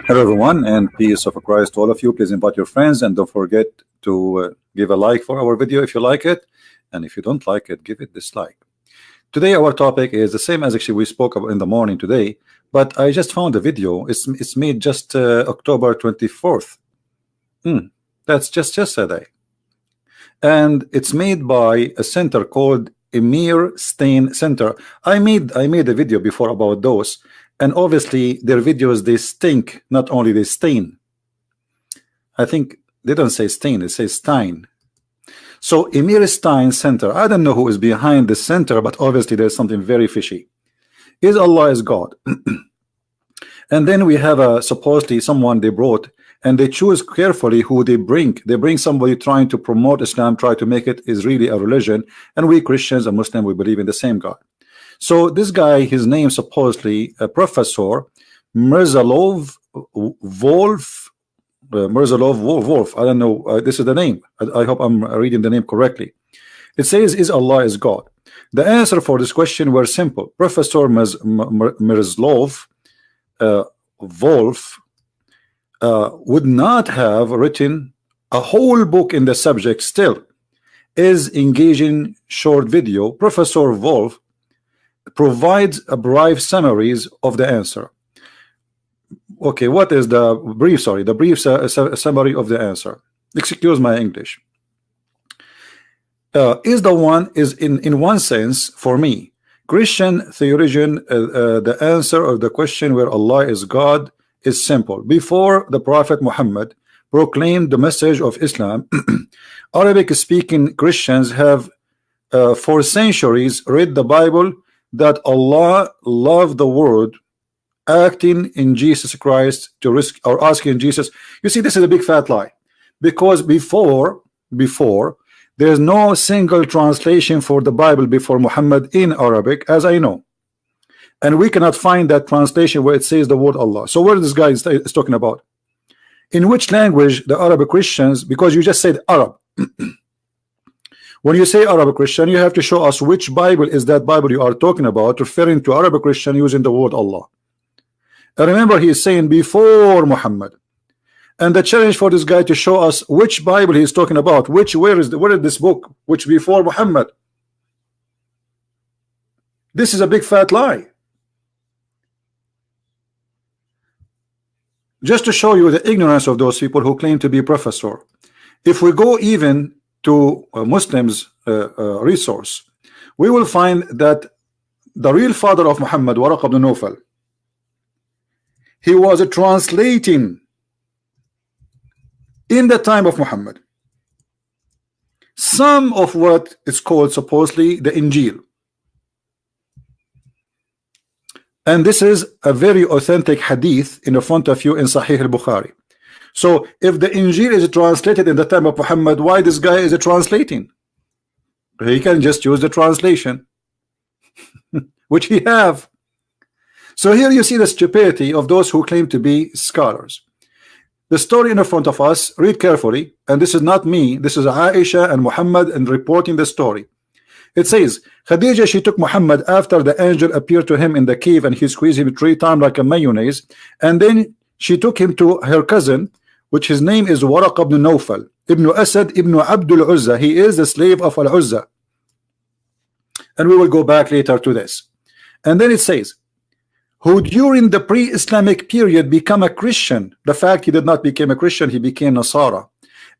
Hello everyone, and peace of Christ to all of you. Please invite your friends and don't forget to give a like for our video if you like it, and if you don't like it, give it dislike. Today our topic is the same as actually we spoke about in the morning today, but I just found a video. It's made just October 24th. That's just yesterday, and it's made by a center called Emir Stain Center. I made a video before about those. And obviously their videos, they stink. Not only they stain. I think they don't say stain, they say Stein. So Emir Stein Center, I don't know who is behind the center, but obviously there's something very fishy. Is Allah is God? And then we have supposedly someone they brought, and they choose carefully who they bring. They bring somebody trying to promote Islam, try to make it is really a religion, and we Christians and Muslims, we believe in the same God. So this guy, his name supposedly Proffesor Miroslav Volf, Volf. I don't know. This is the name. I hope I'm reading the name correctly. It says, "Is Allah is God?" The answer for this question were simple. Proffesor Miroslav Volf would not have written a whole book in the subject. Still, is engaging short video. Proffesor Volf provides a brief summaries of the answer. Okay, what is the brief? Sorry, the brief summary of the answer. Excuse my English. Is in one sense for me, Christian theologian. The answer of the question where Allah is God is simple. Before the Prophet Muhammad proclaimed the message of Islam, Arabic-speaking Christians have for centuries read the Bible that Allah loved the world, acting in Jesus Christ to risk or asking Jesus. You see, this is a big fat lie, because before there's no single translation for the Bible before Muhammad in Arabic, as I know, and we cannot find that translation where it says the word Allah. So where this guy is talking about? In which language the Arabic Christians? Because you just said Arab. When you say Arabic Christian, you have to show us which Bible is that Bible you are talking about, referring to Arabic Christian using the word Allah. And remember, he is saying before Muhammad. And the challenge for this guy to show us which Bible he is talking about, where is this book, which before Muhammad. This is a big fat lie. Just to show you the ignorance of those people who claim to be professor. If we go even to Muslims resource, we will find that the real father of Muhammad, Waraq ibn Nawfal, he was translating in the time of Muhammad some of what is called supposedly the Injil, and this is a very authentic hadith in the front of you in Sahih al-Bukhari. So if the Injil is translated in the time of Muhammad, why this guy is translating? He can just use the translation which he have. So here you see the stupidity of those who claim to be scholars. The story in the front of us, read carefully, and this is not me, this is Aisha and Muhammad and reporting the story. It says, Khadija, she took Muhammad after the angel appeared to him in the cave, and he squeezed him 3 times like a mayonnaise, and then she took him to her cousin, which his name is Waraq ibn Nawfal ibn Asad ibn Abdul Uzza. He is the slave of Al Uzza, and we will go back later to this. And then it says, who during the pre-Islamic period become a Christian. The fact he did not become a Christian, he became Nasara,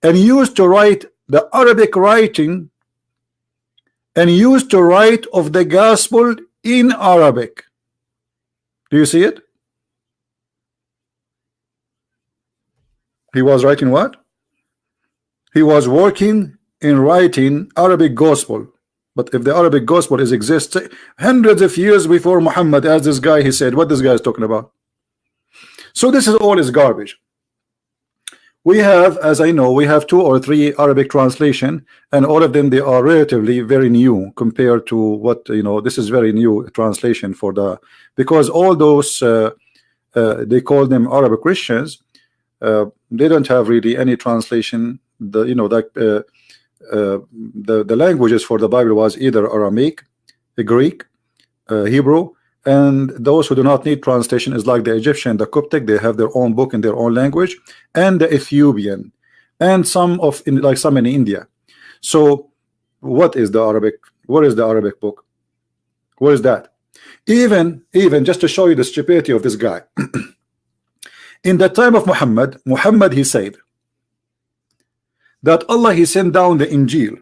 and used to write the Arabic writing, and used to write of the gospel in Arabic. Do you see it? He was writing what? He was working in writing Arabic gospel. But if the Arabic gospel exists hundreds of years before Muhammad, as this guy he said, what this guy is talking about. So this is all is garbage. We have, as I know, we have 2 or 3 Arabic translation, and all of them, they are relatively very new compared to what, you know, this is very new translation for the, because all those they call them Arabic Christians, they don't have really any translation. The, you know, like the languages for the Bible was either Aramaic, Greek, Hebrew, and those who do not need translation is like the Egyptian, the Coptic, they have their own book in their own language, and the Ethiopian, and some in India. So what is the Arabic? What is the Arabic book? What is that? Even just to show you the stupidity of this guy. In the time of Muhammad he said that Allah he sent down the Injil.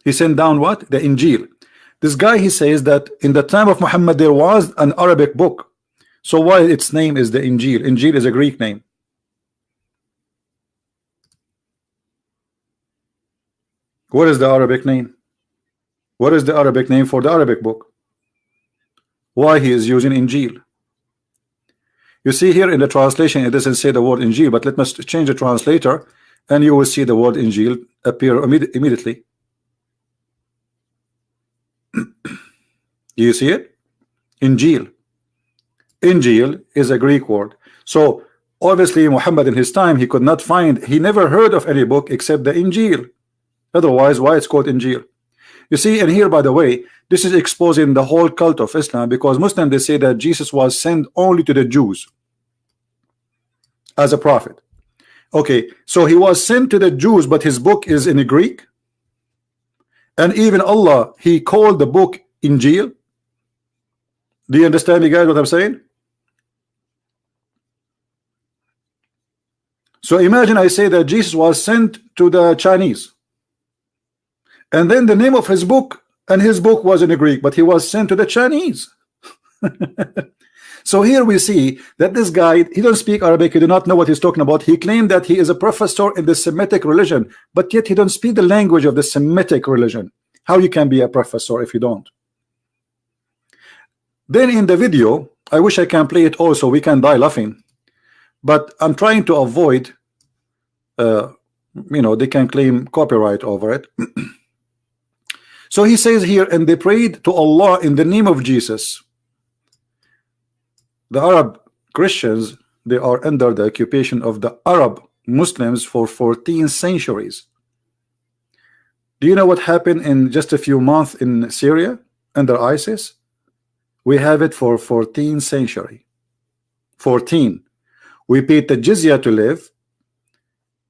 He sent down what? The Injil. This guy he says that in the time of Muhammad there was an Arabic book. So why its name is the Injil? Injil is a Greek name. What is the Arabic name? What is the Arabic name for the Arabic book? Why he is using Injil? You see here in the translation it doesn't say the word Injil, but let us change the translator and you will see the word Injil appear immediately. Do you see it? Injil. Injil is a Greek word. So obviously Muhammad in his time he could not find, he never heard of any book except the Injil. Otherwise why it's called Injil? You see, and here by the way, this is exposing the whole cult of Islam, because Muslims they say that Jesus was sent only to the Jews as a prophet. Okay, so he was sent to the Jews, but his book is in Greek, and even Allah he called the book Injil. Do you understand me, guys, what I'm saying? So imagine I say that Jesus was sent to the Chinese, and then the name of his book, and his book was in Greek, but he was sent to the Chinese. So here we see that this guy, he don't speak Arabic, he do not know what he's talking about. He claimed that he is a professor in the Semitic religion, but yet he don't speak the language of the Semitic religion. How you can be a professor if you don't? Then in the video, I wish I can play it also, we can die laughing, but I'm trying to avoid you know, they can claim copyright over it. So he says here, and they prayed to Allah in the name of Jesus. The Arab Christians, they are under the occupation of the Arab Muslims for 14 centuries. Do you know what happened in just a few months in Syria under ISIS? We have it for 14 centuries. 14. We paid the jizya to live.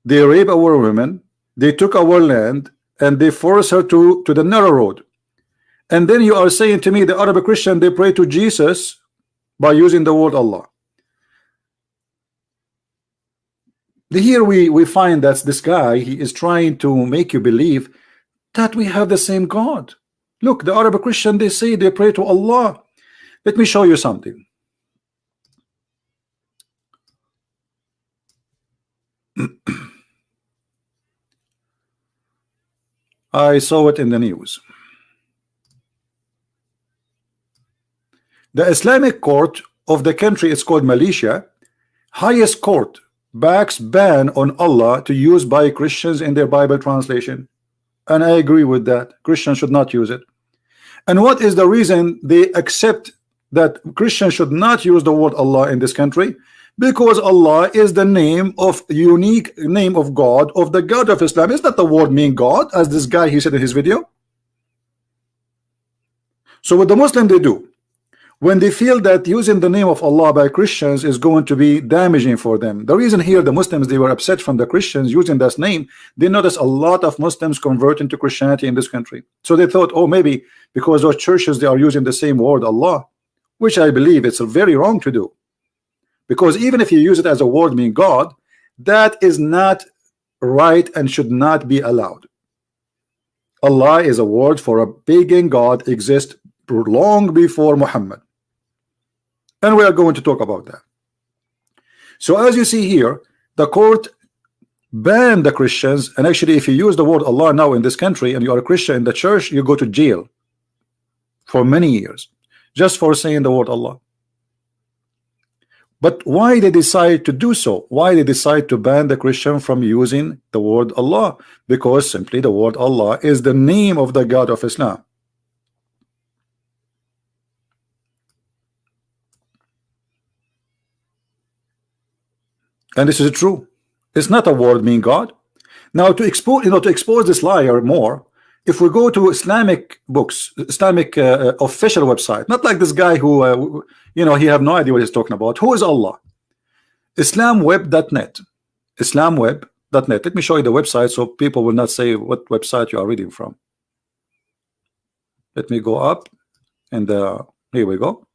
They rape our women. They took our land, and they force her to the narrow road. And then you are saying to me the Arab Christian they pray to Jesus by using the word Allah. Here we find that this guy he is trying to make you believe that we have the same God. Look, the Arab Christian they say they pray to Allah. Let me show you something. I saw it in the news. The Islamic court of the country is called Malaysia. Highest court backs ban on Allah to use by Christians in their Bible translation. And I agree with that. Christians should not use it. And what is the reason they accept that Christians should not use the word Allah in this country? Because Allah is the name of unique name of God, of the God of Islam. Is that the word mean God, as this guy he said in his video? So what the Muslim they do, when they feel that using the name of Allah by Christians is going to be damaging for them. The reason here the Muslims they were upset from the Christians using this name, they noticed a lot of Muslims convert into Christianity in this country. So they thought, oh, maybe because those churches they are using the same word Allah, which I believe it's very wrong to do. Because even if you use it as a word meaning God, that is not right and should not be allowed. Allah is a word for a pagan God, exists long before Muhammad. And we are going to talk about that. So as you see here, the court banned the Christians, and actually if you use the word Allah now in this country and you are a Christian in the church, you go to jail for many years just for saying the word Allah. But why they decide to do so? Why they decide to ban the Christian from using the word Allah? Because simply the word Allah is the name of the God of Islam. And this is true. It's not a word meaning God. Now to expose, to expose this liar more, if we go to Islamic books, Islamic official website, not like this guy who you know, he have no idea what he's talking about. Who is Allah? Islamweb.net. Islamweb.net. Let me show you the website so people will not say what website you are reading from. Let me go up, and here we go.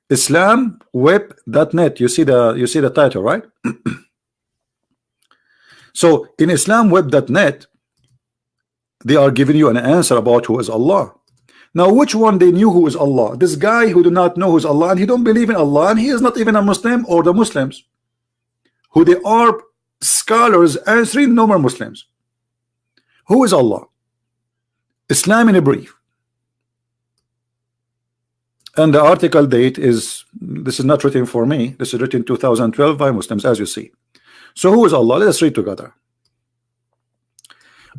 Islamweb.net. You see the title, right? So in Islamweb.net, they are giving you an answer about who is Allah. Now, which one they knew who is Allah? This guy who do not know who is Allah, and he don't believe in Allah, and he is not even a Muslim, or the Muslims who they are scholars answering normal Muslims. Who is Allah? Islam in a brief. And the article date is, this is not written for me, this is written 2012 by Muslims, as you see. So who is Allah? Let us read together.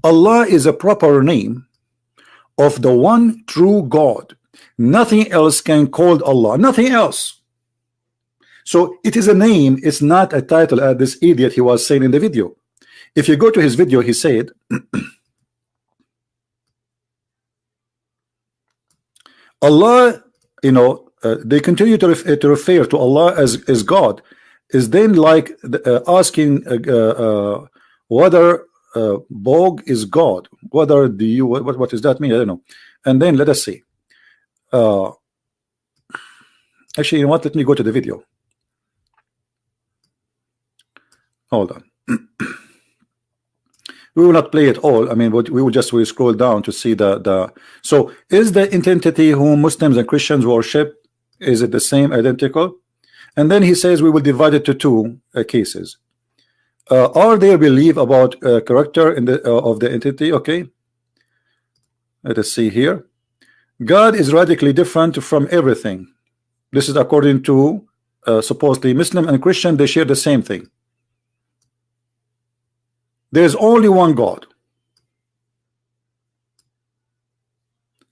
Allah is a proper name of the one true God. Nothing else can call Allah, nothing else. So it is a name, it's not a title, as this idiot he was saying in the video. If you go to his video, he said Allah, you know, they continue to refer to Allah as God, is then like asking whether Bog is God. Whether do you, what does that mean? I don't know. And then let us see. Actually, you know what? Let me go to the video. Hold on. We will not play it all. I mean, we will scroll down to see the. So, is the entity whom Muslims and Christians worship, is it the same, identical? And then he says we will divide it to two cases. Are there belief about character in the of the entity? Okay. Let us see here. God is radically different from everything. This is according to supposedly Muslim and Christian. They share the same thing. There's only one God.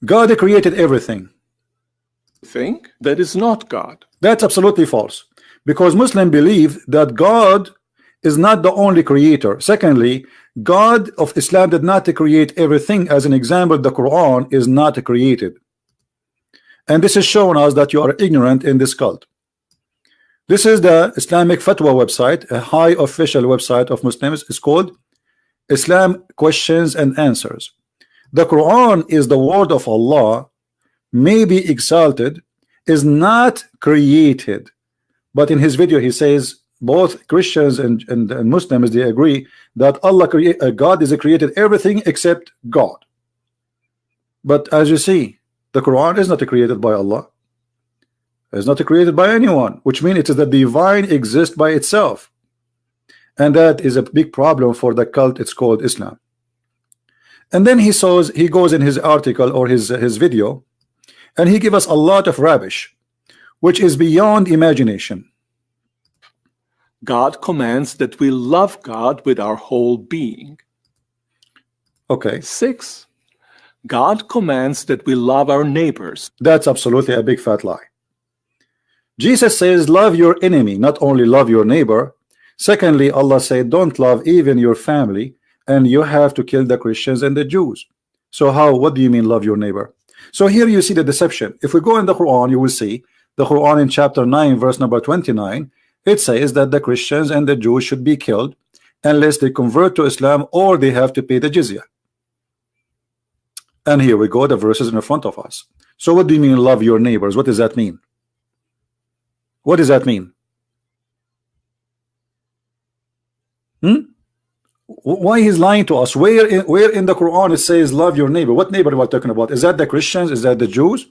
God created everything. Think that is not God. That's absolutely false, because Muslims believe that God is not the only creator. Secondly, God of Islam did not create everything. As an example, the Quran is not created, and this is showing us that you are ignorant in this cult. This is the Islamic Fatwa website, a high official website of Muslims. It's called Islam Questions and Answers. The Quran is the word of Allah, may be exalted, is not created. But in his video he says both Christians and Muslims, they agree that God is created everything except God. But as you see, the Quran is not created by Allah. It's not created by anyone, which means it is the divine exists by itself. And that is a big problem for the cult. It's called Islam. And then he goes in his article or his video, and he gives us a lot of rubbish, which is beyond imagination. God commands that we love God with our whole being. Okay. 6. God commands that we love our neighbors. That's absolutely a big fat lie. Jesus says love your enemy, not only love your neighbor. Secondly, Allah said don't love even your family, and you have to kill the Christians and the Jews. So what do you mean love your neighbor? So here you see the deception. If we go in the Quran, you will see the Quran in chapter 9 verse number 29. It says that the Christians and the Jews should be killed unless they convert to Islam, or they have to pay the jizya. And here we go, the verses in front of us. So what do you mean love your neighbors? What does that mean? What does that mean? Why he's lying to us? Where in the Quran it says love your neighbor? What neighbor are we talking about? Is that the Christians? Is that the Jews?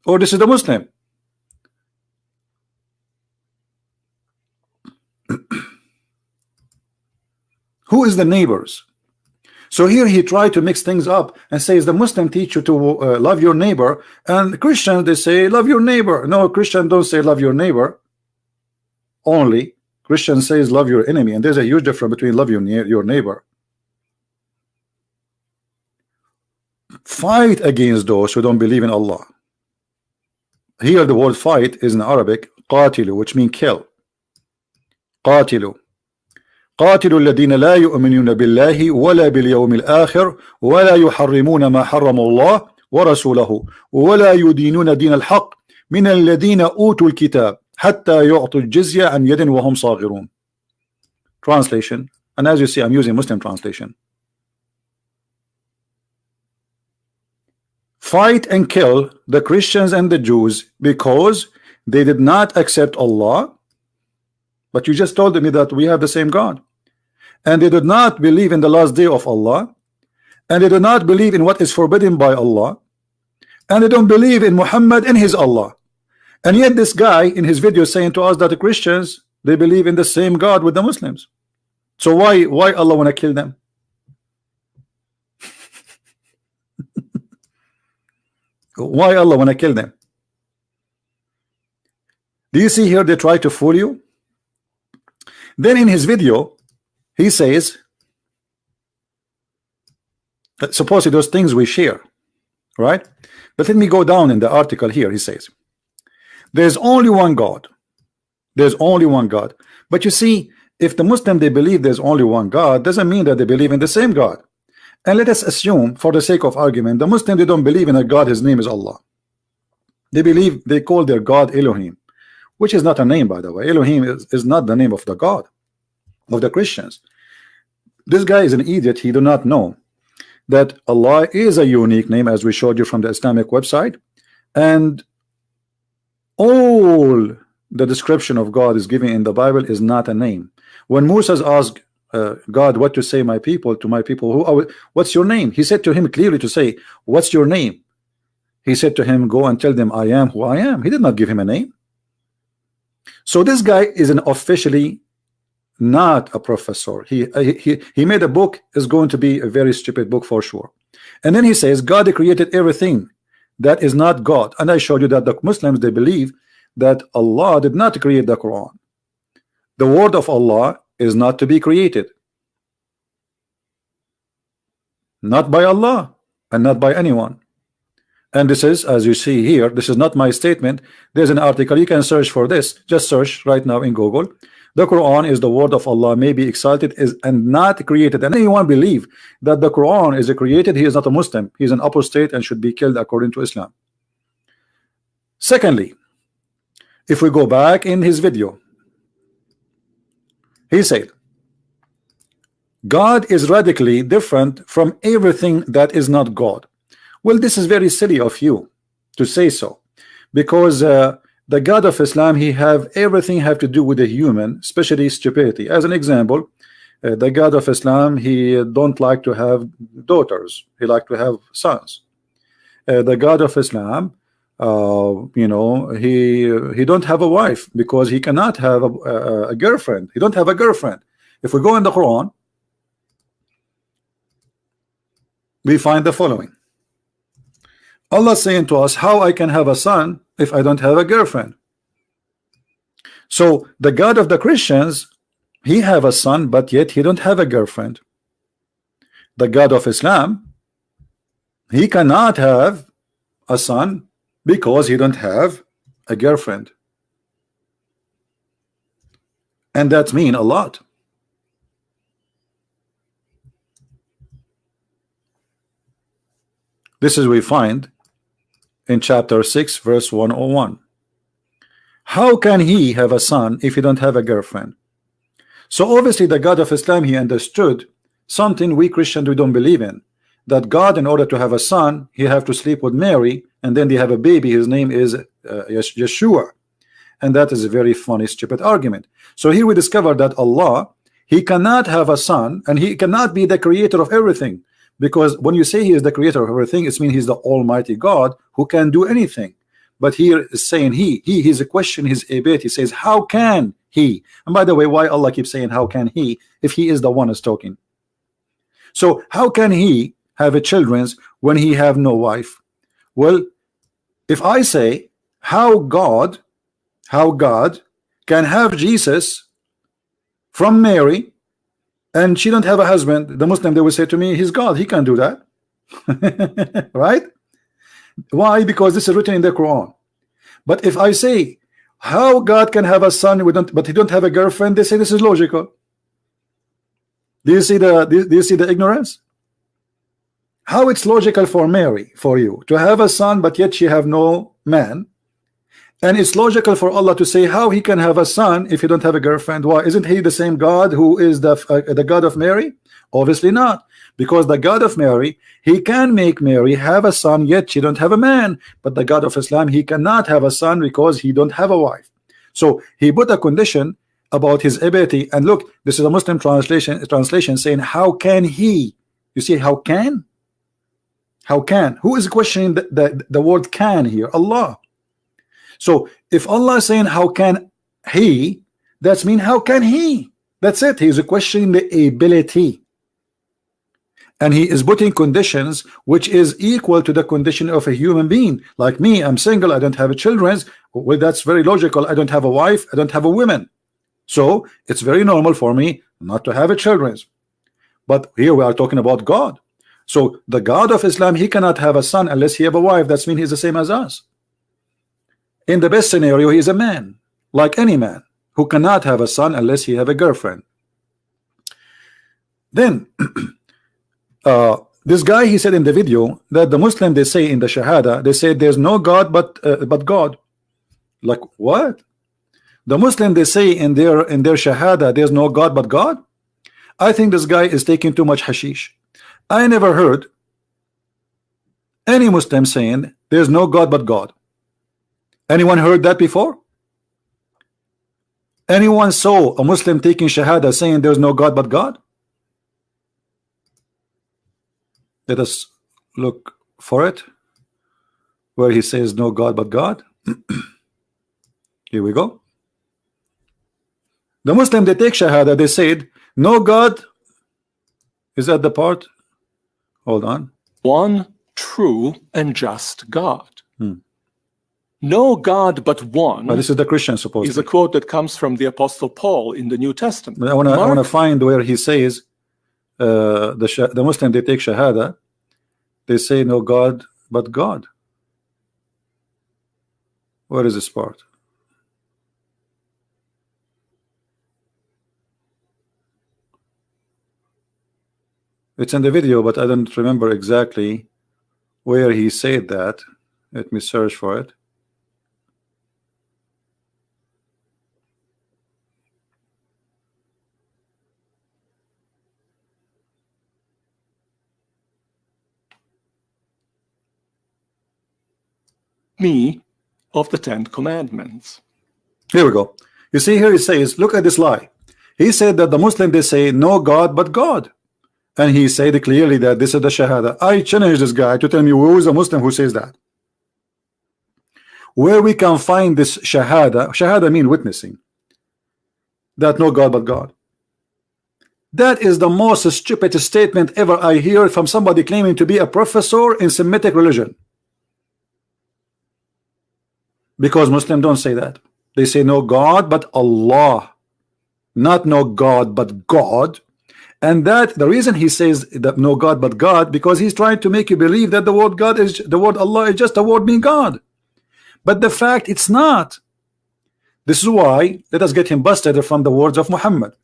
Or this is the Muslim? Who is the neighbors? So here he tried to mix things up and says the Muslim teach you to love your neighbor, and Christians they say love your neighbor. No, Christians don't say love your neighbor. Only Christian says love your enemy, and there's a huge difference between love your neighbor. Fight against those who don't believe in Allah. Here the word fight is in Arabic qatilu, which means kill. Qatilu. قاتلوا الذين لا يؤمنون بالله ولا باليوم الآخر ولا يحرمون ما حرم الله ورسوله ولا يدينون دين الحق من الذين أوتوا الكتاب حتى يعطوا الجزية عن يد وهم صاغرون. Translation, and as you see I'm using Muslim translation. Fight and kill the Christians and the Jews because they did not accept Allah. But you just told me that we have the same God, and they did not believe in the last day of Allah, and they do not believe in what is forbidden by Allah, and they don't believe in Muhammad and his Allah. And yet this guy in his video saying to us that the Christians, they believe in the same God with the Muslims. So why Allah want to kill them? Why Allah want to kill them? Do you see here they try to fool you? Then in his video he says, supposedly those things we share, right? But let me go down in the article here. He says there's only one God, there's only one God. But you see, if the Muslim they believe there's only one God, doesn't mean that they believe in the same God. And let us assume for the sake of argument the Muslim they don't believe in a God, his name is Allah. They believe, they call their God Elohim, which is not a name, by the way. Elohim is not the name of the God of the Christians. This guy is an idiot. He do not know that Allah is a unique name, as we showed you from the Islamic website, and all the description of God is given in the Bible is not a name. When Moses asked God what to say to my people, what's your name? He said to him clearly to say, what's your name? He said to him, go and tell them I am who I am. He did not give him a name. So this guy is an officially not a professor. He made a book, is going to be a very stupid book for sure. And then he says God created everything that is not God. And I showed you that the Muslims they believe that Allah did not create the Quran. The word of Allah is not to be created, not by Allah and not by anyone. And this is, as you see here, this is not my statement. There's an article, you can search for this. Just search right now in Google. The Quran is the word of Allah, may be exalted, is and not created. And anyone believe that the Quran is created, he is not a Muslim. He is an apostate and should be killed according to Islam. Secondly, if we go back in his video, he said God is radically different from everything that is not God. Well, this is very silly of you to say so, because the God of Islam, he have everything have to do with the human, especially stupidity. As an example, the God of Islam, he don't like to have daughters, he like to have sons. The God of Islam, you know, he don't have a wife because he cannot have a girlfriend. He don't have a girlfriend. If we go in the Quran, we find the following. Allah saying to us, how I can have a son if I don't have a girlfriend? So the God of the Christians, he have a son, but yet he don't have a girlfriend. The God of Islam, he cannot have a son because he don't have a girlfriend. And that means a lot. This is we find in chapter 6 verse 101. How can he have a son if he don't have a girlfriend? So obviously the God of Islam, he understood something we Christians we don't believe in, that God, in order to have a son, he have to sleep with Mary, and then they have a baby, his name is Yeshua. And that is a very funny stupid argument. So here we discover that Allah, he cannot have a son, and he cannot be the creator of everything. Because when you say he is the creator of everything, it means he's the almighty God who can do anything. But here is saying he's a question his ability. He says, how can he? And by the way, why Allah keeps saying how can he if he is the one who's talking? So how can he have a children when he have no wife? Well, if I say how God can have Jesus from Mary, and she don't have a husband, the Muslim, they will say to me, he's God, he can do that. Right? Why? Because this is written in the Quran. But if I say how God can have a son but he don't have a girlfriend, they say this is logical. Do you see the ignorance? How it's logical for Mary, for you to have a son, but yet she have no man, and it's logical for Allah to say how he can have a son if he don't have a girlfriend. Why? Isn't he the same God who is the God of Mary? Obviously not, because the God of Mary, he can make Mary have a son, yet she don't have a man. But the God of Islam, he cannot have a son because he don't have a wife. So he put a condition about his ability. And look, this is a Muslim translation saying, how can he? You see, how can? How can? Who is questioning the word can here? Allah. So if Allah is saying how can he, that's mean how can he? That's it. He is questioning the ability. And he is putting conditions which is equal to the condition of a human being. Like me, I'm single, I don't have children. Well, that's very logical. I don't have a wife, I don't have a woman. So it's very normal for me not to have a children. But here we are talking about God. So the God of Islam, he cannot have a son unless he have a wife. That means he's the same as us. In the best scenario, he is a man, like any man, who cannot have a son unless he have a girlfriend. Then this guy, he said in the video that the Muslim, they say in the Shahada, they say there's no God but God. Like what? The Muslim, they say in their Shahada there's no God but God. I think this guy is taking too much hashish. I never heard any Muslim saying there's no God but God. Anyone heard that before? Anyone saw a Muslim taking Shahada saying there's no God but God? Let us look for it where he says no God but God. Here we go. The Muslim, they take Shahada, they said no God. Is that the part? Hold on. One true and just God. No God but one. This is the Christian, supposedly. Is a quote that comes from the Apostle Paul in the New Testament. But I want to find where he says the Muslim, they take Shahada, they say no God but God. Where is this part? It's in the video, but I don't remember exactly where he said that. Let me search for it. Me of the Ten Commandments. Here we go. You see here he says, look at this lie. He said that the Muslim, they say no God but God. And he said clearly that this is the Shahada. I challenge this guy to tell me who is a Muslim who says that. Where we can find this Shahada. Shahada mean witnessing that no God but God. That is the most stupid statement ever I hear from somebody claiming to be a professor in Semitic religion. Because Muslims don't say that. They say no God but Allah, not no God but God. And that the reason he says that no God but God, because he's trying to make you believe that the word God is the word Allah is just a word mean God. But the fact it's not. This is why let us get him busted from the words of Muhammad.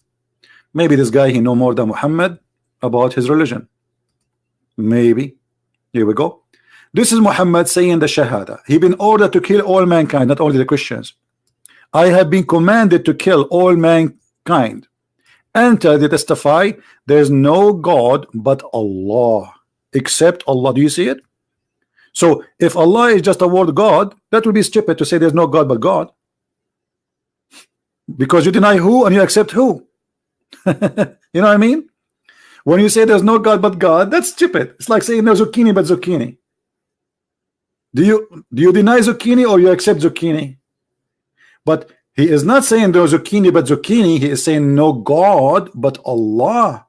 Maybe this guy he know more than Muhammad about his religion. Maybe. Here we go. This is Muhammad saying the Shahada. He been ordered to kill all mankind, not only the Christians. I have been commanded to kill all mankind. Enter, they testify there is no God but Allah, except Allah. Do you see it? So if Allah is just a word God, that would be stupid to say there's no God but God, because you deny who and you accept who. You know what I mean? When you say there's no God but God, that's stupid. It's like saying no zucchini but zucchini. Do you deny zucchini or you accept zucchini? But he is not saying there's zucchini but zucchini. He is saying no God but Allah.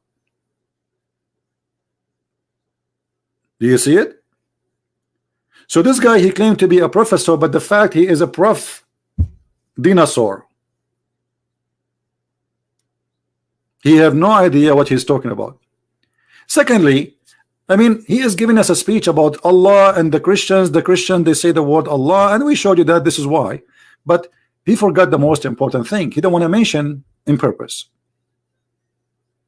Do you see it? So this guy, he claimed to be a professor, but the fact he is a prof dinosaur. He have no idea what he's talking about. Secondly, I mean, he is giving us a speech about Allah and the Christians. The Christians, they say the word Allah, and we showed you that this is why. But he forgot the most important thing. He don't want to mention in purpose.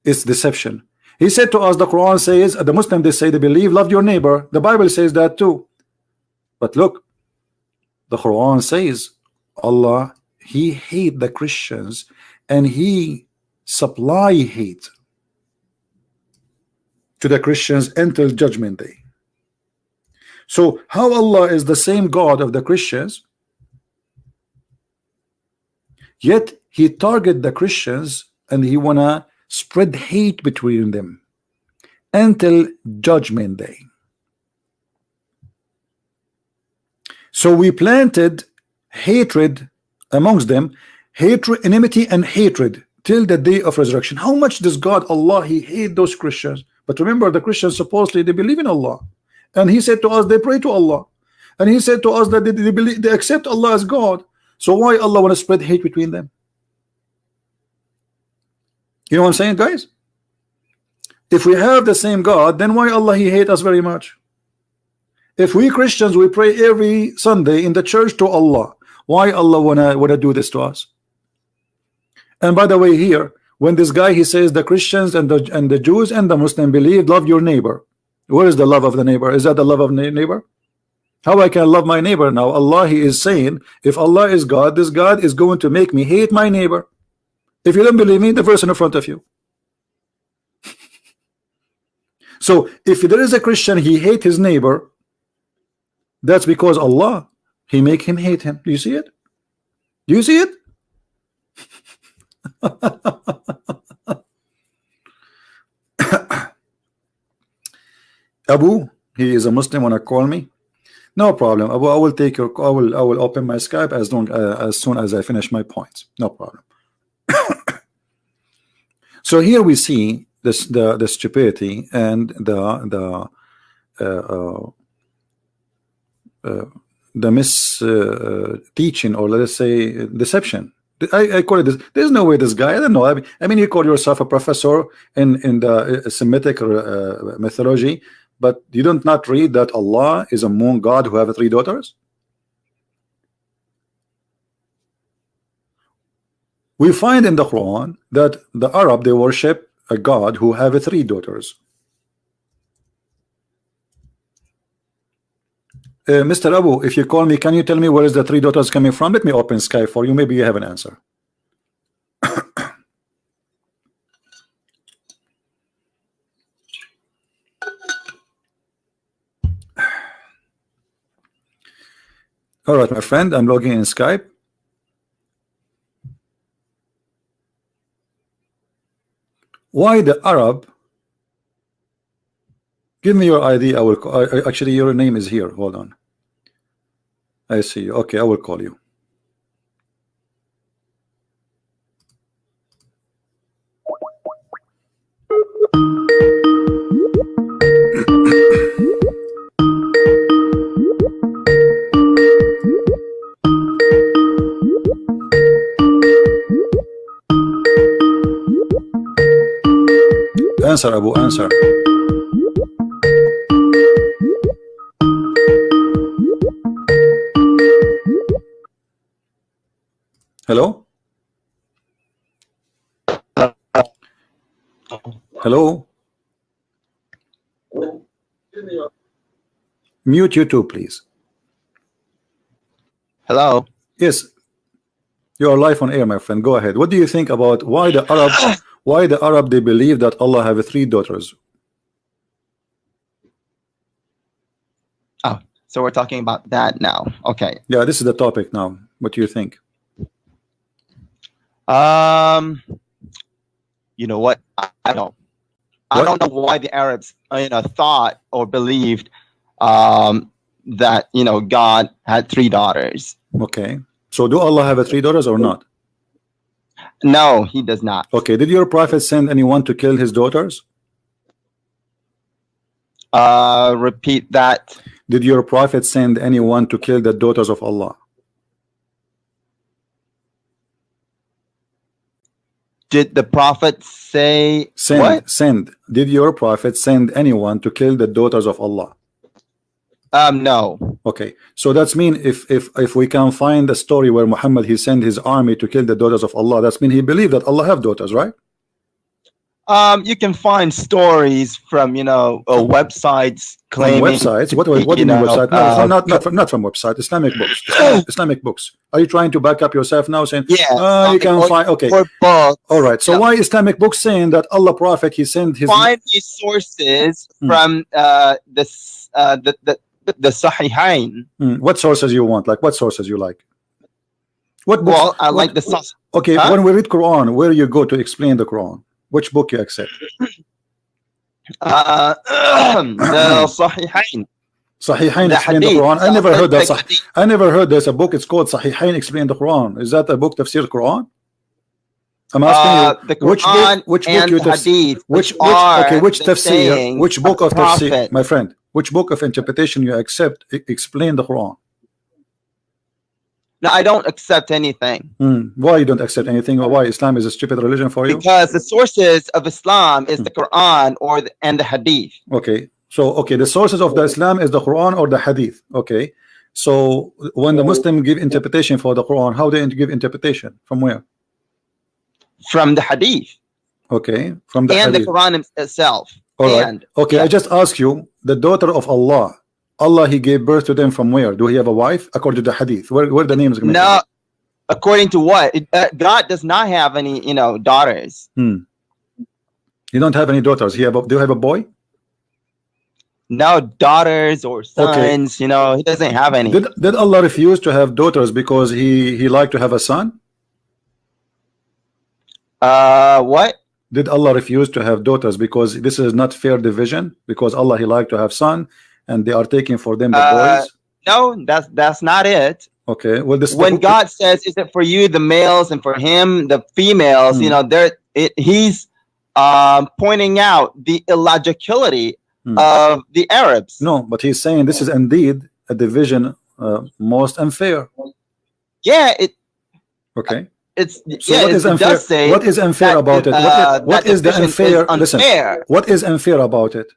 It's deception. He said to us, the Quran says, the Muslims, they say they believe, love your neighbor. The Bible says that too. But look, the Quran says Allah, He hate the Christians and He supply hate to the Christians until judgment day. So how Allah is the same God of the Christians, yet He target the Christians and He wanna spread hate between them until judgment day. So we planted hatred amongst them, hatred, enmity and hatred till the day of resurrection. How much does God Allah, He hate those Christians? But remember, the Christians supposedly they believe in Allah, and He said to us they pray to Allah, and He said to us that they accept Allah as God. So why Allah want to spread hate between them? You know what I'm saying, guys? If we have the same God, then why Allah He hate us very much? If we Christians we pray every Sunday in the church to Allah, why Allah wanna do this to us? And by the way, here when this guy he says the Christians and the Jews and the Muslim believe love your neighbor, where is the love of the neighbor? Is that the love of neighbor? How I can love my neighbor? Now Allah He is saying if Allah is God, this God is going to make me hate my neighbor. If you don't believe me, the person in front of you. So if there is a Christian he hate his neighbor, that's because Allah He make him hate him. Do you see it? Do you see it? Abu, he is a Muslim. Wanna call me? No problem, Abu. I will take your call. I will open my Skype as soon as I finish my points. No problem. So here we see this the stupidity and the teaching, or let us say deception. I call it this. There's no way this guy, I don't know. I mean, you call yourself a professor in the Semitic mythology, but you don't not read that Allah is a moon god who have 3 daughters. We find in the Quran that the Arab they worship a god who have 3 daughters. Mr. Abu, if you call me, can you tell me where is the 3 daughters coming from? Let me open Skype for you. Maybe you have an answer. All right, my friend, I'm logging in Skype. Why the Arab? Give me your ID. I will actually your name is here. Hold on. I see you. Okay, I will call you. Answer, Abu, answer. Hello? Hello? Mute YouTube, please. Hello? Yes. You are live on air, my friend. Go ahead. What do you think about why the Arab they believe that Allah have 3 daughters? Oh, so we're talking about that now. Okay. Yeah, this is the topic now. What do you think? You know what? I don't know why the Arabs, thought or believed that God had 3 daughters. Okay. So do Allah have 3 daughters or not? No, He does not. Okay. Did your prophet send anyone to kill his daughters? Repeat that. Did your prophet send anyone to kill the daughters of Allah? Did the prophet say what? Send. Did your prophet send anyone to kill the daughters of Allah? No. Okay, so that's mean if we can find a story where Muhammad he sent his army to kill the daughters of Allah, that's mean he believed that Allah have daughters, right? You can find stories from websites From claiming websites? What do you mean website? No, not from website. Islamic books. Islamic books. Are you trying to back up yourself now, saying, yeah, you can find? Okay. or books. All right. So why Islamic books saying that Allah Prophet he sent his Find these sources from the Sahihain. What sources you want? Like what sources you like? What books? Well, I like the source. Okay, when we read Quran, where you go to explain the Quran? Which book you accept? The Sahihain. Sahihain The explain the hadith, Quran. I the never heard that. authentic hadith. I never heard there's a book. It's called Sahihain explain the Quran. Is that a book tafsir Quran? I'm asking The you which Quran book? Which book and you the Hadith, which are okay? Which the tafsir? sayings Which book of of the tafsir, Prophet. my friend? Which book of interpretation you accept? Explain the Quran. No, I don't accept anything. Why you don't accept anything, or why Islam is a stupid religion for you? Because the sources of Islam is the Quran and the Hadith. Okay, so okay, the sources of the Islam is the Quran or the Hadith. Okay, so when the Muslim give interpretation for the Quran, how they give interpretation? From where? From the Hadith. Okay, from the and Hadith. the Quran itself. All right. And, okay, yeah. I just ask you, the daughter of Allah, he gave birth to them from where? Do he have a wife? According to the Hadith, where the name is going to No, according to what? God does not have any, daughters. You don't have any daughters. Do you have a boy? No daughters or sons. He doesn't have any. Did Allah refuse to have daughters because he liked to have a son? What? Did Allah refuse to have daughters because this is not fair division? Because Allah he liked to have son, and they are taking for them the boys. No, that's not it. Okay, well, this when God says, "Is it for you the males and for him the females?" He's pointing out the illogicality of the Arabs. No, but he's saying this is indeed a division most unfair. Yeah, okay. It's so what is unfair? Does say what is unfair about it? What is the unfair? Listen, what is unfair about it?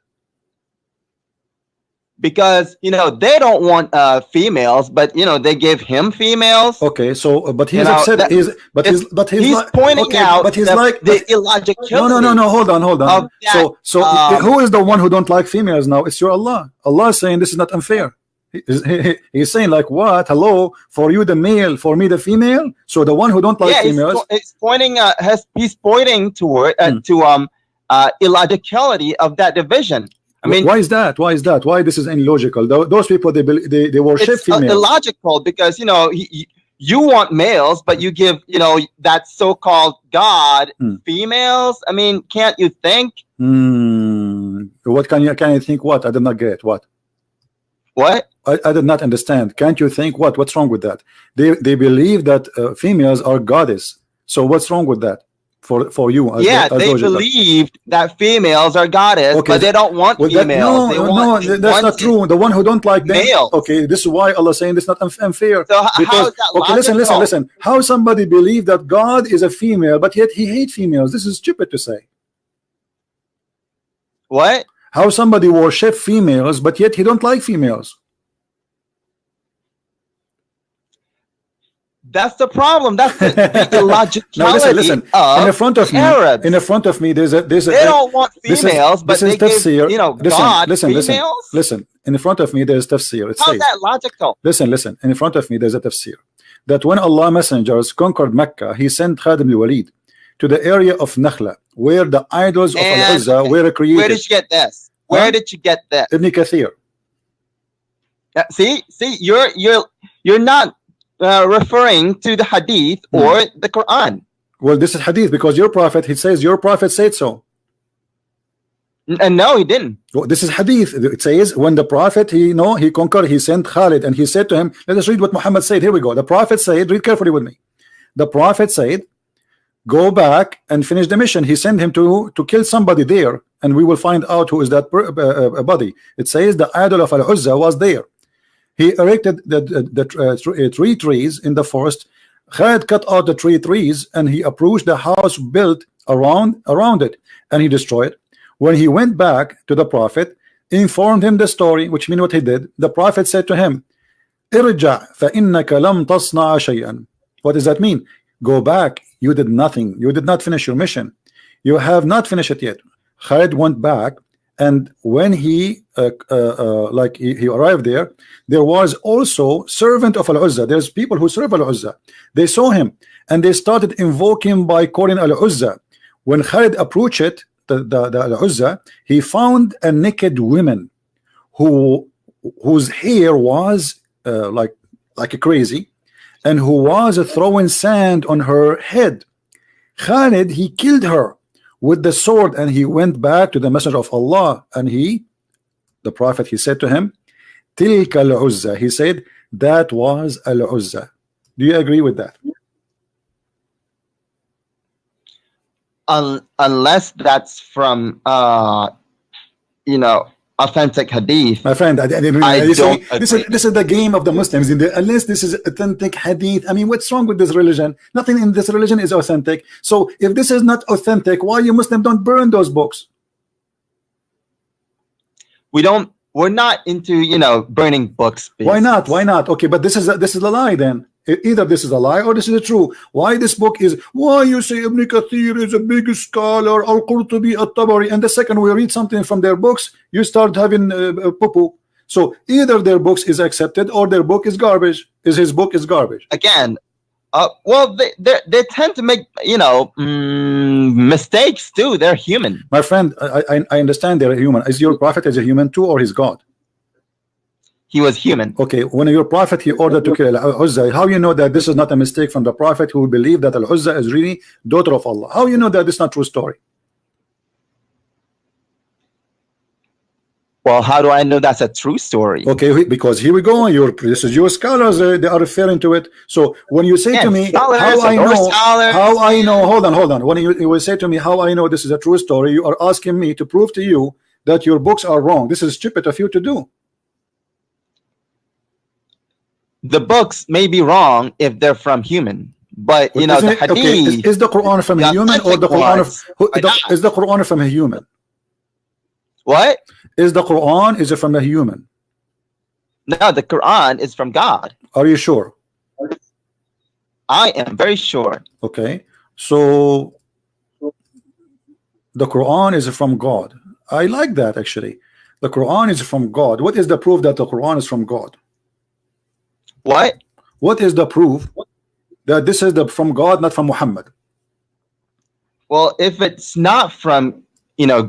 Because they don't want females, but they give him females. Okay, so but he's upset. He's pointing out. But he's the illogicality. No. Hold on. So who is the one who don't like females now? It's your Allah. Allah is saying this is not unfair. He's saying like what? Hello, for you the male, for me the female. So the one who don't like females. It's pointing. He's pointing toward to illogicality of that division. I mean, why is that? Why this is illogical? Those people they worship females. It's illogical because you want males, but you give that so-called God females. I mean, can't you think? What can you think? What I did not get. What? I did not understand. Can't you think? What's wrong with that? They believe that females are goddess. So what's wrong with that? For you, they believed that females are goddess, but they don't want females. That's not true. The one who don't like them, okay, this is why Allah is saying this is not unfair. So how is that logical? Listen. How somebody believe that God is a female, but yet he hates females? This is stupid to say. What? How somebody worship females, but yet he don't like females? That's the problem. That's the illogicality. Now listen. In the front of me, Arabs. In the front of me, there's a. They don't want females, but they give God females. Listen. In the front of me, there's tafsir. How's that logical? Listen. In front of me, there's a tafsir that when Allah messengers conquered Mecca, He sent Khadim al-Walid to the area of Nakhla, where the idols of Al-Uzza were created. Where did you get this? Where did you get that? Ibn Kathir. See, you're not referring to the Hadith or the Quran. Well, this is Hadith because your prophet, he says your prophet said so. And no, he didn't. Well, this is Hadith. It says when the prophet he conquered, he sent Khalid and he said to him, let us read what Muhammad said. Here we go. The prophet said, read carefully with me. The prophet said, go back and finish the mission. He sent him to kill somebody there, and we will find out who is that body. It says the idol of Al-Uzza was there. He erected the three trees in the forest. Khalid cut out the trees and he approached the house built around it, and he destroyed it. When he went back to the prophet, informed him the story, which means what he did. The prophet said to him, "Irja fa innaka lam tasna'a shay'an." What does that mean? Go back. You did nothing. You did not finish your mission. You have not finished it yet. Khalid went back, and when he he arrived there, there was also servant of Al-Uzza. There's people who serve Al-Uzza. They saw him and they started invoking by calling Al-Uzza. When Khalid approached it, the Al-Uzza, he found a naked woman whose hair was like crazy, and who was throwing sand on her head. Khalid, he killed her with the sword, and he went back to the Messenger of Allah, and the Prophet, he said to him, Tilka Al-Uzza. He said, that was Al-Uzza. Do you agree with that? Unless that's from authentic hadith. My friend, I don't this is the game of the Muslims. Unless this is authentic hadith, I mean, what's wrong with this religion? Nothing in this religion is authentic. So if this is not authentic, why you Muslims don't burn those books? We're not into burning books. Why not? Why not? Okay, but this is a lie then. Either this is a lie or this is true. Why this book is, why you say Ibn Kathir is a big scholar, Al-Qurtubi, At-Tabari, and the second we read something from their books, you start having poo-poo. So either their books is accepted or their book is garbage. His book is garbage. Again, well, they tend to make mistakes too. They're human. My friend, I understand they're human. Is your prophet as a human too, or his God? He was human. Okay, when your prophet he ordered to kill Al-Uzza, how you know that this is not a mistake from the prophet who believed that Al-Uzza is really daughter of Allah? How you know that this is not true story? Well, how do I know that's a true story? Okay, because here we go. This is your scholars. They are referring to it. So when you say to me, how I know, hold on. When you will say to me, how I know this is a true story, you are asking me to prove to you that your books are wrong. This is stupid of you to do. The books may be wrong if they're from human, but the hadith. Okay, is the Quran from a human, or the Quran is the Quran from a human? What is the Quran? Is it from a human? No, the Quran is from God. Are you sure? I am very sure. Okay, so the Quran is from God. I like that actually. The Quran is from God. What is the proof that the Quran is from God? What is the proof that this is from God, not from Muhammad? Well, if it's not from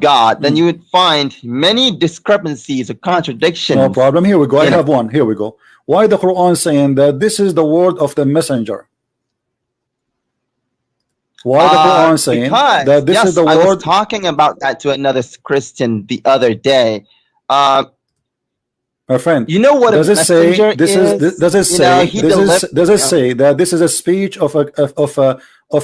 God, then you would find many discrepancies or contradictions. No problem. Here we go. I have one. Here we go. Why the Quran saying that this is the word of the messenger? Why the Quran saying that this is the word? I was talking about that to another Christian the other day. My friend, you know what does it say this is? Does it say that this is a speech of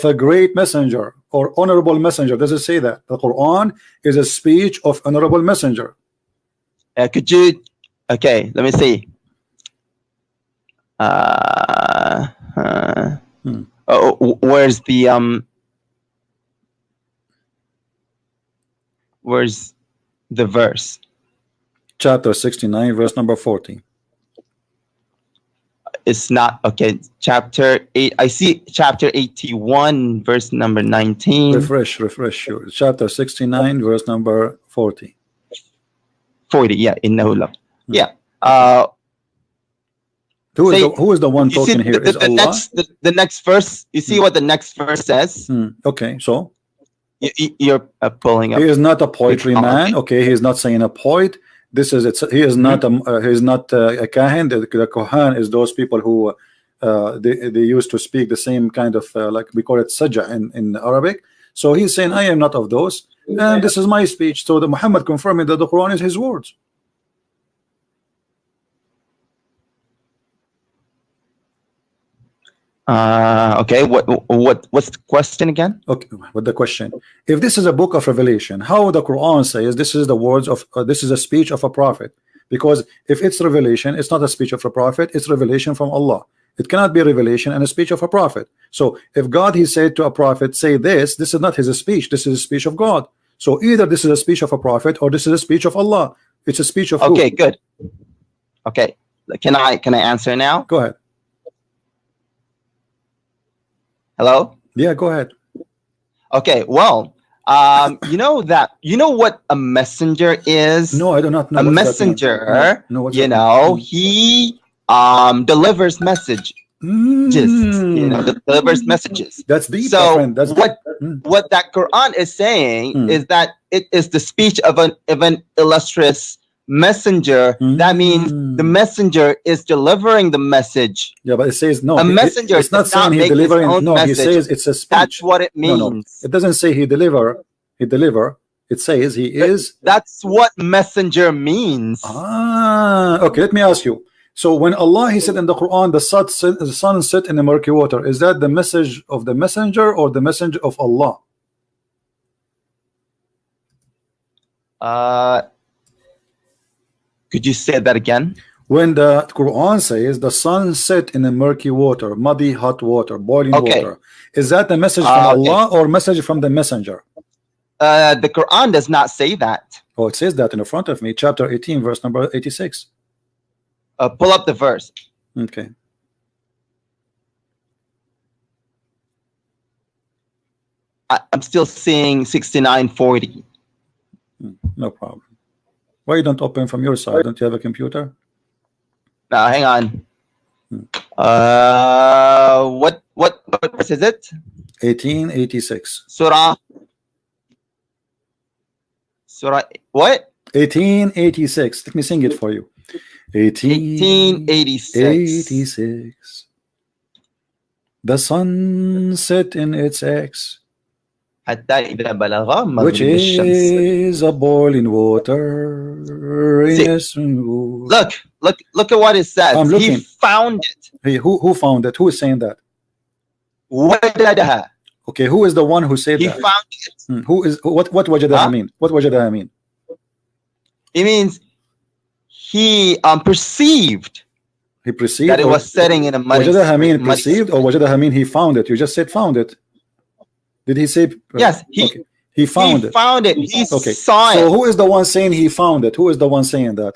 a great messenger or honorable messenger? Does it say that the Quran is a speech of honorable messenger? Could you? Okay, let me see. Where's the verse? Chapter 69, verse number 40. It's not okay. Chapter 8. I see chapter 81, verse number 19. Refresh. Sure. Chapter 69, verse number 40. 40. Yeah, in Nahula. Yeah. Who is the one talking here? Is Allah? The next verse. You see what the next verse says? Okay, so you're pulling up. He is not a poetry man. Okay, he is not saying a poet. This is he is not a kahin. The kohan is those people who they used to speak the same kind of like we call it sajja in Arabic. So he's saying I am not of those, and this is my speech. So the Muhammad confirming that the Quran is his words. Okay, what's the question again? Okay, what the question? If this is a book of revelation, how the Quran says this is the words of this is a speech of a prophet? Because if it's revelation, it's not a speech of a prophet, it's revelation from Allah. It cannot be a revelation and a speech of a prophet. So if God he said to a prophet, say this is not his speech, this is a speech of God. So either this is a speech of a prophet or this is a speech of Allah. It's a speech of okay, who? Good. Okay, can I answer now? Go ahead. Hello? Yeah, go ahead. Okay, well, You know what a messenger is? No, I do not know. A What's that messenger, mean? No, what's you that know, he delivers messages. mean? You know, delivers messages. That's deep, my So friend. That's what that Quran is saying Mm. is that it is the speech of an illustrious messenger. That means the messenger is delivering the message. Yeah, but it says no. A messenger It's not does not saying he make his delivering. own No, he message. says it's a speech. That's what it means. No, it doesn't say he deliver. He deliver. It says he is. That's what messenger means. Okay, let me ask you. So when Allah he said in the Quran, the sun set in the murky water, is that the message of the messenger or the messenger of Allah? Could you say that again? When the Quran says the sun set in the murky water, muddy hot water, boiling water, is that the message from Allah or message from the messenger? The Quran does not say that. Oh, it says that in the front of me, chapter 18, verse number 86. Pull up the verse. Okay. I'm still seeing 6940. No problem. Why you don't open from your side? Don't you have a computer? Now, hang on. What verse is it? 1886. Surah what? 1886. Let me sing it for you. 1886. The sun set in its X, حتى إذا بلغ مغرب which الشمس. is a boiling water. Look at what it says. I'm looking. He found it. Hey, who found it? Who is saying that? وجدها. Okay, who is the one who said He that? found it. Who is what wajadaha mean? What wajadaha mean? It means he perceived He perceived that it was setting in a muddy. wajadaha mean muddy perceived or wajadaha mean he found it? You just said found it. Did he say Yes, he found he it. found it. He Okay. saw So it. who is the one saying he found it? Who is the one saying that?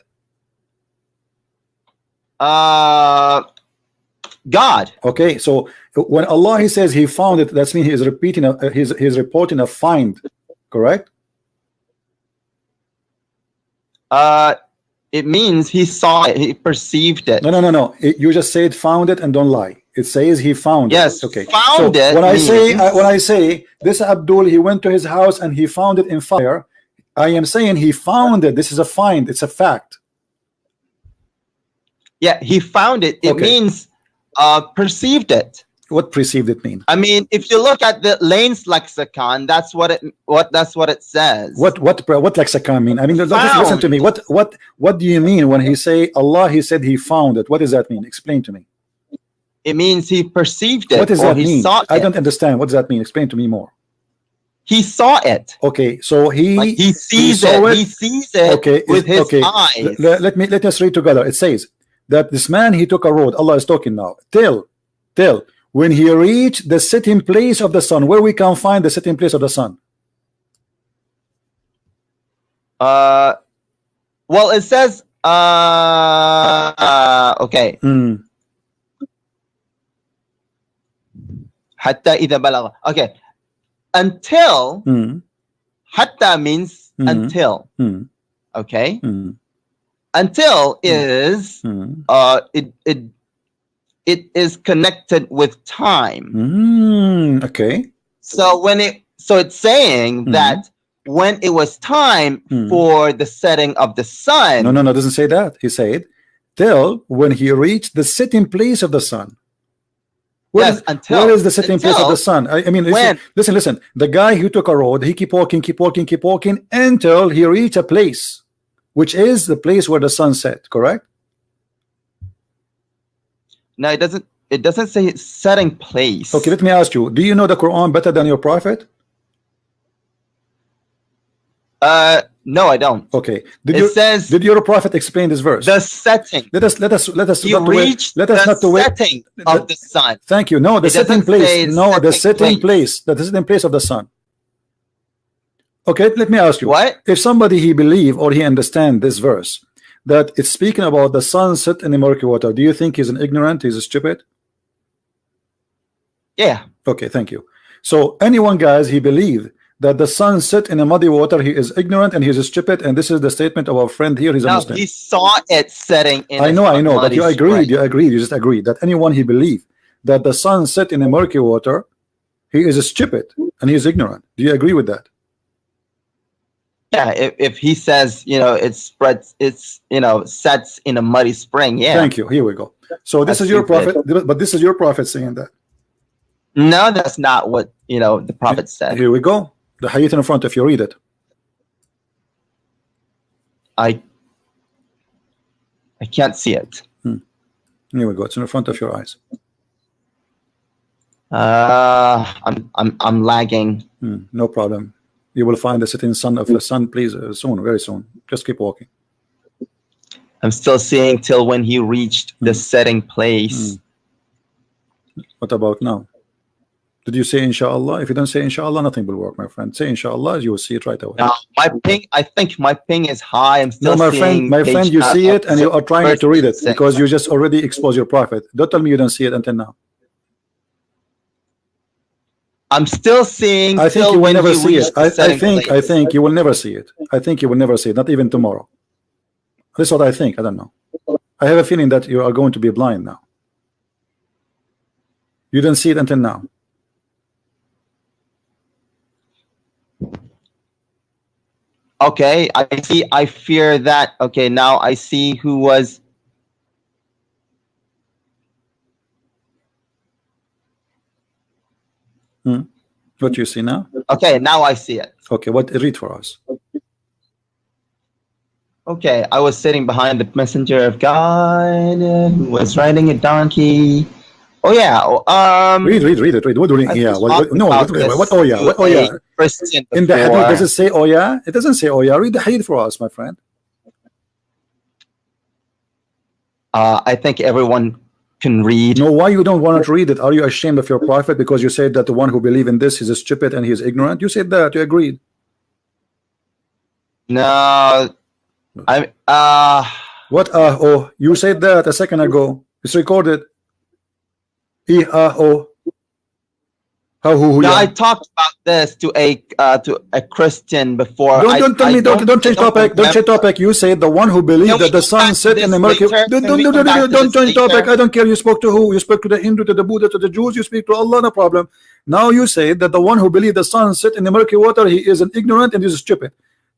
God. Okay, so when Allah he says he found it, that's mean he is repeating he's reporting a find, correct? It means he saw it. He perceived it. No. You just said found it and don't lie. It says he found Yes. it. Okay. Found so it. When means... I say this Abdul, he went to his house and he found it in fire, I am saying he found it. This is a find. It's a fact. Yeah, he found it. It means perceived it. What perceived it mean? I mean, if you look at the Lane's lexicon, that's what it says. What lexicon mean? I mean, listen to me. What do you mean when he say Allah? He said he found it. What does that mean? Explain to me. It means he perceived it. What does that mean? Saw I don't understand. What does that mean? Explain to me more. He saw it. Okay, so he sees it. He sees it with his eyes. Let us read together. It says that this man he took a road. Allah is talking now. Till when he reached the sitting place of the sun. Where we can find the sitting place of the sun? Well, it says okay. Hatta idha balagha. Okay. Until hatta means until. Okay. Until is it is connected with time. Okay. So it's saying that when it was time for the setting of the sun. No, it doesn't say that. He said till when he reached the sitting place of the sun. Where is the sitting place of the sun? I mean, listen. The guy who took a road, he keep walking until he reached a place, which is the place where the sun set. Correct? No, it doesn't. It doesn't say setting place. Okay, let me ask you. Do you know the Quran better than your prophet? No, I don't. Okay. Did your prophet explain this verse? The setting. Let us You reached the setting of the sun. Thank you. No, the setting place. No, the setting place. The setting place of the sun. Okay, let me ask you. What? If somebody he believe or he understand this verse that it's speaking about the sun set in the murky water, do you think he's an ignorant? He's a stupid? Yeah. Okay, thank you. So anyone, guys, he believe that the sun set in a muddy water, he is ignorant and he is stupid, and this is the statement of our friend here. He's a Muslim. He saw it setting in I know, but you agreed, you just agreed that anyone he believed that the sun set in a murky water, he is stupid and he is ignorant. Do you agree with that? Yeah, if he says, it spreads, sets in a muddy spring. Yeah. Thank you. Here we go. So this is your prophet, but this is your prophet saying that. No, that's not what the prophet said. Here we go. The hadith in front, if you read it. I can't see it. Here we go. It's in front of your eyes. I'm lagging. No problem. You will find the setting sun of the sun, please, soon, very soon. Just keep walking. I'm still seeing till when he reached the setting place. What about now? Did you say inshallah? If you don't say inshallah, nothing will work, my friend. Say inshallah, you will see it right away. My ping, I think my ping is high. I'm still seeing my friend, you see it and you are trying to read it because you just already exposed your prophet. Don't tell me you don't see it until now. I'm still seeing. I think you will never see it. I think you will never see it. I think you will never see it, not even tomorrow. That's what I think. I don't know. I have a feeling that you are going to be blind now. You didn't see it until now. Okay, I see. I fear that. Okay, now I see who was. What you see now? Okay, now I see it. Okay, what read for us? Okay, I was sitting behind the messenger of God who was riding a donkey. Oh yeah. Read it. What do you? Yeah. What? No. What? Oh yeah. What? Oh yeah. In the hadith, does it say oh yeah? It doesn't say oh yeah. Read the hadith for us, my friend. I think everyone can read. No, why you don't want to read it? Are you ashamed of your prophet because you said that the one who believes in this is a stupid and he is ignorant? You said that. You agreed. No. What? Oh, you said that a second ago. It's recorded. Oh. No, I talked about this to a Christian before. Don't tell me. Don't change topic. Don't change topic. You said the one who believed that the sun set in the mercury. Don't change topic. I don't care. You spoke to who? You spoke to the Hindu, to the Buddha, to the Jews. You speak to Allah. No problem. Now you say that the one who believed the sun set in the murky water, he is an ignorant and he is stupid.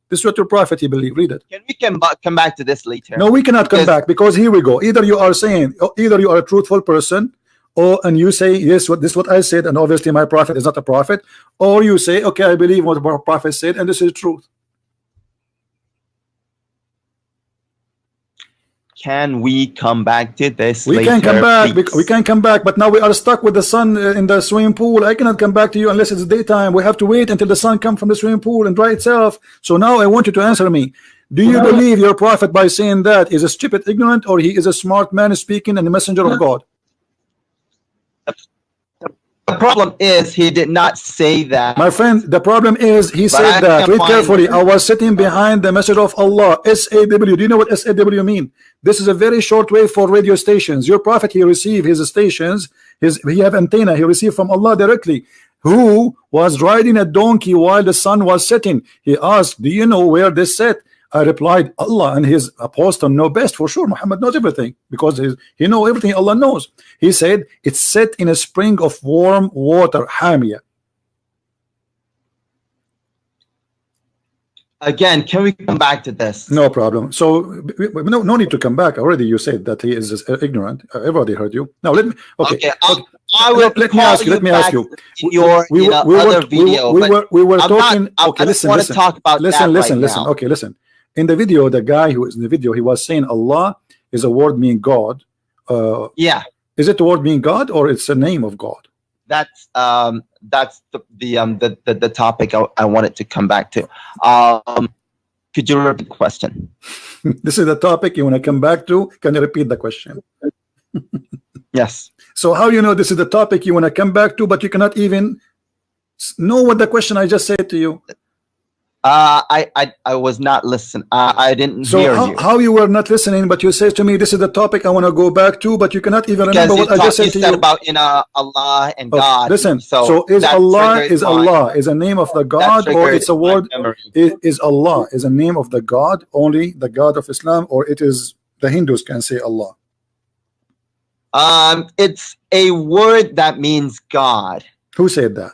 This is what your prophet he believed. Read it. Can we come back to this later? No, we cannot come back because here we go. Either you are saying, either you are a truthful person. And you say yes, this is what I said, and obviously my prophet is not a prophet, or you say okay, I believe what the prophet said, and this is truth. Can we come back to this? We can come back. We can come back, but now we are stuck with the sun in the swimming pool. I cannot come back to you unless it's daytime. We have to wait until the sun comes from the swimming pool and dry itself. So now I want you to answer me. Do you believe your prophet by saying that is a stupid, ignorant, or he is a smart man speaking and the messenger of God? The problem is he did not say that. My friend, the problem is he said that. Read carefully. I was sitting behind the message of Allah. SAW. Do you know what SAW mean? This is a very short way for radio stations. Your prophet, he received his stations, he have antenna, he received from Allah directly. Who was riding a donkey while the sun was setting? He asked, do you know where this set? I replied, Allah and his apostle know best. For sure, Muhammad knows everything because he knows everything Allah knows. He said it's set in a spring of warm water, Hamia. Again, can we come back to this? No problem. So no need to come back. Already you said that he is ignorant. Everybody heard you. Now let me. Okay. I will. Let me ask you. Let me ask you. We were talking. Okay, listen. Listen. Okay, listen. In the video, the guy who is in the video, he was saying Allah is a word meaning God. Yeah. Is it the word meaning God or it's a name of God? That's the topic I wanted to come back to. Could you repeat the question? This is the topic you want to come back to. Can you repeat the question? Yes. So how you know this is the topic you want to come back to, but you cannot even know what the question I just said to you? I was not listening. I didn't hear you. How you were not listening, but you say to me, this is the topic I want to go back to, but you cannot even remember what I just said to you. About Allah and God. Listen, so is Allah is a name of the God, or it's a word? Is Allah is a name of the God, only the God of Islam, or it is the Hindus can say Allah? It's a word that means God. Who said that?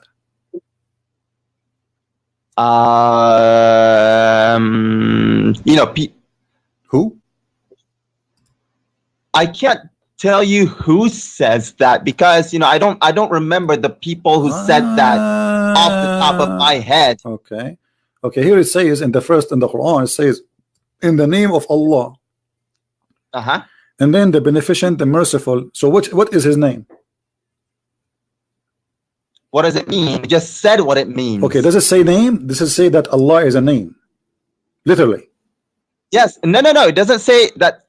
Who? I can't tell you who says that, because I don't remember the people who said that off the top of my head. Okay, here it says in the Quran, it says in the name of Allah, and then the beneficent, the merciful. So what is his name? What does it mean? You just said what it means. Okay, does it say name? Does it say that Allah is a name? Literally. Yes. No. It doesn't say that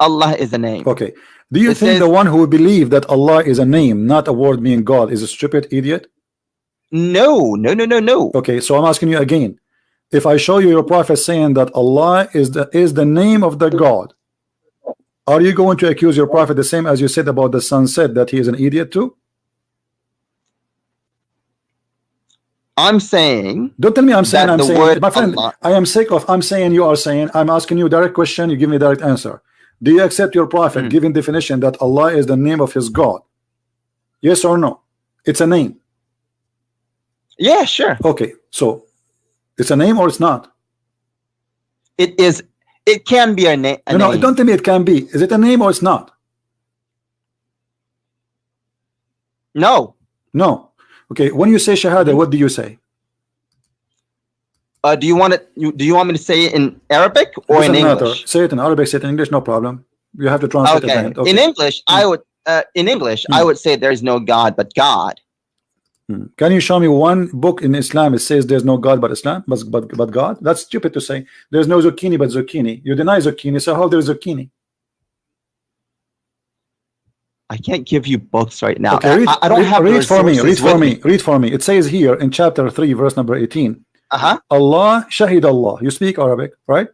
Allah is a name. Okay. Do you think the one who believe that Allah is a name, not a word meaning God, is a stupid idiot? No. Okay, so I'm asking you again. If I show you your prophet saying that Allah is the name of the God, are you going to accuse your prophet the same as you said about the sunset, that he is an idiot too? I'm saying. Don't tell me I'm saying. I'm saying, my friend. Allah. I am sick of. I'm saying you are saying. I'm asking you a direct question. You give me a direct answer. Do you accept your prophet giving definition that Allah is the name of his God? Yes or no? It's a name. Yeah, sure. Okay, so it's a name or it's not? It is. It can be a name. No, don't tell me it can be. Is it a name or it's not? No. Okay, when you say Shahada, what do you say? Do you want me to say it in Arabic or in English? Matter. Say it in Arabic, say it in English, no problem. You have to translate it. Okay. In English, I would say there is no God but God. Can you show me one book in Islam it says there's no God but Islam, but God? That's stupid to say. There's no zucchini but zucchini. You deny zucchini, so how there's zucchini? I can't give you books right now. Okay, I don't have. Read for me. It says here in chapter 3, verse number 18. Allah, Shahid Allah. You speak Arabic, right?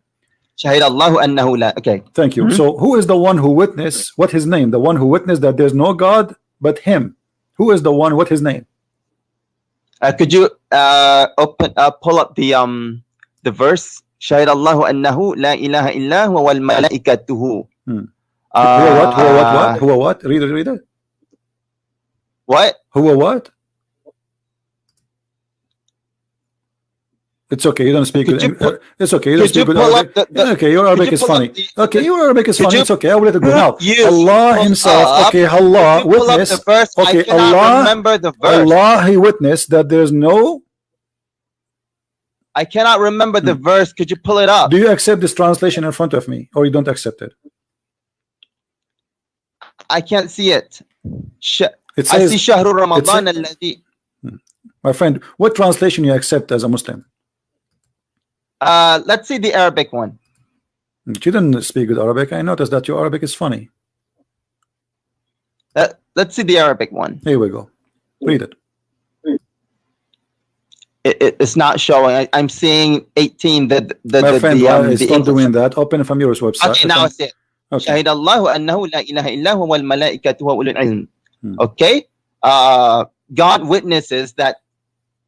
Shahid Allahu annahu la. Okay. Thank you. So who is the one who witnessed? What his name? The one who witnessed that there's no God but him. Who is the one? What his name? Could you pull up the verse? Shahid Allahu annahu la ilaha illa huwa wal malaikatuhu. Who what? Read it. What? Who or what? It's okay. You don't speak. It's okay. You don't speak with Arabic. Okay, your Arabic is funny. Okay, your Arabic is funny. It's okay. I will let it go now. Allah Himself. Okay, Allah witnessed. Okay, Allah. Remember the verse. Allah, He witnessed that there's no. I cannot remember the verse. Could you pull it up? Do you accept this translation in front of me, or you don't accept it? I can't see it. It says, I see Shahru Ramadan alladhi. My friend, what translation you accept as a Muslim? Let's see the Arabic one. You didn't speak good Arabic. I noticed that your Arabic is funny. Let's see the Arabic one. Here we go. Read it. It's not showing. I'm seeing 18. My friend, stop doing that. Open from your website. Okay, now I see it. شهد الله أنه لا إله إلا هو والملائكة وأولو العلم. Okay, God witnesses that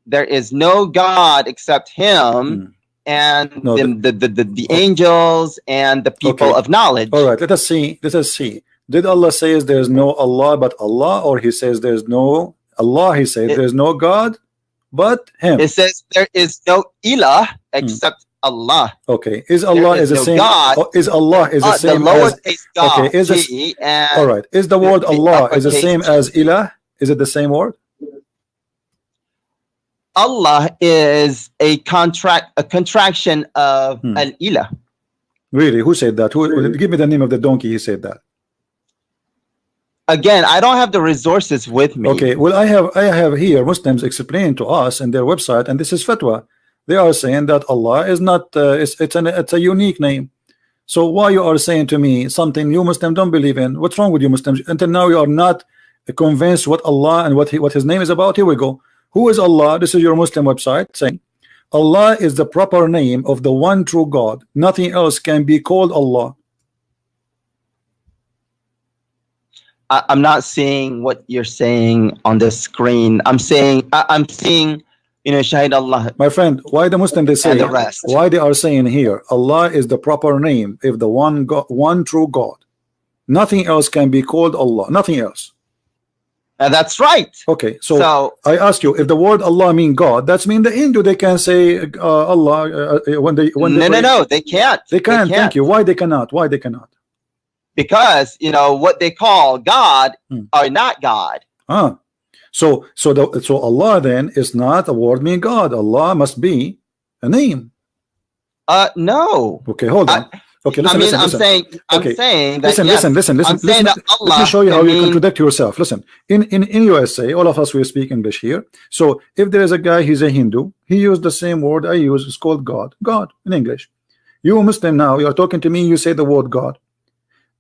there is no God except Him, and the angels and the people of knowledge. All right, let us see. Did Allah say there's no Allah but Allah, or He says there's no Allah? He says there's no God but Him. It says there is no ilah except Allah. Okay, is Allah is the same? God. Is Allah is the same as God? Okay, is all right? Is the word Allah is the same as ilah? Is it the same word? Allah is a contraction of al-ilah. Really? Who said that? Who? Give me the name of the donkey. He said that. Again, I don't have the resources with me. Okay. Well, I have here Muslims explain to us in their website, and this is fatwa. They are saying that Allah is not. It's a unique name. So why you are saying to me something you Muslims don't believe in? What's wrong with you Muslims? Until now you are not convinced what Allah and what His name is about. Here we go. Who is Allah? This is your Muslim website saying, Allah is the proper name of the one true God. Nothing else can be called Allah. I'm not seeing what you're saying on the screen. I'm seeing, you know, Shahid Allah. My friend, why the Muslim they say, the rest. why they are saying here, Allah is the proper name if the one God, one true God. Nothing else can be called Allah. Nothing else. That's right. Okay, so I ask you, if the word Allah mean God, that's mean the Hindu they can say Allah when they no, they can't. They can't. Thank you. Why they cannot? Why they cannot? Because you know what they call God are not God. So Allah then is not a word mean God. Allah must be a name. No. Okay, hold on. Okay, listen, listen. I'm saying that. Listen. Let me show you how you contradict yourself. Listen, in USA, all of us we speak English here. So if there is a guy, he's a Hindu, he used the same word I use. It's called God. God in English. You Muslim now, you're talking to me. You say the word God,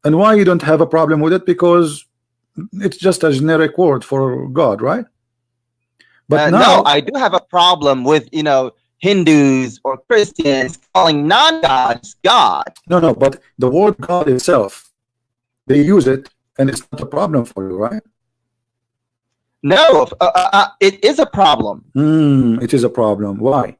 and why you don't have a problem with it? Because it's just a generic word for God, right? But now, no, I do have a problem with Hindus or Christians calling non-gods God. No, but the word God itself, they use it, and it's not a problem for you, right? No, it is a problem. It is a problem. Why?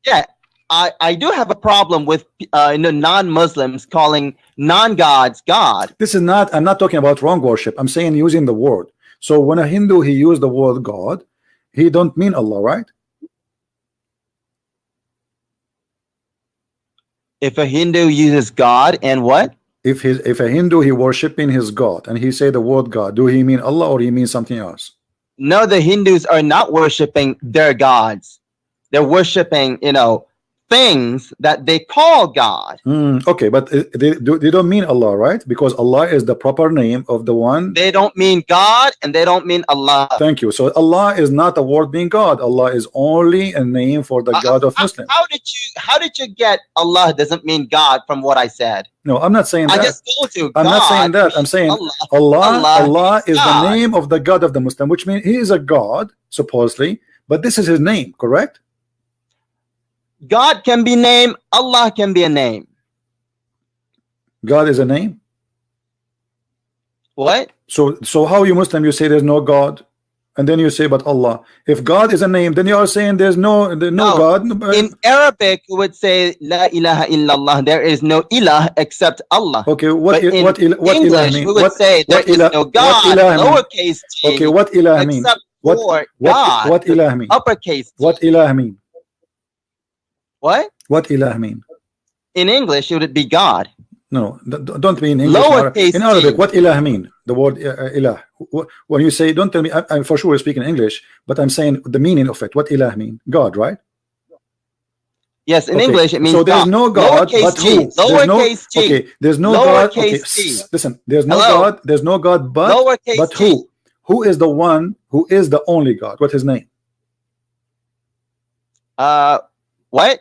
Yeah, I do have a problem with non-Muslims calling non-gods God. This is not. I'm not talking about wrong worship. I'm saying using the word. So when a Hindu he used the word God, he don't mean Allah, right? If a Hindu uses God and what? If a Hindu he worshiping his God and he say the word God, do he mean Allah or he means something else? No, the Hindus are not worshiping their gods. They're worshiping, things that they call God. Okay, but they don't mean Allah, right? Because Allah is the proper name of the one. They don't mean God and they don't mean Allah. Thank you. So Allah is not a word mean God. Allah is only a name for the God of Muslims. How did you get Allah doesn't mean God from what I said? No, I'm not saying that. I just told you. I'm not saying that. I'm saying Allah is the name of the God of the Muslim, which means he is a God supposedly, but this is his name, correct? God can be named, Allah can be a name. God is a name? What? So how you Muslim, you say there's no God, and then you say but Allah. If God is a name, then you are saying there's no God. In Arabic, we would say La ilaha illallah. There is no ilah except Allah. Okay, what English, mean? We would say there is no God, lowercase g. Okay, what ilah mean? What ilah mean? Uppercase g. What ilah mean? What? What ilah mean? In English, it would be God. No, don't mean in English. Lowercase in Arabic, what ilah mean? The word ilah. When you say, don't tell me, I'm for sure speaking English, but I'm saying the meaning of it. What ilah mean? God, right? Yes, in English it means so there's no God, but who? Lowercase g. Okay, there's no God. Okay, listen, there's no God. There's no God, but who? Who is the one who is the only God? What's his name? What?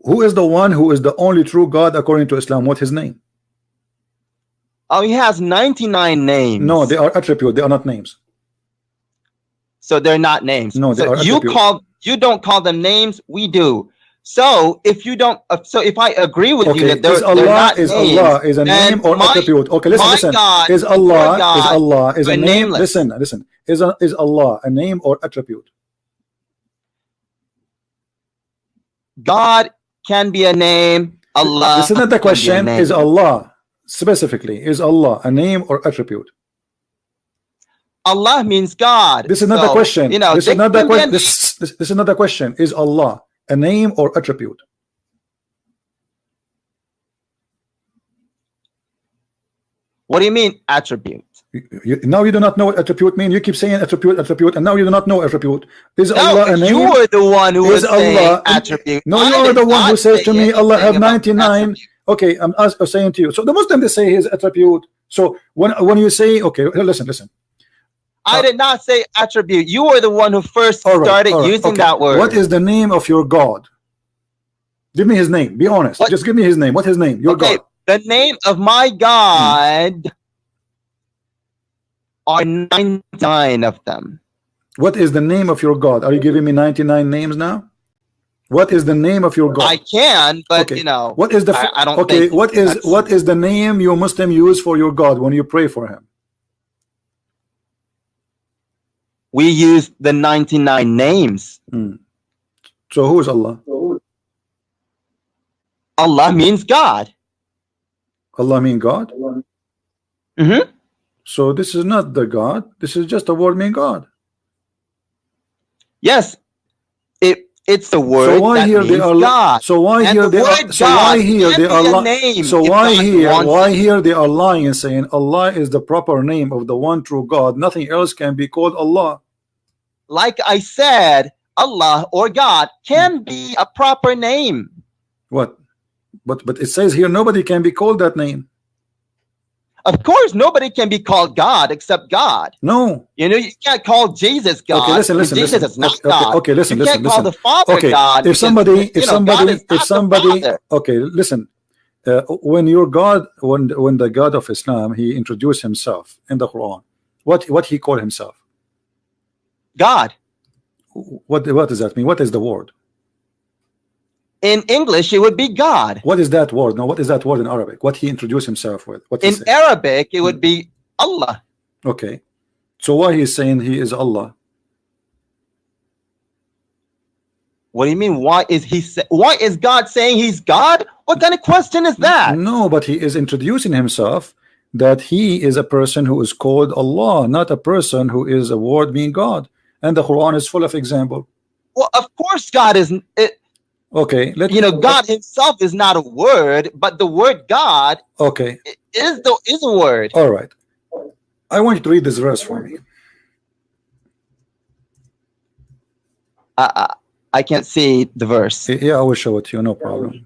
Who is the one who is the only true God according to Islam? What's his name? Oh, he has 99 names. No, they are attributes. They are not names. So they're not names. No, they are attributes. You don't call them names. We do. So if you don't, if I agree with you that they're not names, Allah is a name or attribute? Okay, listen. Is Allah is a name? Listen. Is Allah a name or attribute? God can be a name. Allah. This is not the question. Is Allah specifically? Is Allah a name or attribute? Allah means God. This is not the question. This is not the question. This is not the question. Is Allah a name or attribute? What do you mean attribute? Now you do not know what attribute mean. You keep saying attribute, and now you do not know attribute. Is Allah a name? You were the one who was saying attribute. No, you are the one who says to me, Allah have 99. Okay, I'm saying to you. So the Muslim they say his attribute. So when you say, okay, listen. I did not say attribute. You were the one who first started using that word. What is the name of your God? Give me his name. Be honest. Just give me his name. What's his name? Your God. The name of my God are 99 of them. What is the name of your God? Are you giving me 99 names now? What is the name of your God? I can, but okay. you know, what is the I don't. Okay, think what is the name you Muslim use for your God when you pray for him? We use the 99 names. So who is Allah? Allah means God. Allah means God? So this is not the God. This is just a word meaning God. Yes, it's the word. So why that here they means are? God. So why And here the they word are? So why God here can they be are? a name So if why God here? wants Why it. here they are lying and saying Allah is the proper name of the one true God? Nothing else can be called Allah. Like I said, Allah or God can be a proper name. What? But it says here nobody can be called that name. Of course, nobody can be called God except God. No. You know, you can't call Jesus God. Okay, listen. Jesus is not okay, God. Okay, listen. You can't call the Father okay, God. if somebody, Father. okay, listen. When your God, when the God of Islam, he introduced himself in the Quran, what he called himself? God. What does that mean? What is the word? In English, it would be God. What is that word? No, what is that word in Arabic? What he introduced himself with? What in Arabic, it would be Allah. Okay, so why he's saying he is Allah? What do you mean? Why is God saying he's God? What kind of question is that? No, but he is introducing himself that he is a person who is called Allah, not a person who is a word meaning God. And the Quran is full of example. Well, of course, God is. Okay, God himself is not a word, but the word God is a word. All right. I want you to read this verse for me. I can't see the verse. Yeah, I will show it to you, no problem.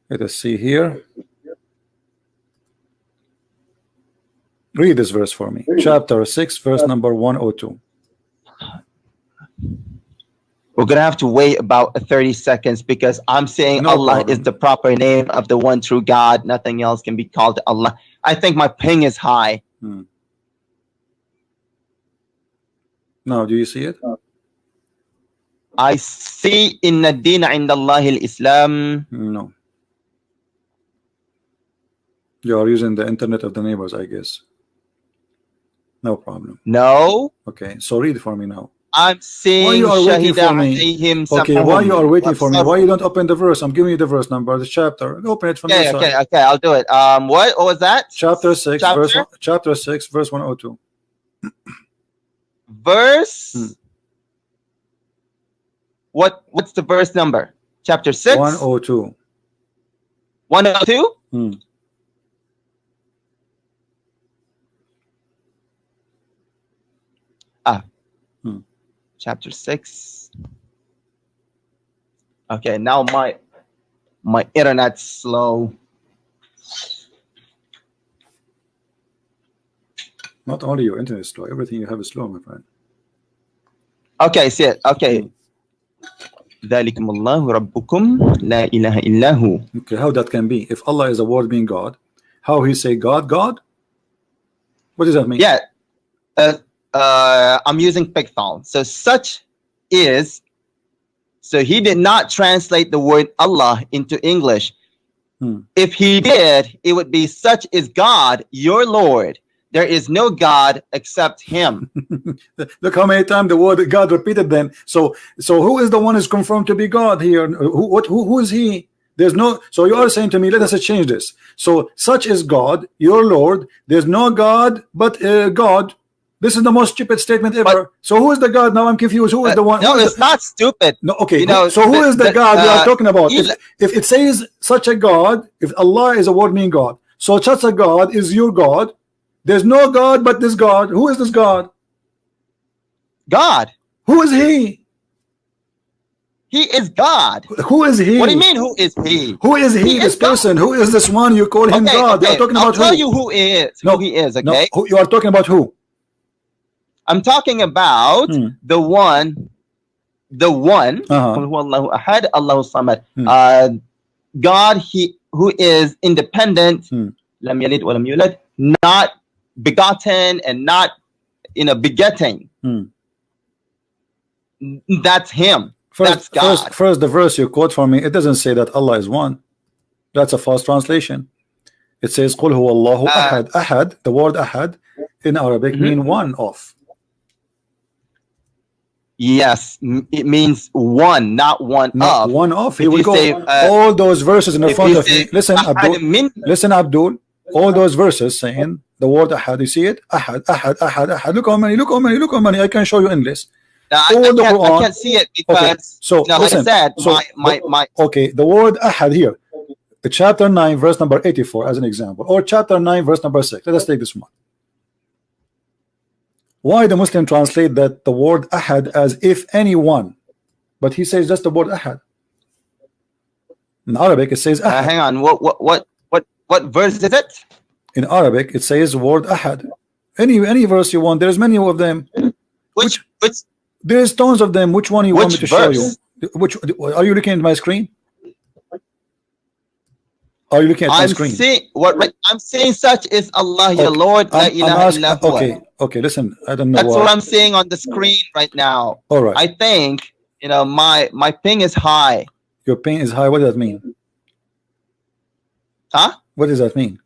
Let us see here. Read this verse for me. Chapter 6, verse number 102. We're going to have to wait about 30 seconds because I'm saying Allah is the proper name of the one true God. Nothing else can be called Allah. I think my ping is high. Now, do you see it? I see inna dina indallahi al-Islam. No. You are using the internet of the neighbors, I guess. No problem. No. Okay, so read for me now. I'm saying why you are waiting for me? Okay, why you are waiting for me? Why you don't open the verse? I'm giving you the verse number, the chapter. Open it from this side. Okay, I'll do it. What was that? Chapter 6, chapter 6, verse 102. Verse. What's the verse number? Chapter 6. 102. 102. Chapter 6. Okay, now my internet's slow. Not only your internet is slow, everything you have is slow, my friend. Okay, see it. Okay. ذَلِكُمُ اللَّهُ رَبُّكُمْ لَا إِلَهَ إِلَّا هُوَ. Okay, how that can be? If Allah is a word being God, how he say God? What does that mean? Yeah. I'm using Picthon. So such is. So he did not translate the word Allah into English. If he did, it would be such is God, your Lord. There is no God except him. Look how many times the word God repeated then. So who is the one who's confirmed to be God here? Who is he? There's no. So you are saying to me, let us change this. So such is God, your Lord. There's no God but God. This is the most stupid statement ever. So who is the God? Now I'm confused. Who is the one? No, it's not stupid. No, okay. So who is the God we are talking about? If it says such a God, if Allah is a word meaning God, so such a God is your God. There's no God but this God. Who is this God? God. Who is he? He is God. Who is he? What do you mean, who is he? Who is he, this person? Who is this one you call him God? You are talking about who? I'll tell you who is. Who he is, okay? No, you are talking about who? I'm talking about the one. Allahu Ahad, Allahu Samad. God, he who is independent, lam yalid wa lam yulad, not begotten and not, begetting. That's him. That's God. First, the verse you quote for me, it doesn't say that Allah is one. That's a false translation. It says قُلْ هُوَ اللَّهُ أَحَدٌ. Ahad, the word ahad in Arabic mean one of. Yes, it means one, not one not of. One of. He will go say, all those verses in the front of me. Listen, Abdul. Listen, Abdul. All those verses saying the word ahad. You see it? Ahad, ahad, ahad, ahad. Look how many. Look how many. Look how many. I can show you endless. I can't see it because, okay. So listen, like I said, okay, the word ahad here, chapter 9, verse number 84, as an example, or chapter 9, verse number 6. Let us take this one. Why the Muslim translate that the word ahad as if anyone, but he says just the word ahad. In Arabic, it says ahad. Hang on, what verse is it? In Arabic, it says word ahad. Any verse you want. There's many of them. Which there's tons of them. Which one you want me to show you? Which are you looking at my screen? Are you looking at my screen? I'm saying such is Allah, your Lord. La ilaha illa huwa. Okay, listen. I don't know. That's what I'm seeing on the screen right now. All right. I think my ping is high. Your ping is high. What does that mean? Huh? What does that mean?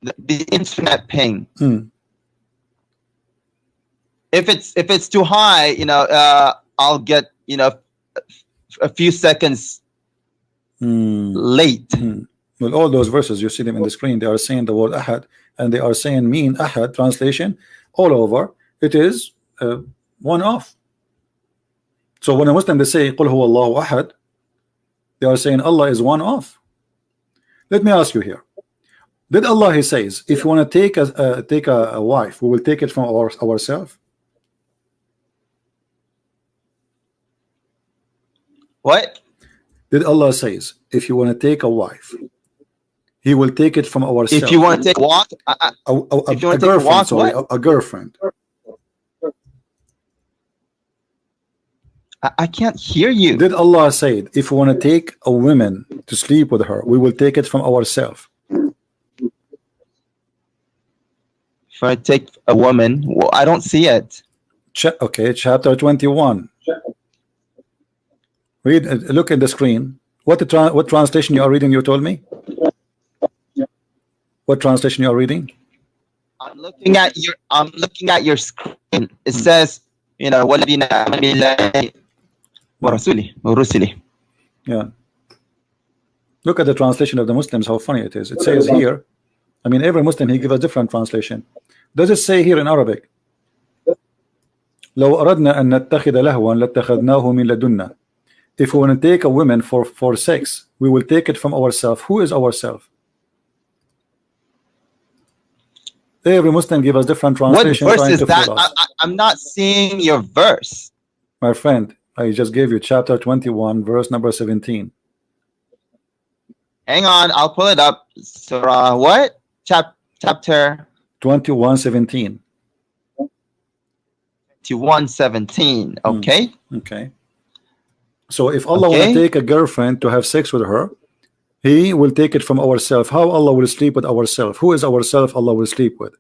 The internet ping. If it's too high, I'll get a few seconds late. Well, all those verses you see them in the screen, they are saying the word ahad, and they are saying mean ahad translation all over. It is one of. So when a Muslim they say قُلْ هُوَ اللَّهُ أَحَدٌ, they are saying Allah is one of. Let me ask you here. Did Allah, he says, if you want to take a wife, we will take it from ourselves? What? Did Allah says, if you want to take a wife, He will take it from ourselves. If you want to take a walk, a girlfriend, sorry, a girlfriend. I can't hear you. Did Allah say, if we want to take a woman to sleep with her, we will take it from ourselves? If I take a woman, well, I don't see it. Okay, chapter 21. Read. Look at the screen. What translation you are reading? You told me. What translation you are reading? I'm looking at your screen. It says, وَالَّذِينَ آمَنُوا بِاللَّهِ وَرُسُلِهِ. Yeah. Look at the translation of the Muslims. How funny it is. It says here. I mean, every Muslim he gives a different translation. Does it say here in Arabic? لو أردنا أن نتخذ لهوا لاتخذناه من لدنا. If we want to take a woman for sex, we will take it from ourselves. Who is ourselves? Every Muslim give us different translation. What verse is that? I'm not seeing your verse. My friend, I just gave you chapter 21, verse number 17. Hang on, I'll pull it up. Surah what? Chapter 21:17. 21:17. Okay. Okay. So if Allah want to take a girlfriend to have sex with her, He will take it from ourselves. How Allah will sleep with ourselves? Who is ourselves Allah will sleep with?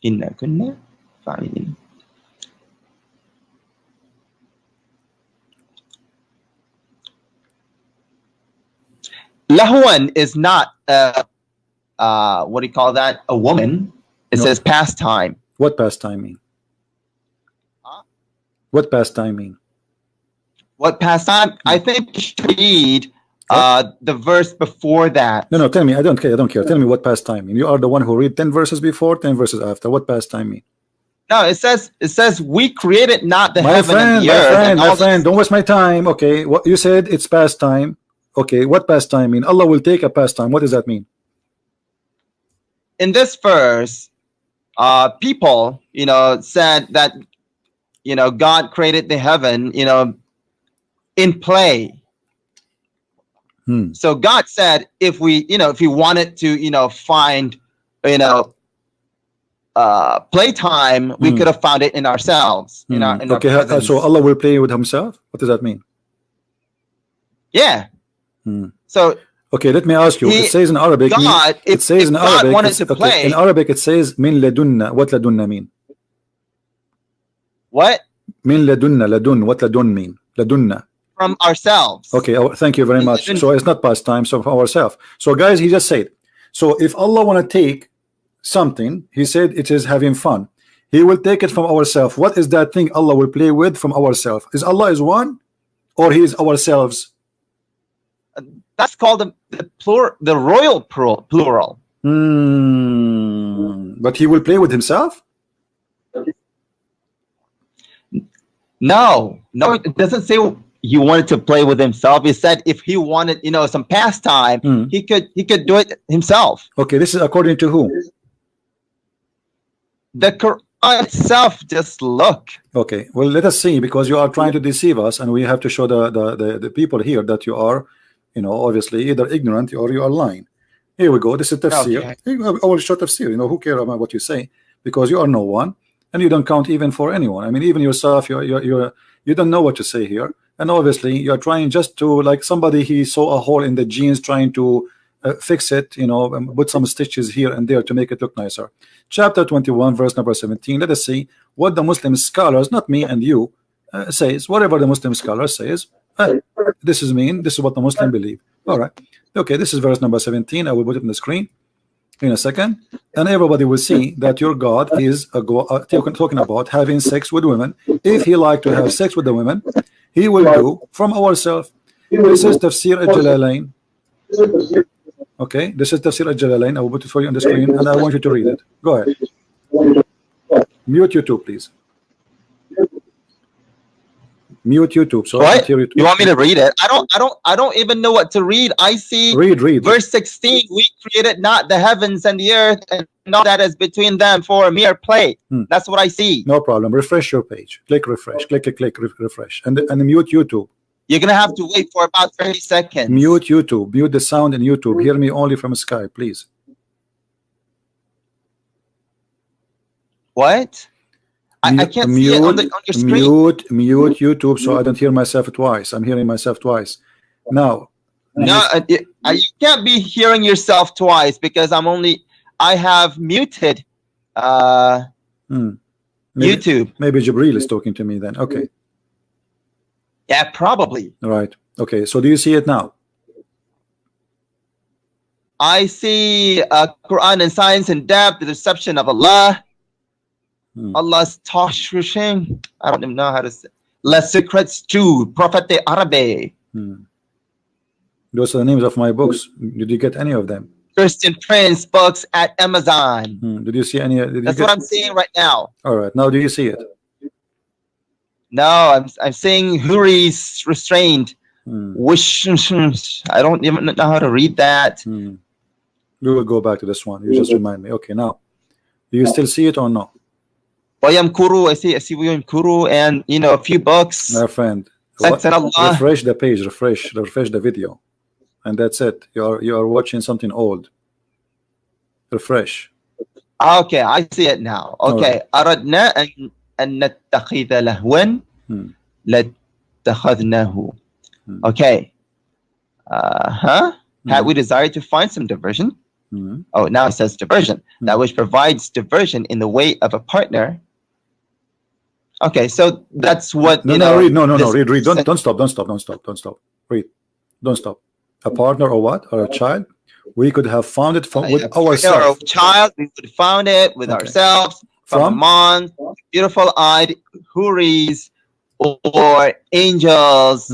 Inna kunna fa'ilin. Lahwan is not what do you call that? A woman. It says pastime. What pastime mean? What pastime mean? What pastime? I think you should read the verse before that. No, tell me. I don't care. Tell me what pastime mean. You are the one who read 10 verses before, 10 verses after. What pastime mean? No, it says we created not the heaven and the earth. My friend, don't waste my time. Okay, what you said, it's pastime. Okay, what pastime mean? Allah will take a pastime. What does that mean? In this verse, people, said that, God created the heaven, in play. So God said, if we wanted to, find, playtime, we could have found it in ourselves. Okay, so Allah will play with Himself. What does that mean? Yeah. So Okay, let me ask you. It says in Arabic. God, it says in God Arabic. wanted to play. In Arabic, it says min ladunna. What ladunna mean? What? Min ladunna. Ladun. What ladun mean? Ladunna. From ourselves. Okay. Oh, thank you very much. So it's not past time. So from ourselves. So guys, he just said. So if Allah want to take something, he said it is having fun. He will take it from ourselves. What is that thing Allah will play with from ourselves? Is Allah is one, or He is ourselves? That's called the royal plural. But He will play with Himself? No, it doesn't say He wanted to play with Himself. He said if He wanted, some pastime, He could do it Himself. Okay, this is according to who? The Quran itself. Just look. Okay, well, let us see, because you are trying to deceive us, and we have to show the people here that you are, obviously either ignorant or you are lying. Here we go. This is tafsir. Okay. I will show tafsir. Who cares about what you say, because you are no one, and you don't count even for anyone. I mean, even yourself, you don't know what to say here, and obviously you are trying just to, like somebody, he saw a hole in the jeans, trying to fix it, and put some stitches here and there to make it look nicer. Chapter 21, verse number 17. Let us see what the Muslim scholars, not me and you, says. Whatever the Muslim scholar says, this is what the Muslim believe. All right. Okay, this is verse number 17. I will put it on the screen in a second, and everybody will see that your God is talking about having sex with women. If He like to have sex with the women, He will do from ourselves. This is Tafsir al-Jalalain. Okay, this is Tafsir al-Jalalain. I will put it for you on the screen, and I want you to read it. Go ahead. Mute YouTube, please. Mute YouTube. So what? You want me to read it? I don't even know what to read. I see. Read. Verse 16. We created not the heavens and the earth, and all that is between them for a mere play. That's what I see. No problem. Refresh your page. Click refresh. Click refresh. And mute YouTube. You're gonna have to wait for about 30 seconds. Mute YouTube. Mute the sound in YouTube. Hear me only from Skype, please. What? I can't see it on your screen. Mute YouTube, so I don't hear myself twice. I'm hearing myself twice. Now. No, you can't be hearing yourself twice, because I have muted YouTube. Maybe Jibril is talking to me then. Okay. Yeah, probably. All right. Okay. So do you see it now? I see Quran and Science in Depth, the deception of Allah. Allah's Tashrishin. I don't even know how to say. Les Secrets Jude, Prophet Arabe. Those are the names of my books. Did you get any of them? Christian Prince books at Amazon. Did you see any? That's what I'm seeing right now. All right. Now, do you see it? No, I'm seeing Huri's restrained. I don't even know how to read that. We will go back to this one. You just remind me. Okay, now, do you still see it or no? Wayam Kuru, I see Wayam Kuru, and a few books. My friend, refresh the page, refresh the video, and that's it. You are watching something old. Refresh. Okay, I see it now. Okay, أردنا أن نتخذ لهوا لاتخذناه. Okay. Had we desired to find some diversion? Oh, now it says diversion. That which provides diversion in the way of a partner. Okay, so that's what. Read. Read. Don't stop. Read. Don't stop. A partner or what? Or a child? We could have found it with ourselves. Or a child, we could have found it with ourselves from among beautiful-eyed Huris or angels.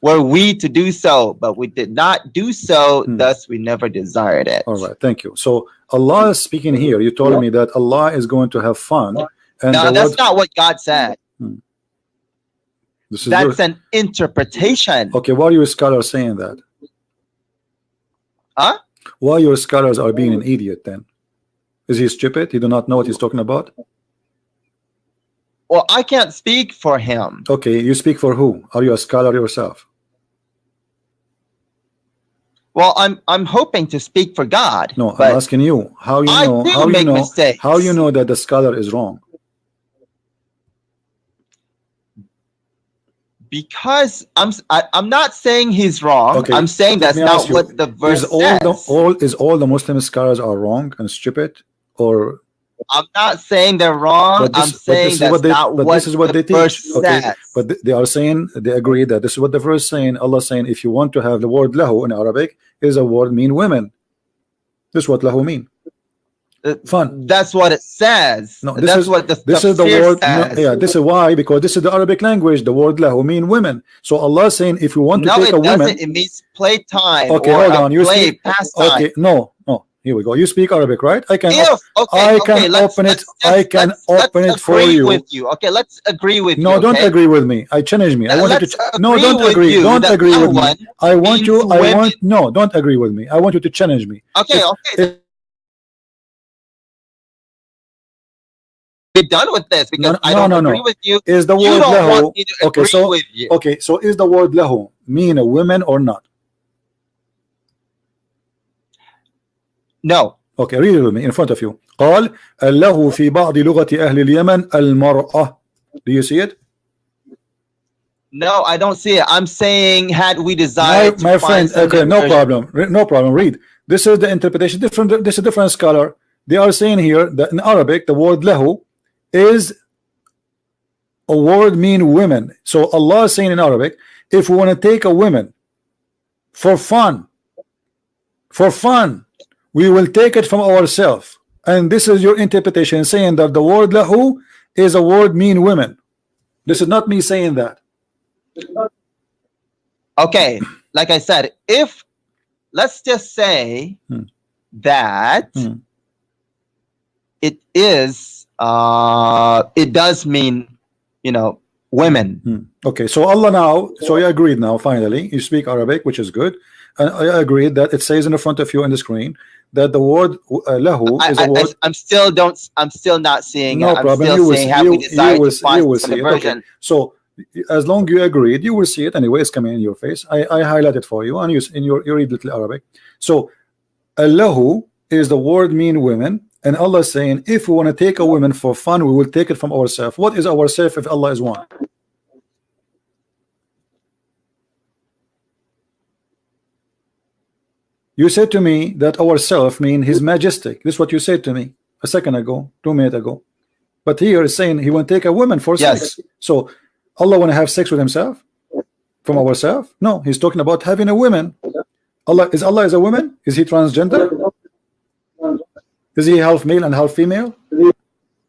Were we to do so, but we did not do so, thus we never desired it. All right, thank you. So Allah is speaking here. You told me that Allah is going to have fun. And no, that's not what God said. That's an interpretation. Okay, why are your scholars saying that? Huh? Why your scholars are being an idiot then? Is he stupid? He do not know what he's talking about? Well, I can't speak for him. Okay, you speak for who? Are you a scholar yourself? Well, I'm hoping to speak for God. No, I'm asking you. How you know that the scholar is wrong? Because I'm not saying he's wrong. Okay. I'm saying that's not what the verse says. Is all the Muslim scholars are wrong and stupid, or? I'm not saying they're wrong. I'm saying that's not what this is what they verse teach. Okay, says. but they are saying, they agree that this is what the verse saying. Allah saying, if you want to have the word lahu in Arabic, is a word mean women. This is what lahu mean. Fun. That's what it says. No, this is what this is the word. No, yeah, this is why, because this is the Arabic language. The word lahu mean women. So Allah is saying, if you want to take a woman, it means playtime. Okay, hold on. You speak. Okay, no. Here we go. You speak Arabic, right? I can. I can open it. I can open it for you. Okay, let's agree with you. No, don't agree with me. I challenge me. I want you to. No, don't agree. Don't agree with me. I want you. No, don't agree with me. I want you to challenge me. Okay. We're done with this because I don't agree with you. Is the word lahu? Okay, so is the word lahu mean a women or not? No. Okay, read it with me in front of you. قال له في بعض لغة أهل اليمن المرأة. Do you see it? No, I don't see it. I'm saying, had we desired my friend, okay, no problem. Read. This is the interpretation. This is a different scholar. They are saying here that in Arabic the word lahu is a word mean women. So Allah is saying in Arabic, if we want to take a woman for fun, we will take it from ourselves. And this is your interpretation, saying that the word lahu is a word mean women. This is not me saying that. Okay, like I said, if let's just say that it is it does mean, women. Okay, so Allah now, so you agreed now, finally you speak Arabic, which is good, and I agreed that it says in the front of you on the screen that the word lahu is a word. I'm still not seeing no it. I'm problem. still saying how we decide to find see it. Okay. So as long you agreed, you will see it anyway. It's coming in your face. I highlight it for you, and you read little Arabic. So lahu is the word mean women, and Allah is saying, if we want to take a woman for fun, we will take it from ourselves. What is ourself if Allah is one? You said to me that ourself mean His Majestic. This is what you said to me a second ago, 2 minutes ago. But here is saying He want to take a woman for sex. So Allah want to have sex with Himself from ourselves? No, He's talking about having a woman. Allah is a woman? Is He transgender? Is He half male and half female?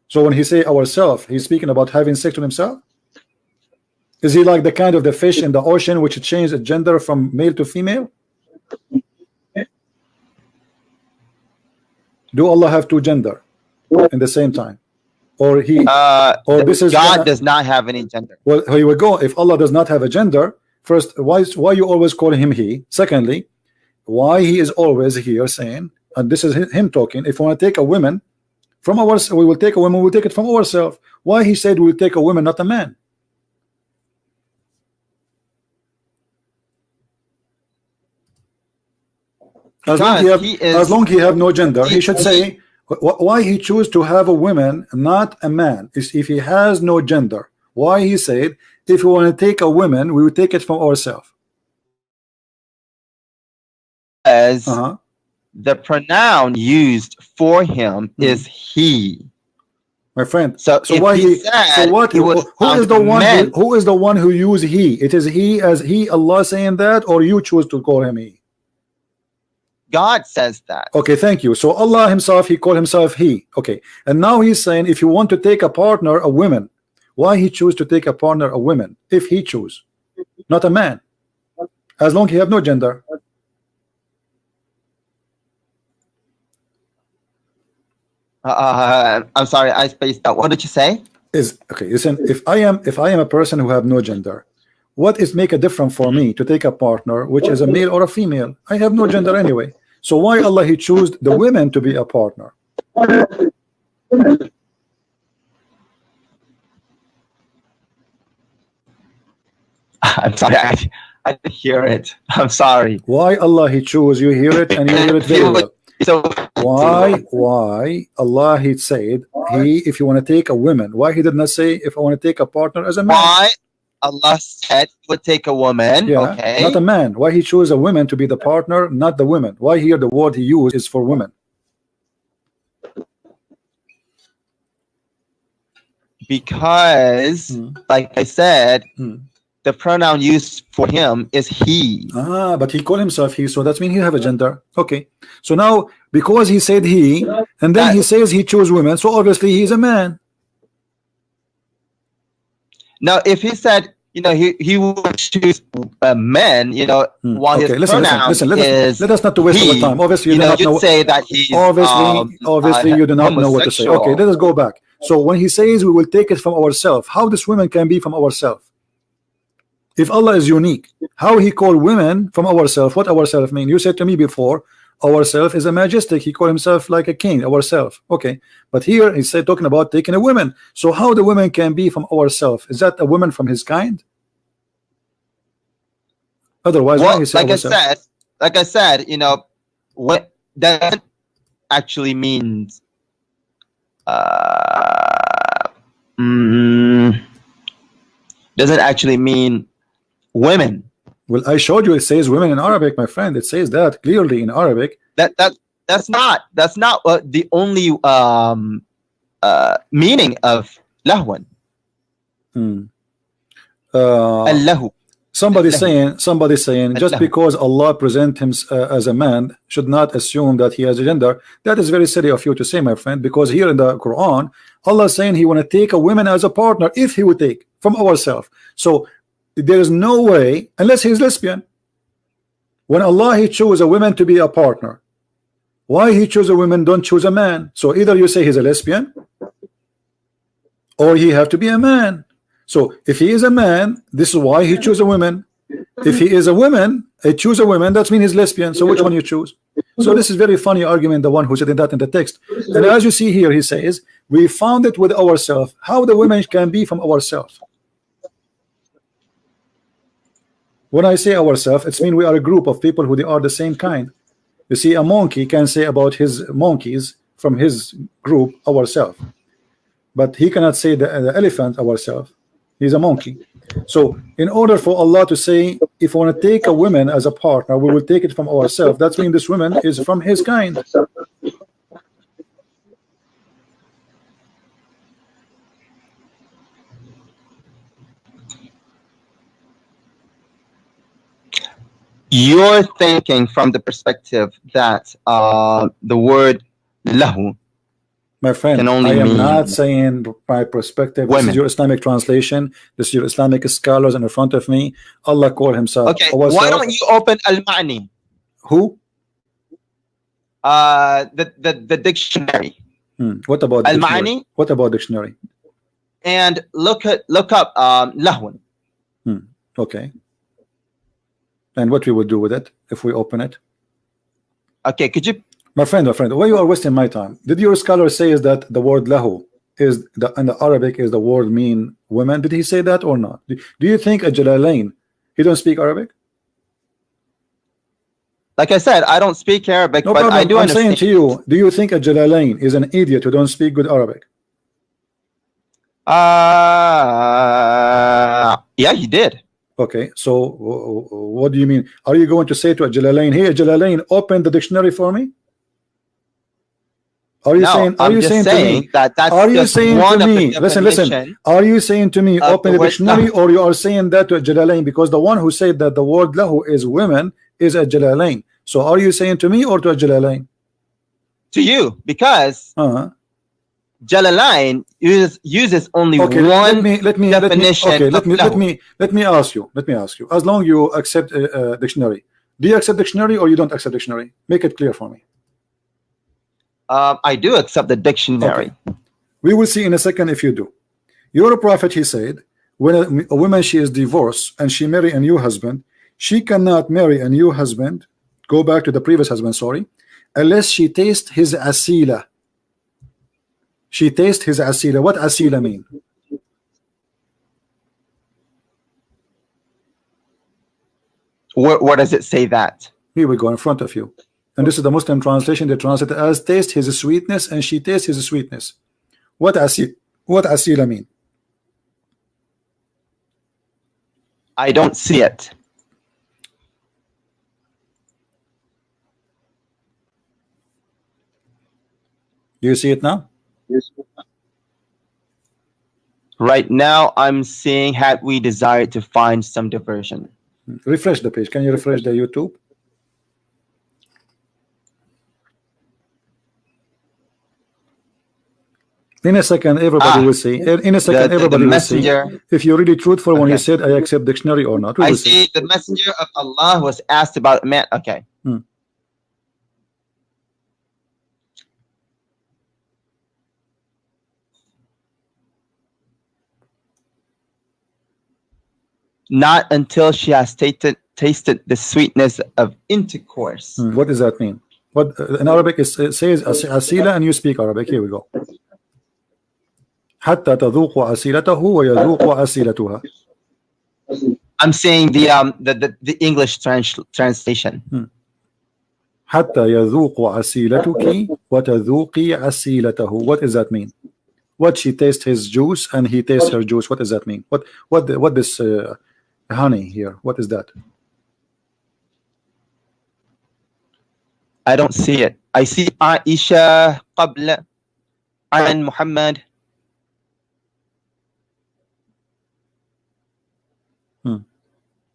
So when He say ourself, He's speaking about having sex with Himself? Is He like the kind of the fish in the ocean which changed the gender from male to female? Do Allah have two gender in the same time, or He, or this is God does not have any gender? Well, here we go. If Allah does not have a gender, first, why you always call Him He? Secondly, why He is always here saying, and this is Him talking, if we want to take a woman from ourselves, we will take a woman. We will take it from ourselves. Why He said we will take a woman, not a man? As long he have no gender, he should say why He choose to have a woman, not a man. Is if He has no gender. Why He said if we want to take a woman, we will take it from ourselves. As the pronoun used for Him is He. My friend. So why He? So what? Who is the one? Who is the one who use He? It is He as He. Allah saying that, or you choose to call Him He? God says that. Okay, thank you. So Allah Himself, He called Himself He. Okay, and now He's saying if you want to take a partner, a woman, why He choose to take a partner, a woman, if He choose, not a man, as long He have no gender. I'm sorry, I spaced out. What did you say? Is okay. Listen, if I am a person who have no gender, what is make a difference for me to take a partner which is a male or a female? I have no gender anyway. So why Allah He choose the women to be a partner? I'm sorry, I didn't hear it. I'm sorry. Why Allah He choose? You hear it and you hear it very well. So why Allah He said He if you want to take a woman? Why He did not say if I want to take a partner as a man? Why Allah said he would take a woman. Yeah, okay. not a man. Why he chose a woman to be the partner, not the women? Why here the word he used is for women? Because, like I said, the pronoun used for him is he. Ah, but he called himself he, so that means he have a gender. Okay. So now, because he said he, and then he says he chose women, so obviously he's a man. Now, if he said, you know, he would choose men, you know, while okay, his pronoun is let us not to waste he, our time. Obviously, you do know, not you'd know. say that he's Obviously, you do not know what to say. homosexual. Okay, let us go back. So when he says we will take it from ourselves, how this women can be from ourselves? If Allah is unique, how he called women from ourselves? What ourselves mean? You said to me before, ourself is a majestic. He called himself like a king, ourself. Okay, but here he said talking about taking a woman. So how the woman can be from ourself? Is that a woman from his kind? Otherwise, well, why he said like I said, you know, what that actually means. Doesn't actually mean women. Well, I showed you it says women in Arabic, my friend. It says that clearly in Arabic. That's not the only meaning of lahwan. Allahu. Somebody saying just because Allah present him as a man should not assume that he has a gender. That is very silly of you to say, my friend, because here in the Quran Allah is saying he want to take a woman as a partner if he would take from ourselves. So there is no way, unless he is lesbian. When Allah he chose a woman to be a partner, why he chose a woman, don't choose a man? So either you say he's a lesbian or he have to be a man. So if he is a man, this is why he chose a woman. If he is a woman, he choose a woman, that means he's lesbian. So which one you choose? So this is very funny argument, the one who said that in the text. And as you see here, he says we found it with ourselves. How the women can be from ourselves? When I say ourselves, it means we are a group of people who they are the same kind. You see, a monkey can say about his monkeys from his group ourselves, but he cannot say the elephant ourselves. He's a monkey. So in order for Allah to say if we want to take a woman as a partner, we will take it from ourselves, that means this woman is from his kind. You're thinking from the perspective that the word lahu, my friend, I am not saying my perspective. Women. This is your Islamic translation. This is your Islamic scholars in front of me. Allah called himself. Okay, why don't you open al-ma'ni? Who? The dictionary. What about al-ma'ni? What about dictionary? And look up lahun. Okay. And what we would do with it if we open it? Okay, could you? My friend, why you are wasting my time? Did your scholar say is that the word lahu is in the Arabic is the word mean women? Did he say that or not? Do you think a Jalalain, he don't speak Arabic? Like I said, I don't speak Arabic, but I do understand. I'm saying to you, do you think a Jalalain is an idiot who don't speak good Arabic? Yeah, he did. Okay, so what do you mean? Are you going to say to a Jalalain, hey, Jalalain, open the dictionary for me? Are you saying? Are you saying to me? Are you saying to me? Listen. Are you saying to me open the dictionary, or you are saying that to a Jalalain? Because the one who said that the word lahu is women is a Jalalain. So are you saying to me or to a Jalalain? To you, because Jalalain uses only one definition. Okay, let me ask you. As long you accept dictionary, do you accept dictionary or you don't accept dictionary? Make it clear for me. I do accept the dictionary. Okay. We will see in a second if you do. Your prophet, he said, when a woman she is divorced and she marry a new husband, she cannot marry a new husband, go back to the previous husband, sorry, unless she tastes his asila. She tastes his asila. What asila mean? Where does it say that? Here we go in front of you. And this is the Muslim translation. They translate it as taste his sweetness, and she tastes his sweetness. What asila mean? I don't see it. You see it now? Yes. Right now, I'm seeing had we desired to find some diversion. Refresh the page. Can you refresh the YouTube? In a second, everybody will see. In a second, everybody will see if you're really truthful when you said, I accept dictionary or not. I see the messenger of Allah was asked about man. Okay. Not until she has tasted the sweetness of intercourse. What does that mean? What in Arabic it says asila, and you speak Arabic. Here we go. حتى تذوق عسيلته ويذوق عسيلتها. I'm saying the English translation. حتى يذوق عسيلتك وتذوقي عسيلته. What does that mean? What she tastes his juice and he tastes her juice. What does that mean? What this honey here? What is that? I don't see it. I see Aisha قبل عن Muhammad.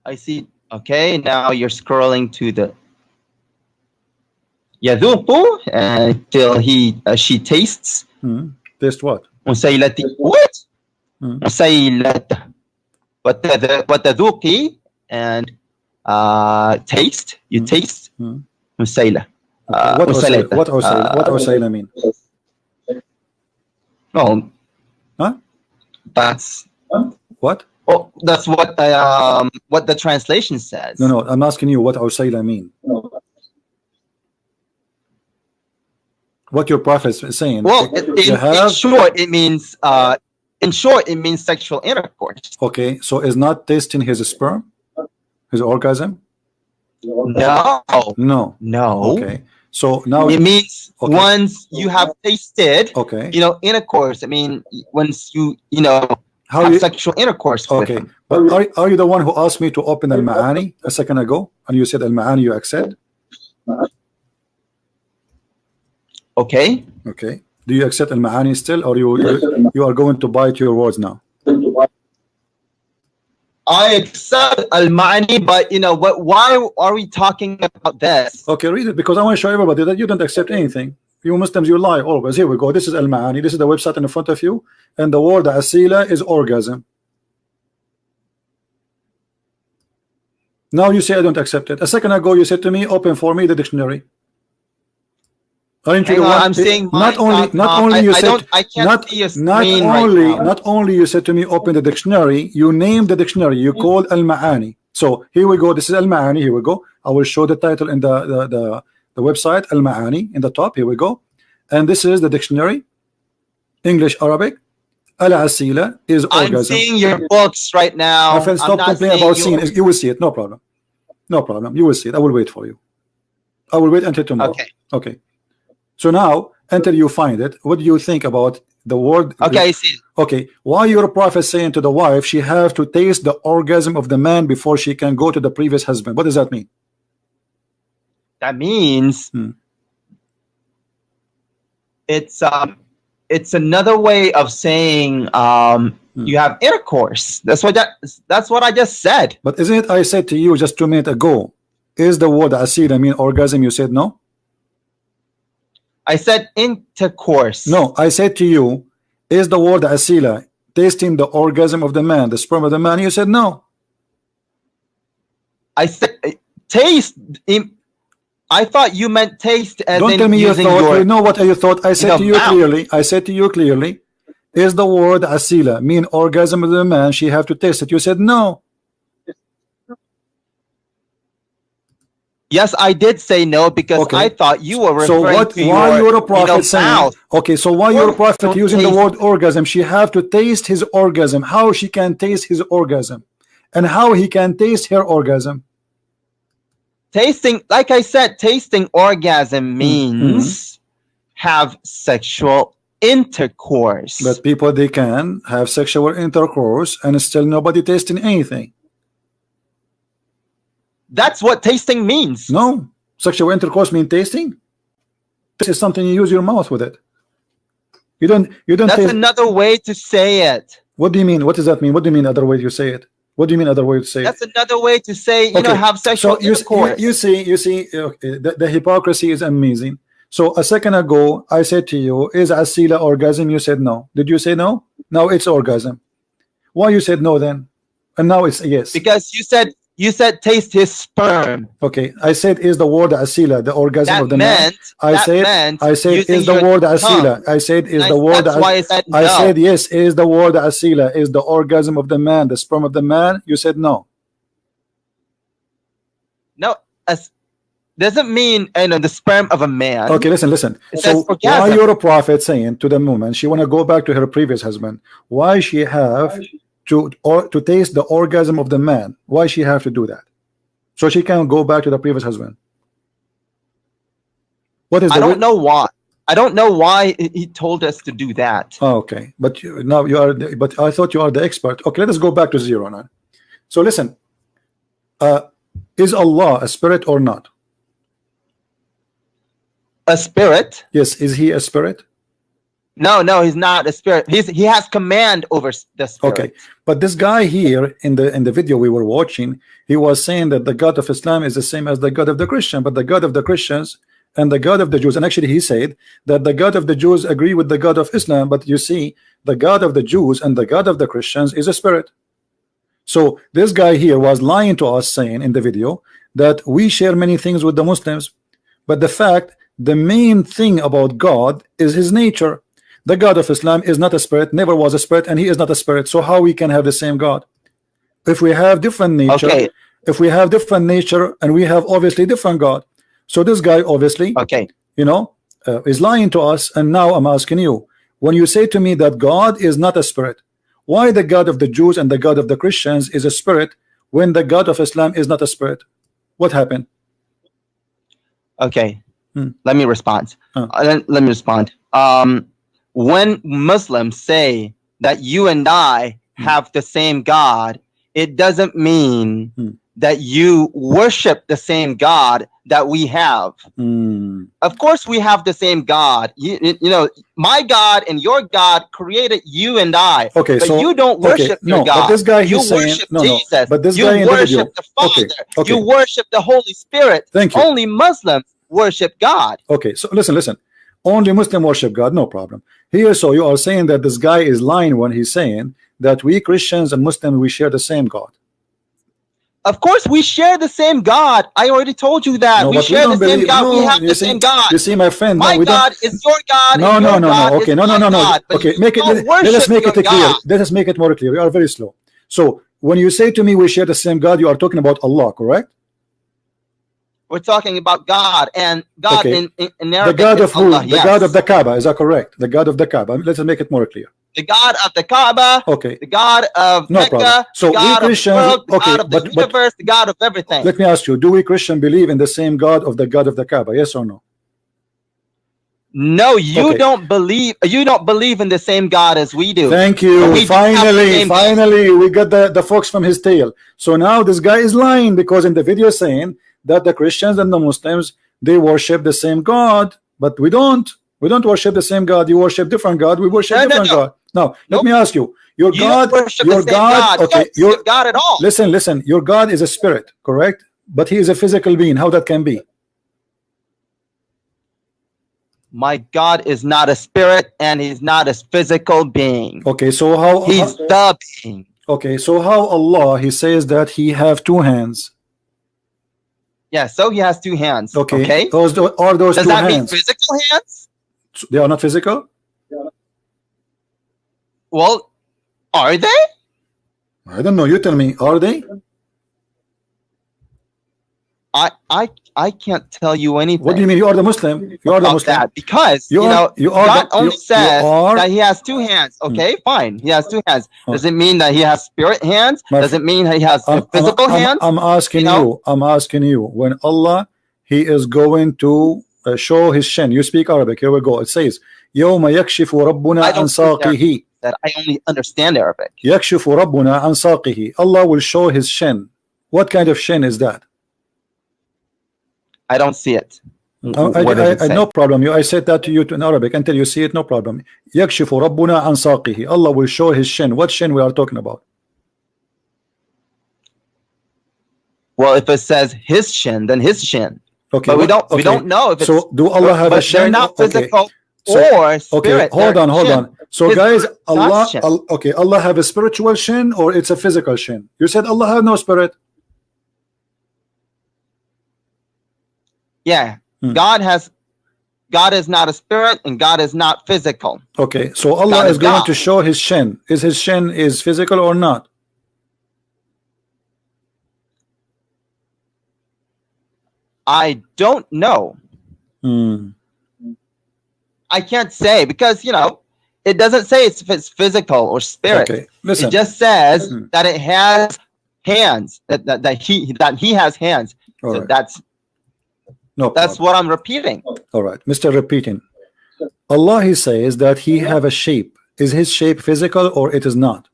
I see. Okay, now you're scrolling to the يذوق until she tastes. Taste what? مسيلتي. What? مسيلته. وتذوقي and taste. You taste. مسيلة. What usayla mean? Oh, huh? That's what? Oh, that's what the translation says. No, I'm asking you what usayla mean. What your prophet is saying. Well, in short, it means sexual intercourse. Okay, so is not tasting his sperm, his orgasm? No. Okay, so now it means once you have tasted, intercourse. I mean, once you have sexual intercourse with him. But are you the one who asked me to open al-Ma'ani a second ago, and you said al-Ma'ani you accept? Okay. Do you accept al-Ma'ani still, or you are going to bite your words now? I accept al-Ma'ani, but why are we talking about this? Okay, read it, because I want to show everybody that you don't accept anything. You Muslims, you lie always. Here we go. This is al-Ma'ani. This is the website in front of you, and the word asila is orgasm. Now you say I don't accept it. A second ago you said to me, open for me the dictionary. Aren't you the one? I'm saying not only you said to me open the dictionary, you named the dictionary, you called al-Ma'ani. So here we go. This is al-Ma'ani. Here we go. I will show the title in the website, al-Ma'ani, in the top. Here we go. And this is the dictionary, English, Arabic. Al-Asila is orgasm. I'm seeing your books right now. My friend, stop complaining about seeing it. You will see it. No problem. You will see it. I will wait for you. I will wait until tomorrow. Okay. So now, until you find it, what do you think about the word? Okay, I see it. Okay. Why your prophet saying to the wife she have to taste the orgasm of the man before she can go to the previous husband? What does that mean? That means it's another way of saying you have intercourse. That's what I just said. But isn't it I said to you just 2 minutes ago, is the word asila mean orgasm? You said no. I said intercourse. No, I said to you, is the word asila tasting the orgasm of the man, the sperm of the man? You said no. I said taste. I thought you meant taste as don't in tell me you thought. You know what you thought. I said to you clearly. Is the word asila mean orgasm of the man? She have to taste it. You said no. Yes, I did say no because I thought you were referring to your prophet saying, mouth. Okay, so why your prophet using the word orgasm? She have to taste his orgasm. How she can taste his orgasm, and how he can taste her orgasm? Tasting, like I said, tasting orgasm means have sexual intercourse. But people, they can have sexual intercourse and still nobody tasting anything. That's what tasting means. No, sexual intercourse means tasting. This is something you use your mouth with it. You don't. That's taste. another way to say it. What do you mean? What does that mean? What do you mean other way to say it? What do you mean other way to say That's it? another way to say, you know, have sexual intercourse. You see, okay, the hypocrisy is amazing. So a second ago, I said to you, is asila orgasm? You said no. Did you say no? Now it's orgasm. Why you said no then? And now it's yes. Because you said taste his sperm. Okay, I said is the word asila, the orgasm That of the man. I said is the word asila. I said is the word. That's why I said no. I said yes. Is the word asila? Is the orgasm of the man, the sperm of the man? You said no. No, doesn't mean the sperm of a man. Okay, listen. So why you're a prophet saying to the woman she want to go back to her previous husband? Why she have to taste the orgasm of the man? Why she have to do that? So she can go back to the previous husband. What is? I don't know why. I don't know why he told us to do that. Oh, okay, but now you are. But I thought you are the expert. Okay, let us go back to zero now. So listen, is Allah a spirit or not? A spirit? Yes. Is he a spirit? No, he's not a spirit. He has command over the spirit. Okay, but this guy here in the video we were watching, he was saying that the God of Islam is the same as the God of the Christian, but the God of the Christians and the God of the Jews, and actually he said that the God of the Jews agree with the God of Islam, but you see, the God of the Jews and the God of the Christians is a spirit. So this guy here was lying to us, saying in the video that we share many things with the Muslims, but the fact, the main thing about God is his nature. The God of Islam is not a spirit, never was a spirit, and he is not a spirit. So how we can have the same God? If we have different nature, okay. If we have different nature and we have obviously different God. So this guy obviously, okay, you know, is lying to us. And now I'm asking you, when you say to me that God is not a spirit, why the God of the Jews and the God of the Christians is a spirit when the God of Islam is not a spirit? What happened? Okay. Let me respond. Let me respond. When Muslims say that you and I have the same God, it doesn't mean that you worship the same God that we have. Of course, we have the same God. You know, my God and your God created you and I. Okay, but so you don't worship your God. But this guy you he's worship saying, Jesus. But this you guy in worship the the video. Father. Okay. You worship the Holy Spirit. Thank you. Only Muslims worship God. Okay, so listen. Only Muslim worship God, no problem. Here, so you are saying that this guy is lying when he's saying that we Christians and Muslims, we share the same God. Of course, we share the same God. I already told you that. No, we share the same God. No, we have the same God. You see, my friend. My God is your God. No. Okay, no. God, okay, let us make it clear. Let us make it more clear. You are very slow. So when you say to me we share the same God, you are talking about Allah, correct? We're talking about God, and God in Arabic, the God of who? Allah, the God of the Kaaba, is that correct? The God of the Kaaba. Let's make it more clear. The God of the Kaaba, okay. The God of no Mecca, problem. So the God we Christians, of the world, the okay, God of the universe, the God of everything. Let me ask you, do we Christian believe in the same God of the Kaaba? Yes or no? No, you don't believe. You don't believe in the same God as we do. Thank you. Finally, we got the fox from his tail. So now this guy is lying because in the video saying that the Christians and the Muslims, they worship the same God, but we don't. We don't worship the same God. You worship different God. We worship different God. Now, let me ask you, your God, okay, your God at all. Listen, your God is a spirit, correct? But he is a physical being. How that can be? My God is not a spirit and he's not a physical being. Okay, so how he's the being. Okay, so how Allah, he says that he have two hands. Yeah, so he has two hands. Okay. Okay. Are those Does two that hands? mean physical hands? They are not physical? Well, are they? I don't know. You tell me. Are they? I can't tell you anything. What do you mean? You are the Muslim. You are the Muslim. That because God only says that he has two hands. Okay, fine. He has two hands. Does it mean that he has spirit hands? Does it mean that he has physical hands? I'm asking you. I'm asking you. When Allah, he is going to show his shin. You speak Arabic. Here we go. It says, يوم يكشف ربنا عن ساقه. That I only understand Arabic. يكشف ربنا عن ساقه. Allah will show his shin. What kind of shin is that? I don't see it. No problem. I said that to you in Arabic. Until you see it, no problem. يكشف ربنا عن ساقه. Allah will show his shin. What shin we are talking about? Well, if it says his shin, then his shin. Okay, but we don't know if it's, so do Allah have a shin? They're not physical so, or spirit. Okay, hold on. So guys, Allah have a spiritual shin or it's a physical shin? You said Allah have no spirit. Yeah. God is not a spirit and God is not physical. Okay, so Allah is going to show his shin. Is his shin is physical or not? I don't know. I can't say because it doesn't say if it's physical or spirit. Okay, listen. It just says that it has hands. That he has hands. All so right. That's what I'm repeating. All right, Mr. Repeating. Allah, he says that he have a shape. Is his shape physical or it is not?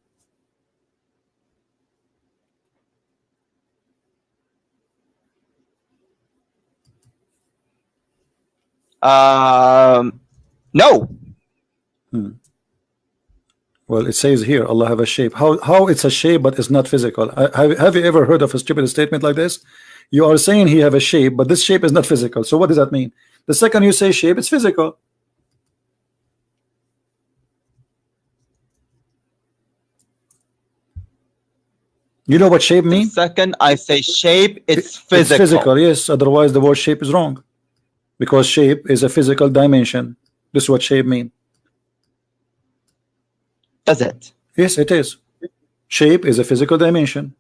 No. Well, it says here Allah have a shape. How it's a shape but it's not physical? Have you ever heard of a stupid statement like this? You are saying he have a shape, but this shape is not physical. So what does that mean? The second you say shape, it's physical. You know what shape means? Second I say shape, it's physical. It's physical, yes. Otherwise the word shape is wrong. Because shape is a physical dimension. This is what shape means. Does it? Yes, it is. Shape is a physical dimension.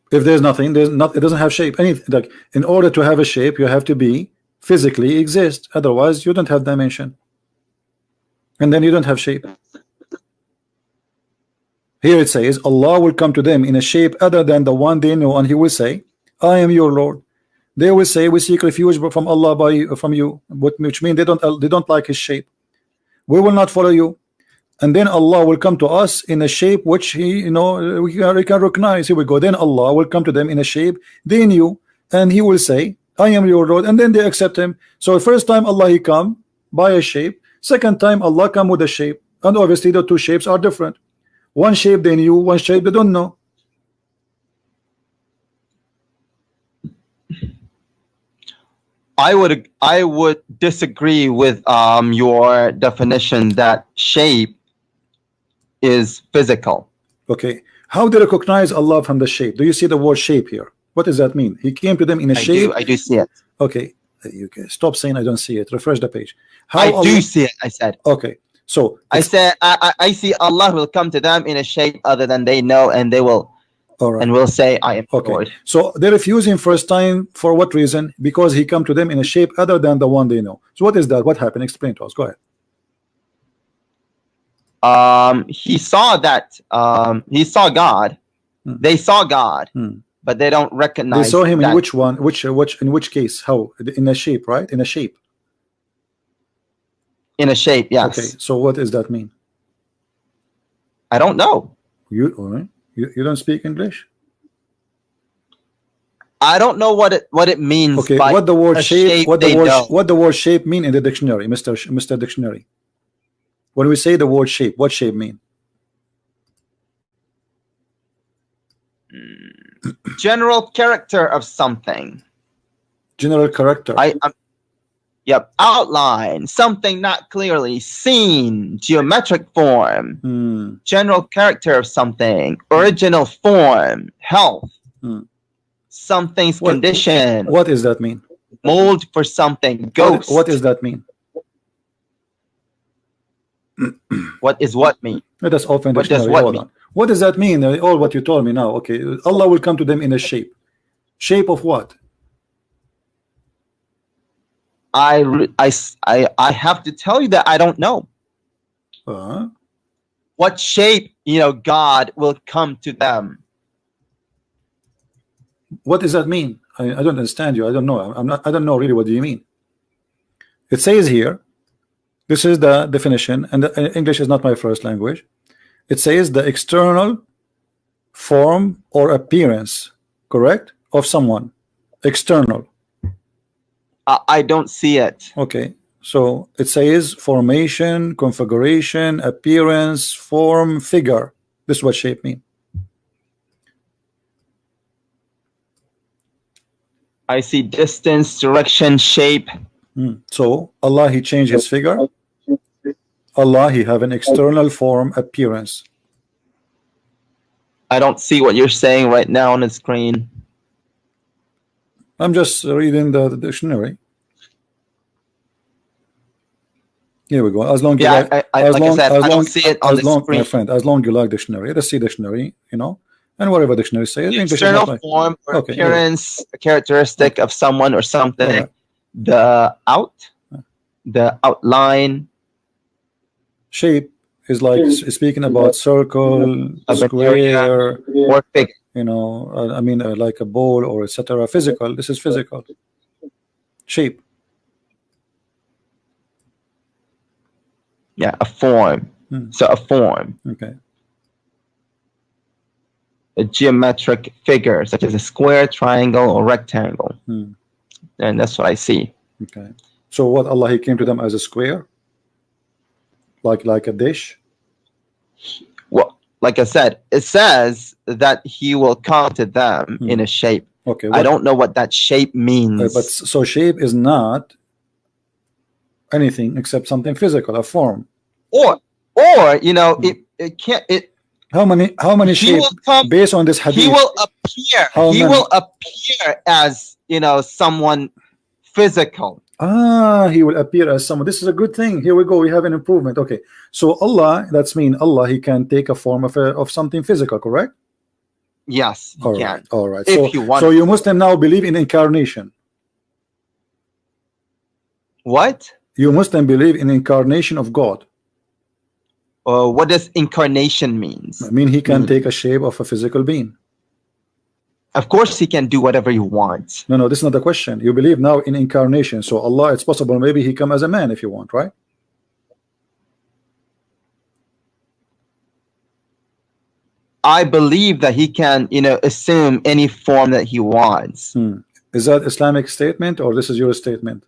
If there's nothing, it doesn't have shape. Like in order to have a shape, you have to be physically exist. Otherwise, you don't have dimension. And then you don't have shape. Here it says, Allah will come to them in a shape other than the one they know, and he will say, I am your Lord. They will say, we seek refuge from Allah from you, which means they don't like his shape. We will not follow you. And then Allah will come to us in a shape which we can recognize. Here we go. Then Allah will come to them in a shape they knew, and he will say, I am your Lord, and then they accept him. So the first time Allah he come by a shape, second time Allah come with a shape, and obviously the two shapes are different. One shape they knew, one shape they don't know. I would disagree with your definition that shape is physical. Okay, how do you recognize Allah from the shape? Do you see the word shape here? What does that mean? He came to them in a shape. I do see it. Okay, you can stop saying I don't see it. Refresh the page. I do see it. I said. Okay, so I said I see Allah will come to them in a shape other than they know, and they will. All right. And will say, I am Lord. So they refuse him first time for what reason? Because he come to them in a shape other than the one they know. So what is that? What happened? Explain to us. Go ahead. He saw that he saw God. They saw God, but they don't recognize. They saw him in which one? In which case? How? In a shape, right? In a shape. In a shape, yes. Okay. So what does that mean? I don't know. You don't speak English? I don't know what it means. Okay, what the word shape, what the word shape mean in the dictionary, Mr. Dictionary? When we say the word shape, what shape mean? General character of something. General character. Yep, outline, something not clearly seen, geometric form, general character of something, original form, health, something's condition. What does that mean? Mold for something, ghost. What does that mean? What is what mean? Let us open the dictionary. What does that mean? All what you told me now. Okay, Allah will come to them in a shape. Shape of what? I have to tell you that I don't know. What shape, God will come to them. What does that mean? I don't understand you. I don't know. I don't know really what do you mean. It says here, this is the definition, and English is not my first language. It says the external form or appearance correct? Of someone external. I don't see it. Okay, so it says formation, configuration, appearance, form, figure. This is what shape mean. I see distance, direction, shape. So Allah, he changed his figure. Allah, he have an external form, appearance. I don't see what you're saying right now on the screen. I'm just reading the dictionary. Here we go. As long Yeah, you like, like I said, I don't see it on the screen. My friend, as long you like dictionary, let's see dictionary, you know, and whatever dictionary says. The external form or appearance, a characteristic of someone or something. Right. The outline. Shape is like speaking about circle, square, or figure. You know, I mean, like a ball or etc. Physical. This is physical. Shape. Yeah, a form. So a form. Okay. A geometric figure, such as a square, triangle, or rectangle. And that's what I see. Okay. So what, Allah, he came to them as a square? Like a dish? Well, like I said, it says that he will come to them in a shape. Okay. I don't know what that shape means. But so shape is not anything except something physical, a form. Or you know, it can't. How many shapes based on this hadith? He will appear. He will appear as, you know, someone physical. He will appear as someone. This is a good thing. Here we go. We have an improvement. Okay. So Allah, that's mean Allah, he can take a form of something physical, correct? Yes, he can. All right. If you want. So you Muslim now believe in incarnation. What? You Muslim believe in incarnation of God. What does incarnation means? I mean, he can take a shape of a physical being. Of course, he can do whatever he wants. No, this is not the question. You believe now in incarnation. So Allah, it's possible maybe he come as a man if you want, right? I believe that he can, you know, assume any form that he wants. Is that Islamic statement or this is your statement?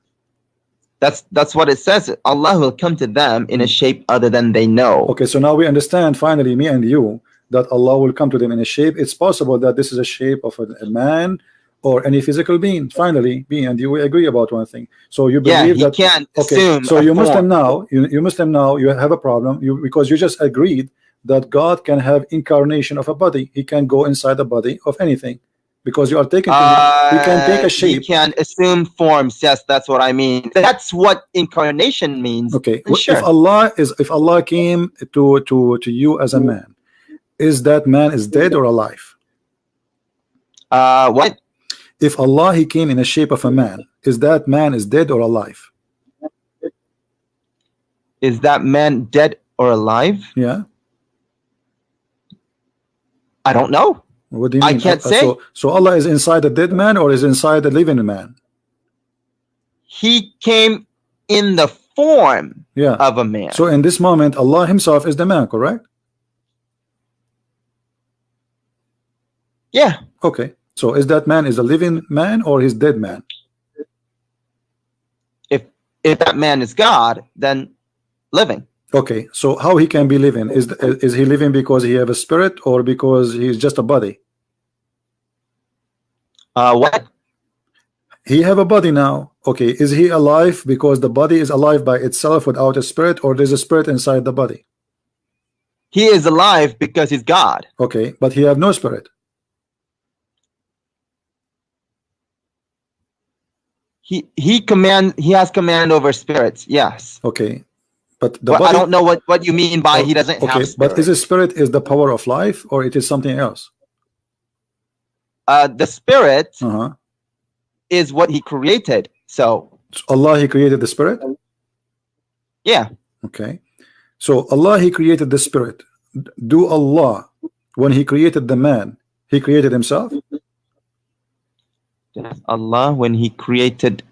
That's what it says. Allah will come to them in a shape other than they know. Okay, so now we understand finally, me and you, that Allah will come to them in a shape. It's possible that this is a shape of a man or any physical being. Finally, me and you, we agree about one thing. So you believe that. Can okay, assume so you Muslim now, you Muslim now, you have a problem. Because you just agreed that God can have incarnation of a body. He can go inside the body of anything. Because you are taking, he can take a shape. He can assume forms. Yes, that's what I mean. That's what incarnation means. Okay, sure. If Allah came to you as a man, is that man is dead or alive? What? If Allah, he came in a shape of a man, is that man is dead or alive? Is that man dead or alive? Yeah. I don't know. What do you mean? I can't say. So Allah is inside a dead man or is inside a living man? He came in the form of a man. So in this moment, Allah himself is the man, correct? Yeah. Okay. So is that man is a living man or is dead man? If that man is God, then living. Okay, so how he can be living? Is he living because he have a spirit or because he's just a body? What? He have a body now. Okay, is he alive because the body is alive by itself without a spirit, or there's a spirit inside the body? He is alive because he's God. Okay, but he have no spirit. He has command over spirits. Yes. Okay. But the body, I don't know what you mean by he doesn't have spirit. But is a spirit is the power of life or it is something else? The spirit is what he created. So Allah, he created the spirit? Yeah. Okay. So Allah, he created the spirit. Do Allah, when he created the man, he created himself? Allah, when he created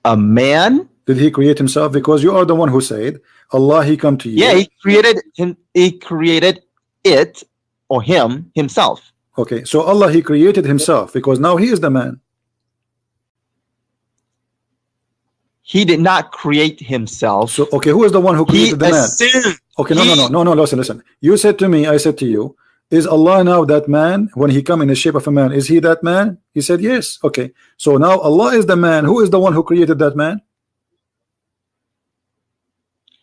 a man, did he create himself? Because you are the one who said Allah, he come to you. Yeah, he created him. He created it or himself. Okay, so Allah, he created himself because now he is the man. He did not create himself. So okay, who is the one who created the man? Okay, no, listen. You said to me, I said to you, is Allah now that man when he come in the shape of a man? Is he that man? He said yes. Okay, so now Allah is the man. Who is the one who created that man?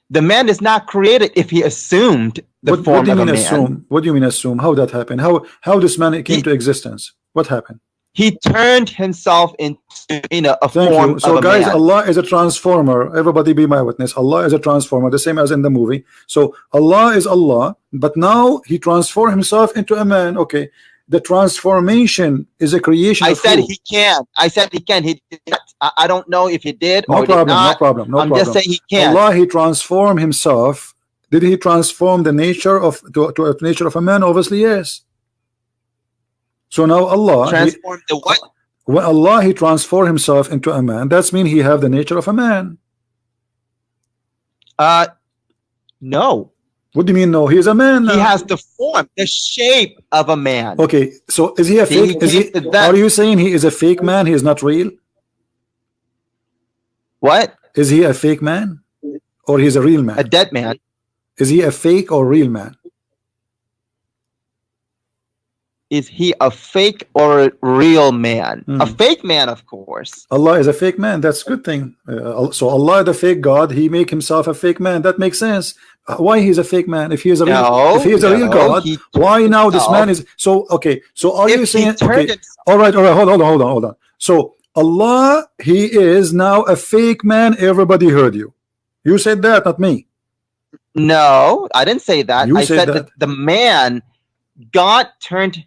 The man is not created if he assumed the form what do you of mean a man. assume? What do you mean assume? How that happened? How this man came to existence? What happened? He turned himself into a Thank form you. So of a guys, man. Allah is a transformer. Everybody be my witness. Allah is a transformer, the same as in the movie. So Allah is Allah, but now he transformed himself into a man. Okay, the transformation is a creation. I of said who? he can. I said he can. He did not. I don't know if he did No or problem. did not. No problem. No I'm problem. just saying he can. Allah, he transformed himself. Did he transform the nature of to a nature of a man? Obviously, yes. So now Allah Transformed the what? when Allah he transformed himself into a man, that's mean he have the nature of a man. No. What do you mean no? He is a man now. He has the form, the shape of a man. Okay, so is he a See, fake? Is he? that- Are you saying he is a fake man? He is not real. What? Is he a fake man, or he's a real A man? dead man. Is he a fake or real man? Is he a fake or a real man? Hmm. A fake man, of course. Allah is a fake man. That's a good thing. So Allah, the fake God, he make himself a fake man. That makes sense. Why he's a fake man? If he is a real, No, if he is a real no, God, he why now this himself. man is so? Okay, so are you If saying? he turned Okay, himself, all right. Hold on. So Allah, he is now a fake man. Everybody heard you. You said that, not me. no, I didn't say that. You I said said that. that the man God turned,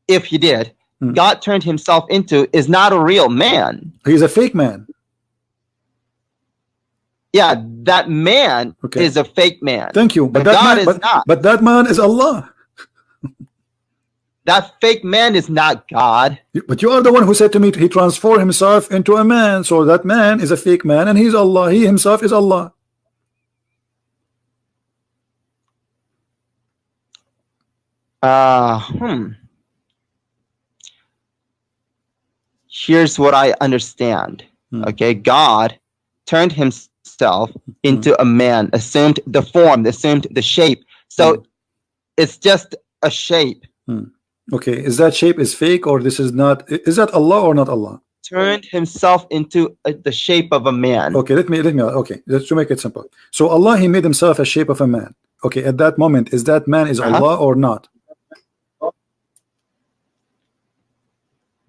if he did, Hmm. God turned himself into is not a real man. He's a fake man. Yeah, that man Okay. is a fake man. Thank you. But But that God man, is not. but that man is Allah. That fake man is not God. But you are the one who said to me he transformed himself into a man. So that man is a fake man, and he's Allah. He himself is Allah. Here's what I understand. Hmm. Okay, God turned himself into a man, assumed the form, assumed the shape. So it's just a shape. Okay, is that shape is fake or this is not? Is that Allah or not Allah? Turned himself into the shape of a man. Okay, let me okay, let's to make it simple. So Allah he made himself a shape of a man. Okay, at that moment, is that man is Allah or not?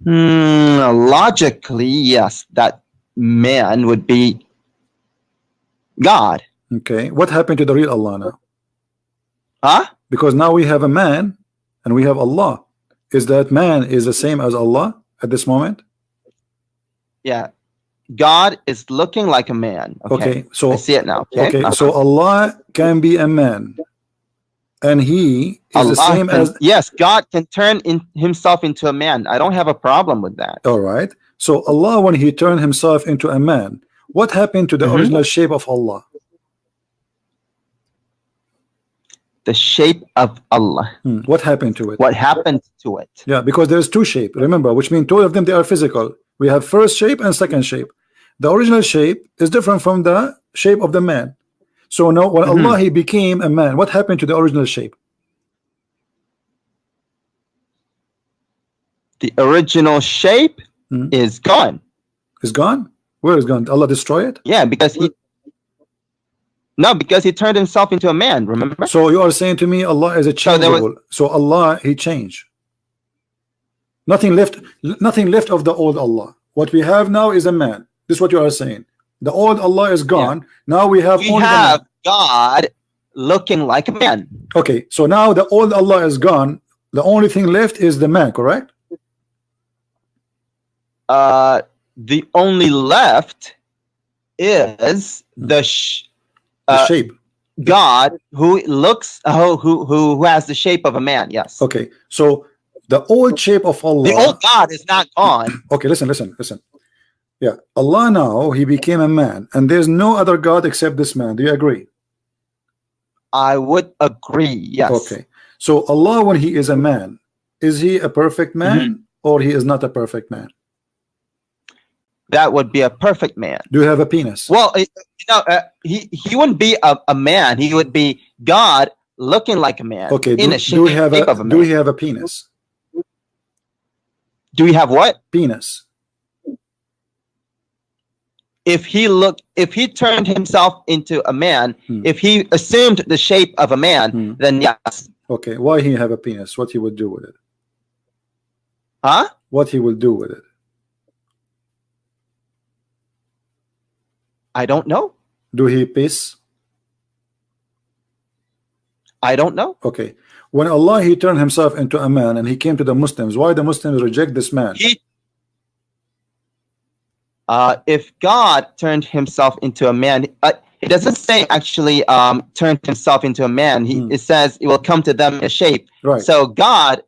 Logically, yes, that man would be God. Okay, what happened to the real Allah now? Huh? Because now we have a man and we have Allah. Is that man is the same as Allah at this moment? Yeah. God is looking like a man. Okay, so I see it now. Okay. so Allah can be a man, and He is the Allah same can- as. yes, God can turn himself into a man. I don't have a problem with that. All right. So Allah, when He turned Himself into a man, what happened to the original shape of Allah? The shape of Allah. What happened to it? What happened to it? Yeah, because there's two shapes. Remember, which means two of them they are physical. We have first shape and second shape. The original shape is different from the shape of the man. So now, when Allah He became a man, what happened to the original shape? The original shape is gone. Is gone? Where is gone? Allah destroy it? Yeah, because he turned himself into a man. Remember? So you are saying to me Allah is a So there was- changeable. So Allah He changed. Nothing left of the old Allah. What we have now is a man. This is what you are saying. The old Allah is gone. Now we have We only the have man. God looking like a man. Okay, so now the old Allah is gone. The only thing left is the man, correct? The only left is the The shape. God who looks who has the shape of a man. Yes. Okay, so the old shape of Allah. The old God is not gone. Okay, listen. Yeah, Allah now He became a man, and there's no other God except this man. Do you agree? I would agree. Yes. Okay, so Allah, when He is a man, is he a perfect man or he is not a perfect man? That would be a perfect man. Do you have a penis? Well, he wouldn't be a man. He would be God looking like a man. Okay. In a shape of a man. Do we have a penis? Do we have what? Penis. If he turned himself into a man, if he assumed the shape of a man, then yes. Okay. Why he have a penis? What he would do with it? Huh? What he will do with it? I don't know. Do he piss? I don't know. Okay. When Allah he turned himself into a man and he came to the Muslims, why the Muslims reject this man? If God turned himself into a man, it doesn't say actually turned himself into a man. It says it will come to them in a shape. Right. So God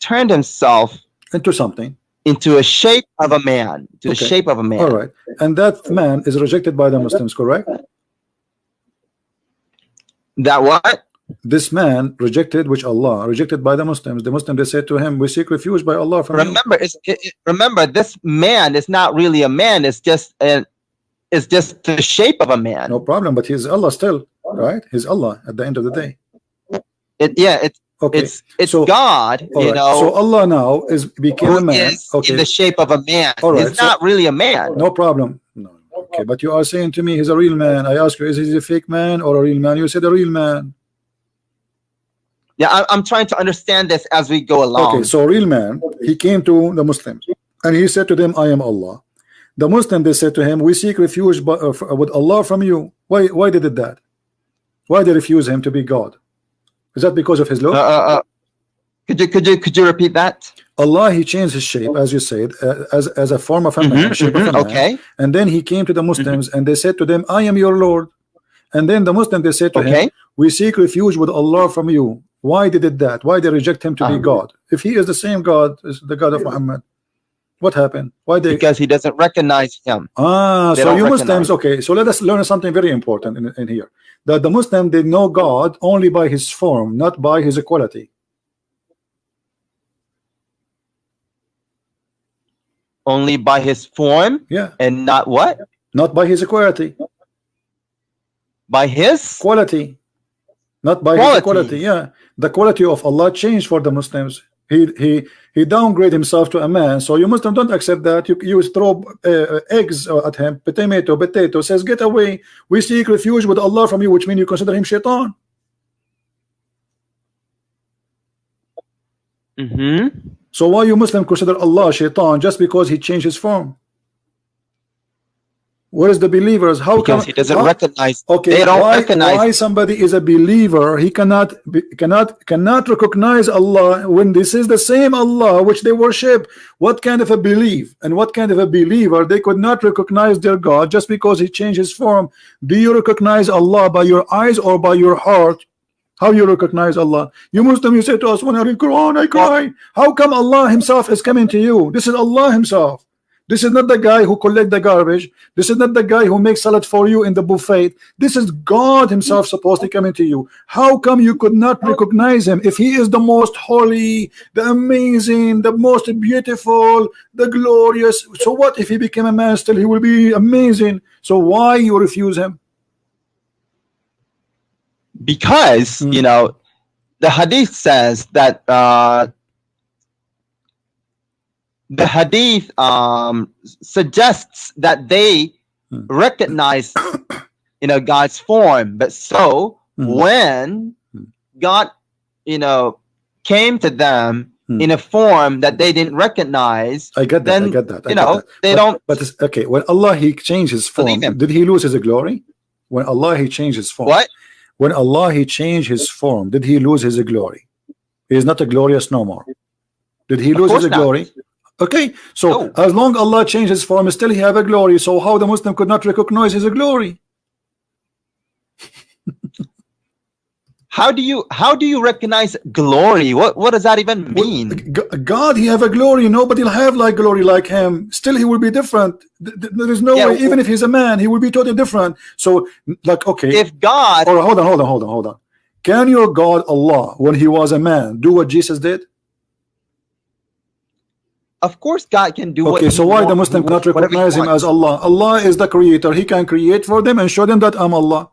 turned himself into something. Into a shape of a man. To the shape of a man. All right. And that man is rejected by the Muslims, correct? That what? This man rejected, which Allah rejected by the Muslims. The Muslims, they said to him, we seek refuge by Allah from you. Remember, this man is not really a man. It's just the shape of a man. No problem, but he's Allah still, right? He's Allah at the end of the day. It's God, you know. So Allah now became a man. In the shape of a man. Right. He's not really a man. No problem. No. Okay, but you are saying to me he's a real man. I ask you, is he a fake man or a real man? You said a real man. Yeah, I'm trying to understand this as we go along. Okay, so a real man, he came to the Muslims and he said to them, I am Allah. The Muslims, they said to him, we seek refuge with Allah from you. Why they did that? Why they refuse him to be God? Is that because of his law? Could you repeat that? Allah, he changed his shape, as you said, as a form of a man, shape of a man. Okay. And then he came to the Muslims and they said to them, I am your Lord. And then the Muslims, they said to him, we seek refuge with Allah from you. Why they did that? Why they reject him to be God? If he is the same God as the God of Muhammad, what happened? Why they? Because he doesn't recognize him. So you Muslims, okay. So let us learn something very important in here. That the Muslim, they know God only by his form, not by his equality. Only by his form? Yeah. And not what? Not by his equality. By his quality. Not by his quality. Yeah. The quality of Allah changed for the Muslims. He downgraded himself to a man. So you Muslims don't accept that. You throw eggs at him. Potato says, get away. We seek refuge with Allah from you, which means you consider him shaitan. So why you Muslim consider Allah shaitan just because he changed his form? Where is the believers? How because he doesn't recognize? Okay, they don't recognize. Why somebody is a believer? He cannot recognize Allah when this is the same Allah which they worship. What kind of a belief and what kind of a believer they could not recognize their God just because he changed his form? Do you recognize Allah by your eyes or by your heart? How you recognize Allah? You Muslim, you say to us, when I read Quran, I cry. How come Allah himself is coming to you? This is Allah himself. This is not the guy who collect the garbage. This is not the guy who makes salad for you in the buffet. This is God himself supposed to come into you. How come you could not recognize him if he is the most holy, the amazing, the most beautiful, the glorious? So what if he became a man? Still he will be amazing. So why you refuse him? Because you know the hadith says that the hadith suggests that they recognize God's form, but when God came to them in a form that they didn't recognize, I get that. then I get that. they don't. But it's, okay, when Allah he changed his form, did he lose his glory? When Allah he changed his form, what? When Allah he changed his form, did he lose his glory? He is not a glorious no more. Did he lose his glory? Okay, so as long Allah changed his form, still he have a glory. So how the Muslim could not recognize his glory? How do you recognize glory? What does that even mean? God, he have a glory. Nobody will have like glory like him. Still, he will be different. There is no way. Even if he's a man, he will be totally different. So, like, okay, if God, hold on. Can your God Allah, when he was a man, do what Jesus did? Of course God can do what Okay, so why the wants, Muslim cannot whatever he recognize him as wants. Allah? Allah is the creator. He can create for them and show them that I'm Allah.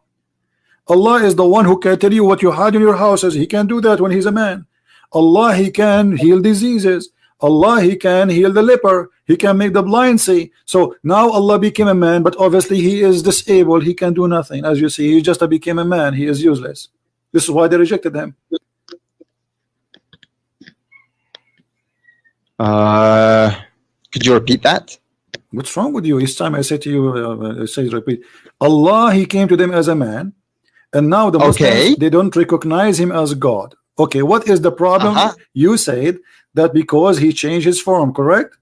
Allah is the one who can tell you what you had in your houses. He can do that when he's a man. Allah, he can heal diseases. Allah, he can heal the leper. He can make the blind see. So now Allah became a man, but obviously he is disabled. He can do nothing. As you see, he just became a man. He is useless. This is why they rejected him. Could you repeat that? What's wrong with you? Each time I say to you, say repeat. Allah, he came to them as a man, and now the Muslims, they don't recognize him as God. Okay, what is the problem? You said that because he changed his form, correct?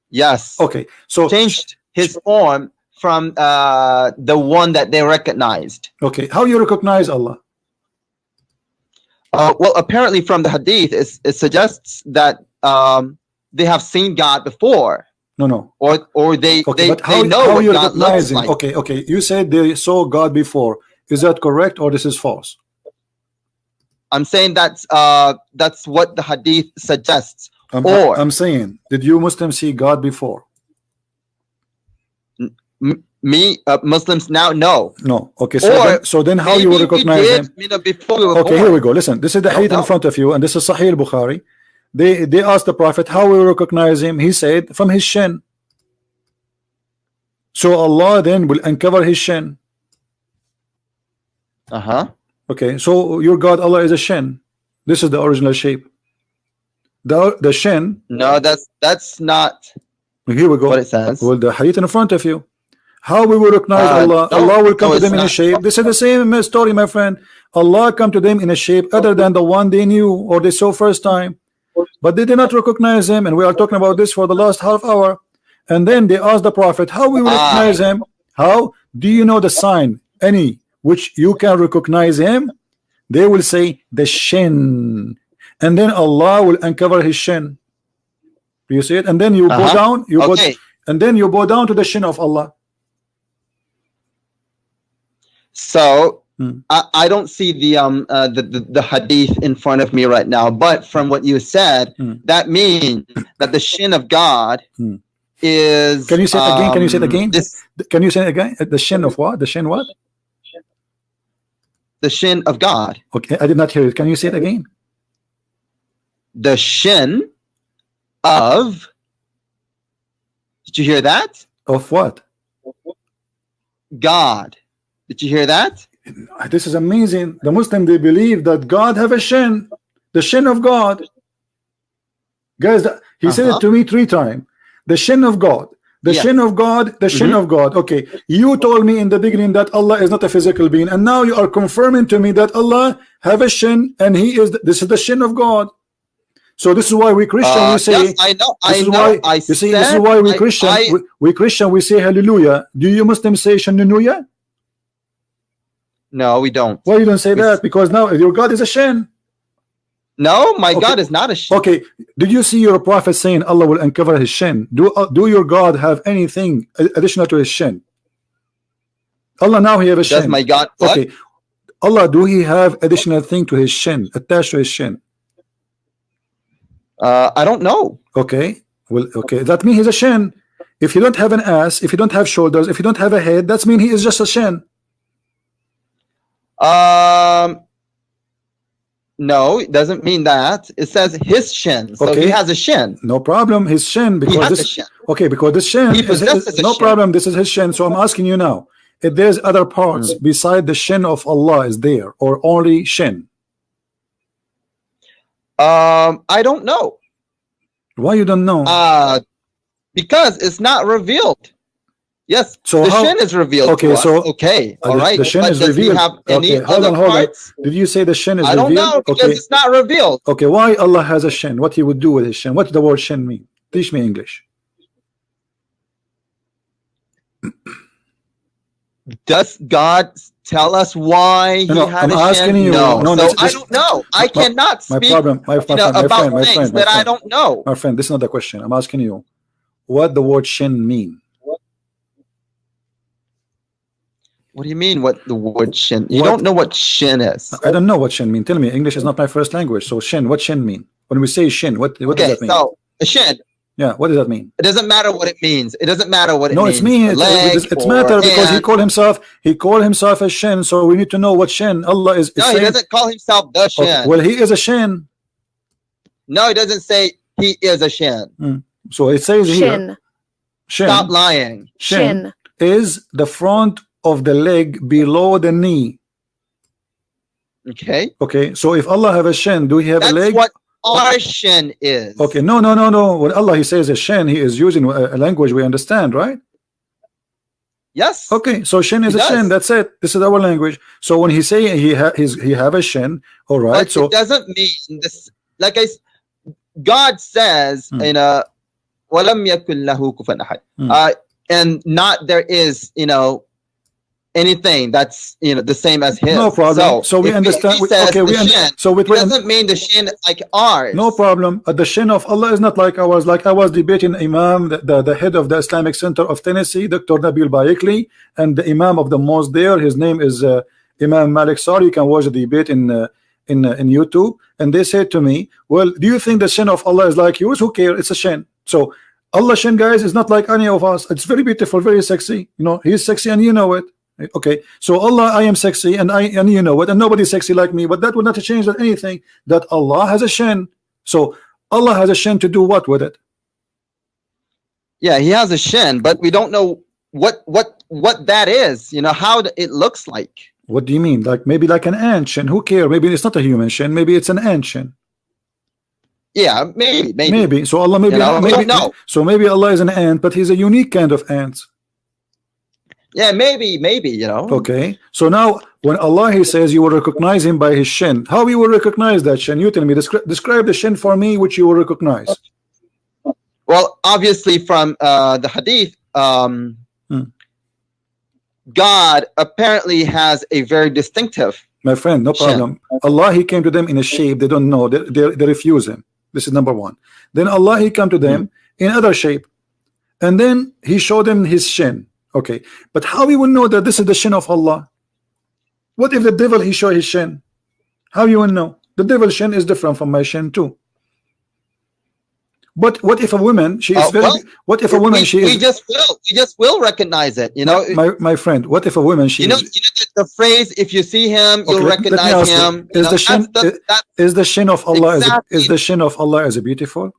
Yes. Okay, so changed his form from the one that they recognized. Okay, how you recognize Allah? Well, apparently from the hadith, it suggests that they have seen God before. No. Or they but they know how what you God recognize looks him? like. Okay. You said they saw God before. Is that correct or this is false? I'm saying that's what the hadith suggests. I'm saying, did you Muslims see God before? Muslims now no. Okay, so then how you recognize him? Before we were okay, born. here we go. Listen, this is the hadith in front of you, and this is Sahih al-Bukhari. They asked the Prophet how we recognize him. He said from his shin. So Allah then will uncover his shin. Okay, so your God Allah is a shin. This is the original shape. The shin. No, that's not. Here we go. What it says. Well, the hadith in front of you. How we will recognize Allah? Allah will come to them in a shape. This is the same story, my friend. Allah come to them in a shape other than the one they knew or they saw first time, but they did not recognize him. And we are talking about this for the last half hour. And then they asked the Prophet, how we will recognize him? How do you know the sign? Any which you can recognize him? They will say the shin, and then Allah will uncover his shin. You see it, and then you go down. You go, and then you go down to the shin of Allah. So I don't see the hadith in front of me right now, but from what you said, that means that the shin of God is. Can you say it again? Can you say it again? Can you say it again? The shin of what? The shin what? The shin of God. Okay, I did not hear it. Can you say it again? The shin of. Did you hear that? Of what? God. Did you hear that? This is amazing. The Muslim, they believe that God have a shin, the shin of God. Guys, he said it to me 3 times. The shin of God, the shin of God, the shin of God. Okay, you told me in the beginning that Allah is not a physical being, and now you are confirming to me that Allah have a shin, and He is. This is the shin of God. So this is why we Christian we say. Yes, I know. This is why we Christian. We Christian we say hallelujah. Do you Muslims say shannuya? No, we don't. Why you don't say that? Because now your God is a shin. No, my God is not a shin. Okay, did you see your prophet saying Allah will uncover his shin? Do your God have anything additional to his shin? Allah now he have a shin. Does my God what? Okay, Allah, do he have additional thing to his shin, attached to his shin? I don't know. Okay, well, okay, that means he's a shin. If you don't have an ass, if you don't have shoulders, if you don't have a head, that's mean he is just a shin. No, it doesn't mean that. It says his shin, so he has a shin. No problem, his shin, because he has this a shin. Okay, because this shin is no shin. Problem. This is his shin. So I'm asking you now, if there's other parts beside the shin of Allah is there, or only shin? I don't know. Why you don't know? Because it's not revealed. Yes, so the shin is revealed. Okay, to so us. Okay, all right. The shin but is does revealed. He have any hold other on. parts? Did you say the shin is revealed? I don't know because it's not revealed. Okay, why Allah has a shin? What He would do with His shin? What does the word shin mean? Teach me English. Does God tell us why He had a shin? You. No, so I don't know. I cannot speak about things that I don't know. My friend, this is not the question. I'm asking you, what the word shin mean? What do you mean? What the word shin? You What? don't know what shin is. I don't know what shin mean. Tell me. English is not my first language. So shin, what shin mean? When we say shin, what does Okay, that mean? so a shin. Yeah, what does that mean? It doesn't matter what it means. It doesn't matter what it No, means. it's me. Leg It's or matter because hand. he called himself a shin. So we need to know what shin. Allah is. No, he saying, doesn't call himself the shin. okay, well, he is a shin. No, he doesn't say he is a shin. So it says here. Shin. Shin. Stop lying. Shin is the front of the leg below the knee. Okay. Okay. So if Allah have a shin, do he have That's a leg? what our shin is. Okay. No. When Allah he says a shin, he is using a language we understand, right? Yes. Okay. So shin is He a does. shin. That's it. This is our language. So when he say he have a shin, all right. But So it doesn't mean this. Like God says in a وَلَمْ يَكُنْ لَهُ كُفُوًا أَحَدٌ. And not there is, anything that's the same as his. no problem. So we if understand. he says Okay. the shin, So it doesn't mean the shin is like ours. no problem. The shin of Allah is not like ours. Like I was debating Imam, the head of the Islamic Center of Tennessee, Dr. Nabil Bayekli, and the Imam of the mosque there. His name is Imam Malik Sari. You can watch the debate in YouTube. And they said to me, well, do you think the shin of Allah is like yours? Who cares? It's a shin. So Allah shin, guys, is not like any of us. It's very beautiful, very sexy. He's sexy and you know it. Okay, so Allah, I am sexy and you know it, and nobody's sexy like me, but that would not change anything that Allah has a shin. So Allah has a shin to do what with it? Yeah, he has a shin, but we don't know what that is. How it looks like. What do you mean? Like maybe like an ant shin? Who cares? Maybe it's not a human shin. Maybe it's an ant shin. Yeah, maybe. So Allah maybe we don't know. So maybe Allah is an ant, but he's a unique kind of ant. Yeah, maybe. Okay. So now when Allah he says you will recognize him by his shin, how you will recognize that shin? You tell me. Describe the shin for me, which you will recognize. Well, obviously from the hadith, God apparently has a very distinctive. My friend, no problem. Allah he came to them in a shape they don't know. They refuse him. This is number one. Then Allah he come to them in other shape, and then he showed them his shin. Okay, but how we will know that this is the shin of Allah? What if the devil he show his shin? How you will know? The devil shin is different from my shin too. But what if a woman she is very? What if a woman she is? We just will recognize it. My friend. What if a woman she? The phrase "if you see him, you'll recognize him." Is the shin? Is the shin of Allah? Exactly. Is the shin of Allah as a beautiful?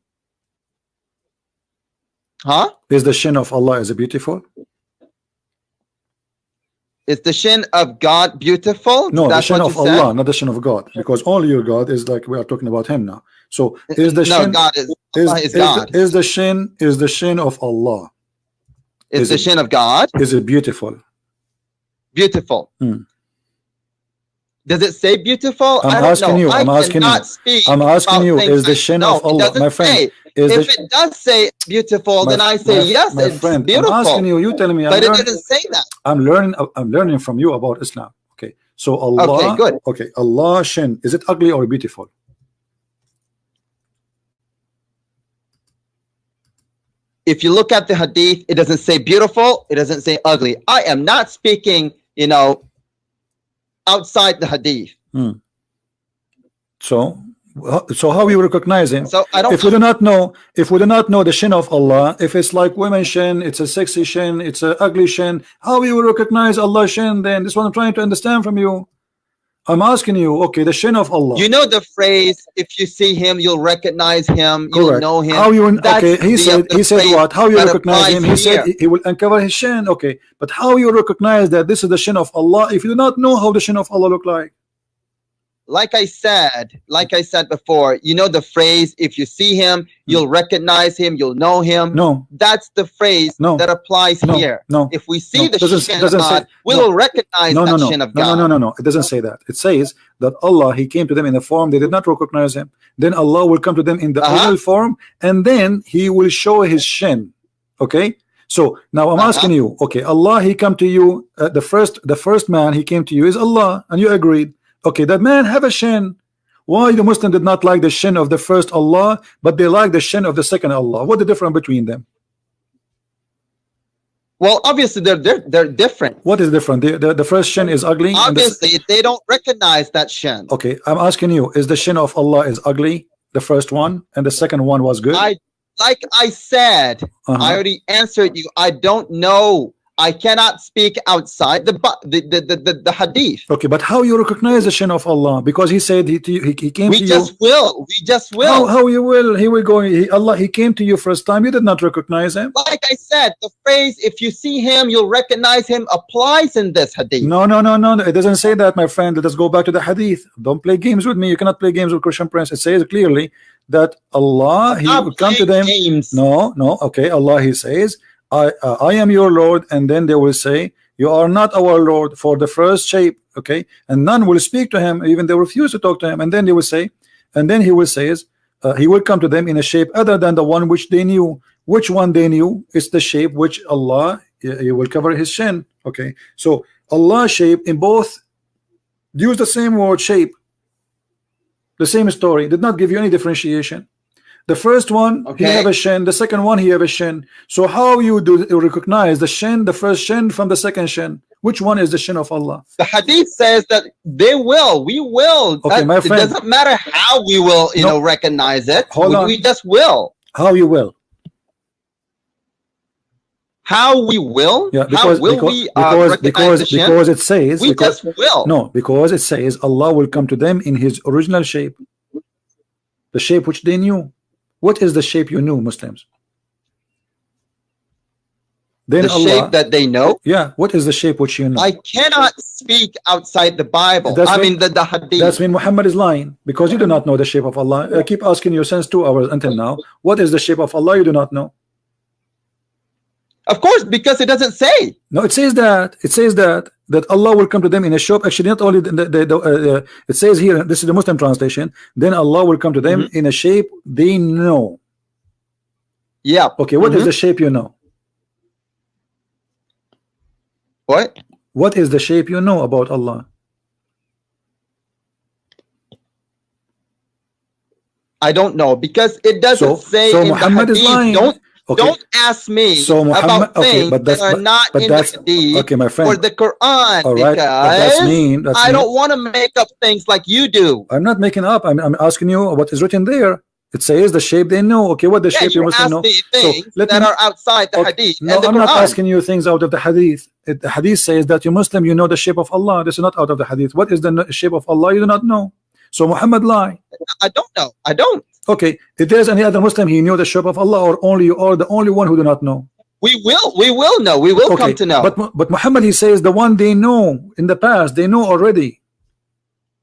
Huh? Is the shin of Allah as a beautiful? Is the shin of God beautiful? No, the shin of Allah, not the shin of God, because only your God is like we are talking about him now. So is the shin? God is God. Is the shin of Allah? Is the shin of God? Is it beautiful? Beautiful. Does it say beautiful? I'm asking you. I'm asking you. Is the shin of Allah, my friend? If it does say beautiful, then I say yes, it's beautiful. I'm asking you. You tell me. But it doesn't say that. I'm learning from you about Islam. Okay. So Allah. Okay, good. Okay. Allah shin. Is it ugly or beautiful? If you look at the hadith, it doesn't say beautiful. It doesn't say ugly. I am not speaking, outside the hadith. So how we recognize him? So I don't. If we do not know the shin of Allah, if it's like women shin, it's a sexy shin, it's a ugly shin, how we will recognize Allah shin? Then this is what I'm trying to understand from you. I'm asking you. Okay, the shin of Allah. You know the phrase, "If you see him, you'll recognize him. Correct. You'll know him." How you? Okay, he said what? How you recognize him? He said he will uncover his shin. Okay, but how you recognize that this is the shin of Allah if you do not know how the shin of Allah look like? Like I said before, you know the phrase, "If you see him, you'll recognize him, you'll know him." No. That's the phrase that applies here. No. If we see the shin of God, God, we will recognize that shin of God. No. It doesn't say that. It says that Allah, he came to them in a form they did not recognize him. Then Allah will come to them in the original form, and then he will show his shin. Okay? So now I'm asking you, okay, Allah, he come to you, the first man he came to you is Allah, and you agreed. Okay, that man have a shin. Why the Muslim did not like the shin of the first Allah, but they like the shin of the second Allah? What the difference between them? Well, obviously they're different. What is different? The first shin is ugly. Obviously, they don't recognize that shin. Okay, I'm asking you: is the shin of Allah is ugly? The first one, and the second one was good. Like I said, I already answered you. I don't know. I cannot speak outside the hadith. Okay, but how you recognize the shin of Allah? Because he said he came to you. We just will. How you will? He will go. He came to you first time. You did not recognize him. Like I said, the phrase "if you see him, you'll recognize him" applies in this hadith. No. It doesn't say that, my friend. Let us go back to the hadith. Don't play games with me. You cannot play games with Christian Prince. It says clearly that Allah, He will come to them. Games. No. Okay, Allah, He says, I am your Lord, and then they will say, you are not our Lord, for the first shape. Okay, and none will speak to him, even they refuse to talk to him. And then they will say, and then he will say, he will come to them in a shape other than the one which they knew. Which one they knew? It's the shape which Allah, He will cover his shin. Okay, so Allah shape in both use the same word, shape, the same story, did not give you any differentiation. The first one, he have a shin. The second one, he have a shin. So how you recognize the shin, the first shin from the second shin? Which one is the shin of Allah? The hadith says that we will. Okay, my friend. It doesn't matter how we will, recognize it. We just will. How you will? How we will? Yeah, because it says we just will. No, because it says Allah will come to them in His original shape, the shape which they knew. What is the shape you knew, Muslims? Then the Allah, shape that they know? Yeah, what is the shape which you know? I cannot speak outside the Bible. The hadith. That's when Muhammad is lying, because you do not know the shape of Allah. I keep asking you since 2 hours until now, what is the shape of Allah? You do not know. Of course, because it doesn't say. No, it says that. It says that Allah will come to them in a shape. Actually, not only it says here. This is the Muslim translation. Then Allah will come to them in a shape they know. Yeah. Okay. What is the shape you know? What? What is the shape you know about Allah? I don't know, because it doesn't say in Muhammad the hadith. Is lying. Don't ask me about things that are not in the hadith my friend, or the Quran. All right, because I don't want to make up things like you do. I'm not making up. I'm asking you what is written there. It says the shape they know. Okay, what the shape you must know? Things that are outside the hadith. No, I'm not asking you things out of the hadith. The hadith says that you Muslim, you know the shape of Allah. This is not out of the hadith. What is the shape of Allah? You do not know. So Muhammad lie. I don't know. I don't. Okay, if there's any other Muslim, he knew the shape of Allah, or only you are the only one who do not know? We will know. We will come to know. But Muhammad, he says the one they know in the past, they know already.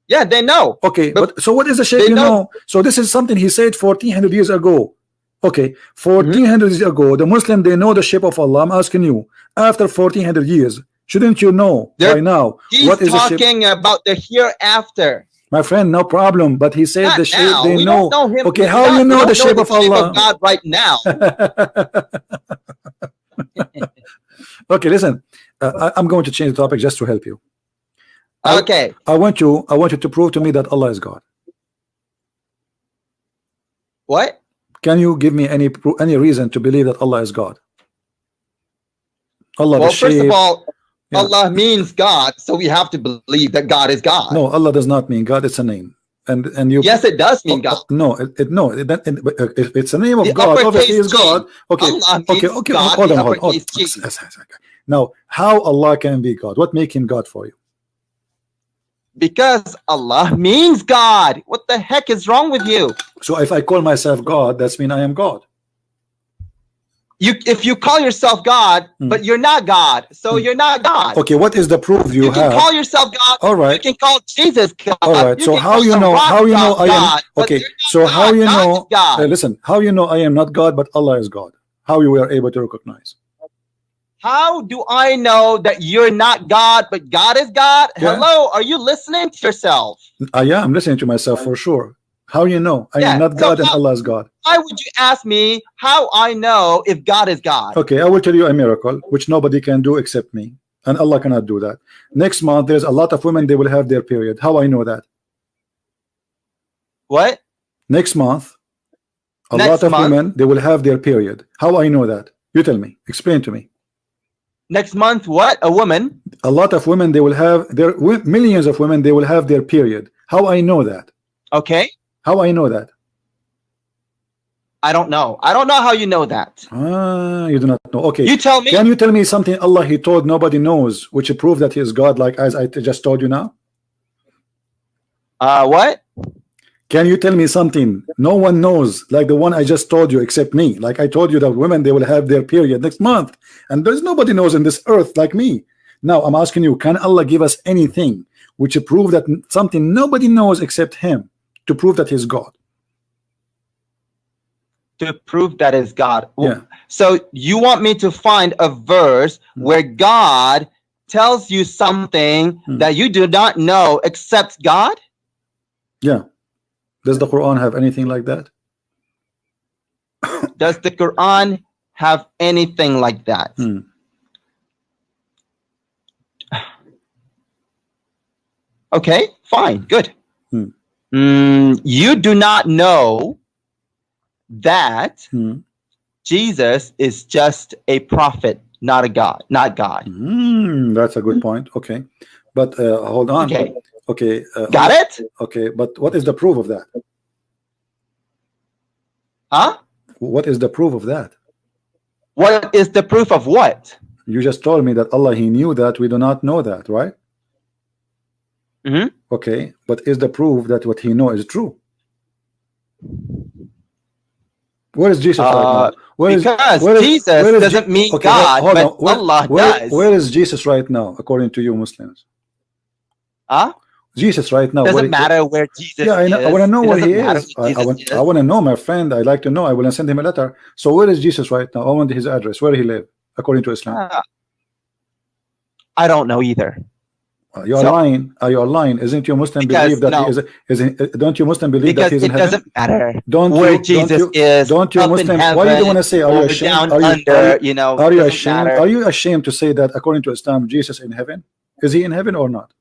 Yeah, they know. Okay, but so what is the shape you know? So this is something he said 1400 years ago. Okay, 1400 years ago, the Muslim, they know the shape of Allah. I'm asking you, after 1400 years, shouldn't you know by now what is the shape? He's talking about the hereafter. My friend, no problem. But he said the shape they we know. Don't know him. Okay, how you know the shape of Allah? God right now. Okay, listen. I'm going to change the topic just to help you. Okay. I want you to prove to me that Allah is God. What? Can you give me any reason to believe that Allah is God? Allah. Well, first of all, Allah means God, so we have to believe that God is God. No, Allah does not mean God. It's a name, and you. Yes, it does mean God. No, it's a name of God. Obviously, is God. Okay, okay. Hold on. Now, how Allah can be God? What make him God for you? Because Allah means God. What the heck is wrong with you? So if I call myself God, that's mean I am God. If you call yourself God, but you're not God, so you're not God. Okay, what is the proof you have? You can call yourself God. All right. You can call Jesus God. All right. So how you know? How you know I am? Okay. So how you know? Listen. How you know I am not God, but Allah is God? How you were able to recognize? How do I know that you're not God, but God is God? Yeah. Hello, are you listening to yourself? Yeah, I'm listening to myself for sure. How you know I am not God and Allah is God? Why would you ask me how I know if God is God? Okay, I will tell you a miracle which nobody can do except me, and Allah cannot do that. Next month, there's a lot of women, they will have their period. How I know that? What? Next month, a lot of women, they will have their period. How I know that? You tell me. Explain to me. Next month, what? A woman? A lot of women, they will have their millions of women, they will have their period. How I know that? Okay. How I know that? I don't know. I don't know how you know that. Ah, you do not know. Okay. You tell me. Can you tell me something Allah He told nobody knows, which prove that He is God, like as I just told you now? What? Can you tell me something no one knows, like the one I just told you except me? Like I told you that women, they will have their period next month, and there's nobody knows in this earth like me. Now I'm asking you, can Allah give us anything which prove that something nobody knows except Him, to prove that He's God? To prove that is God. Yeah. So you want me to find a verse where God tells you something that you do not know except God? Yeah. Does the Quran have anything like that? Does the Quran have anything like that? Okay, fine, good. You do not know that Jesus is just a prophet, not a God, not God. That's a good point. Okay, but hold on. Okay. Okay. Got it? Okay, but what is the proof of that? Huh? What is the proof of that? What is the proof of what? You just told me that Allah He knew that. We do not know that, right? Okay, but is the proof that what He knows is true? Where is Jesus right now? Because Jesus doesn't mean God, but Allah does. Where is Jesus right now, according to you Muslims? Huh? Jesus right now. Doesn't matter where Jesus I know, is. I want to know where He is. I want to know, my friend. I like to know. I will send him a letter. So where is Jesus right now? I want his address. Where he live, according to Islam? I don't know either. You are lying. Are you lying? Isn't you Muslim believe that he is? Don't you Muslim believe that he's in heaven? Because it doesn't matter where Jesus is. Don't you Muslim? Why you don't want to say? Are you ashamed? Are you ashamed? Are you ashamed to say that according to Islam, Jesus in heaven? Is He in heaven or not?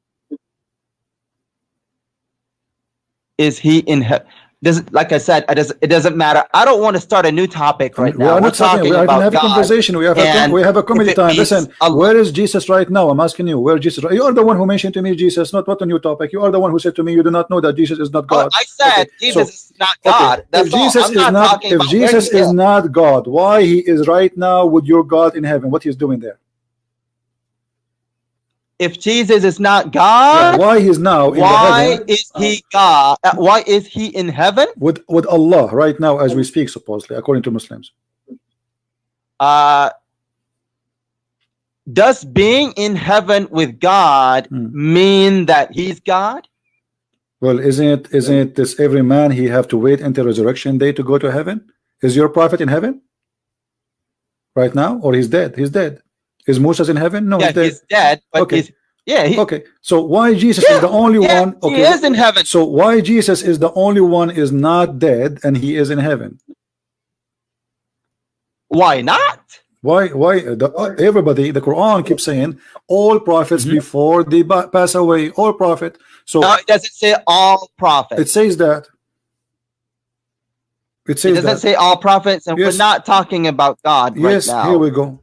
Is He in heaven? Like I said, it doesn't matter. I don't want to start a new topic right now. We're talking about a conversation. We have a comedy time. Listen, where is Jesus right now? I'm asking you, where is Jesus? You are the one who mentioned to me Jesus, not what a new topic. You are the one who said to me you do not know that Jesus is not God. I said Jesus is not God. If Jesus is not God, why He is right now with your God in heaven? What He's doing there? If Jesus is not God, why He's now in the heaven? Is He God? Why is He in heaven? With Allah right now as we speak, supposedly, according to Muslims. Does being in heaven with God mean that He's God? Well, isn't this every man he have to wait until resurrection day to go to heaven? Is your prophet in heaven right now, or he's dead? He's dead. Is Moses in heaven? No, he's dead. But okay. So why Jesus is the only one? Okay, he is in heaven. So why Jesus is the only one is not dead and He is in heaven? Why not? Why? Everybody, the Quran keeps saying all prophets before they pass away. All prophet. So no, it doesn't say all prophets. It says that. It doesn't say all prophets, and we're not talking about God right now. Yes, here we go.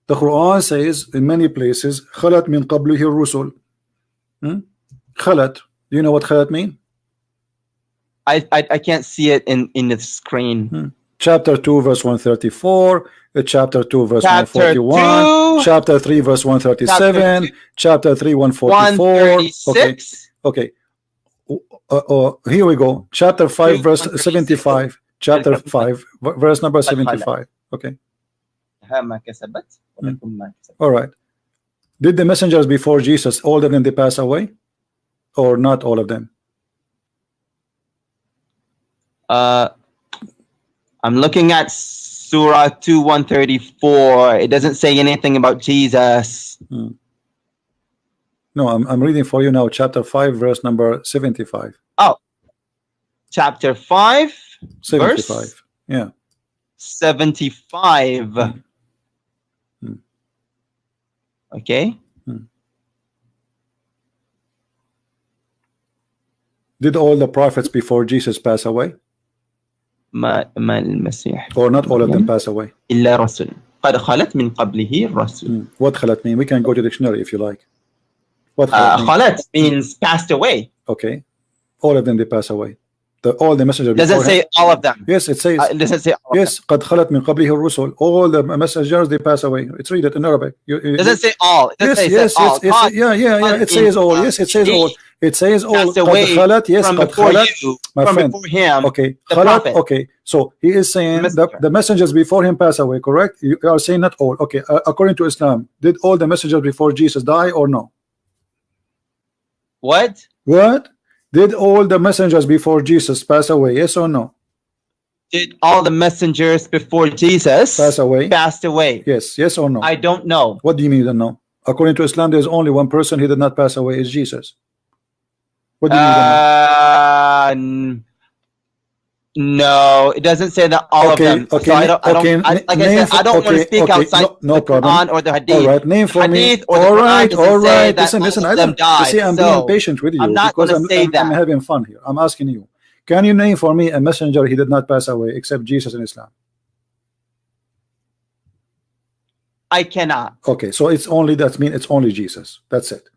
The Quran says in many places, "Khalat min qablihi rusul." Khalat. Do you know what khalat mean? I can't see it in the screen. Chapter 2, verse 134. Chapter 2, verse 141. Chapter 3, verse 137. Chapter 3, 144. Okay. Here we go. Chapter 5, verse 75. Chapter 5, verse number 75. Okay. All right. Did the messengers before Jesus, all of them, they pass away, or not all of them? I'm looking at Surah 2, 134. It doesn't say anything about Jesus. No, I'm reading for you now. Chapter 5, verse number 75. Oh, chapter 5, 75. Verse? Yeah. 75. Okay. Did all the prophets before Jesus pass away? ما المسيح Or not all of them pass away? إلا رسول. قد خلت من قبله الرسل. What خلت mean? We can go to the dictionary if you like. What خلت خلت means passed away. Okay, all of them they pass away. All the messengers. Doesn't say all of them. Yes, it says. It doesn't say all yes, قد خلت من قبله الرسل. All the messengers they pass away. It's read it in Arabic. Doesn't say all. It doesn't yes, say all. Yeah. It says all. Yes, it says all. It says all. قد خلت. Yes, قد خلت. My friend. Before him. Okay. The خلت. prophet. Okay. So he is saying the messengers before him pass away. Correct? You are saying not all. Okay. According to Islam, did all the messengers before Jesus die or no? What? What? Did all the messengers before Jesus pass away? Yes or no? Did all the messengers before Jesus pass away? Passed away. Yes or no? I don't know. What do you mean you don't know? According to Islam, there's only one person who did not pass away, is Jesus. What do you mean you don't know? No, it doesn't say that all of them. Okay, so I don't want to speak outside the Quran or the Hadith. All right, name for me. All right. Listen. I don't see. I'm being patient with you because I'm having fun here. I'm asking you. Can you name for me a messenger he did not pass away except Jesus in Islam? I cannot. Okay, so it's only that mean it's only Jesus. That's it.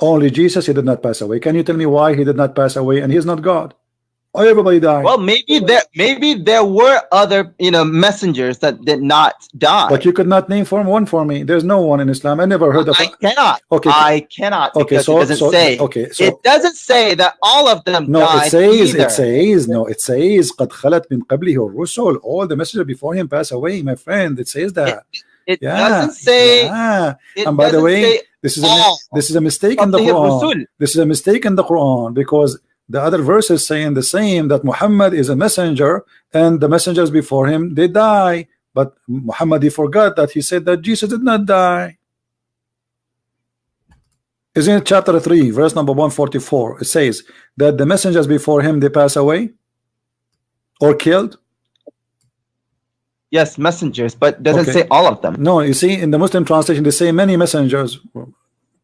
Only Jesus, he did not pass away. Can you tell me why he did not pass away and he's not God? Why everybody died? Well, maybe there were other messengers that did not die. But you could not name one for me. There's no one in Islam. I never heard of. I cannot. Okay. I cannot. Okay. So it doesn't say. Okay. So it doesn't say that all of them died. It says. قد خلت من قبله الرسل. All the messengers before him pass away, my friend. It says that. It doesn't say. Yeah. And by the way, this is a mistake in the Quran. This is a mistake in the Quran because the other verses saying the same, that Muhammad is a messenger and the messengers before him they die, but Muhammad he forgot that he said that Jesus did not die. Isn't it chapter 3 verse number 144? It says that the messengers before him they pass away or killed. Yes, messengers, but doesn't say all of them. No, you see in the Muslim translation they say many messengers.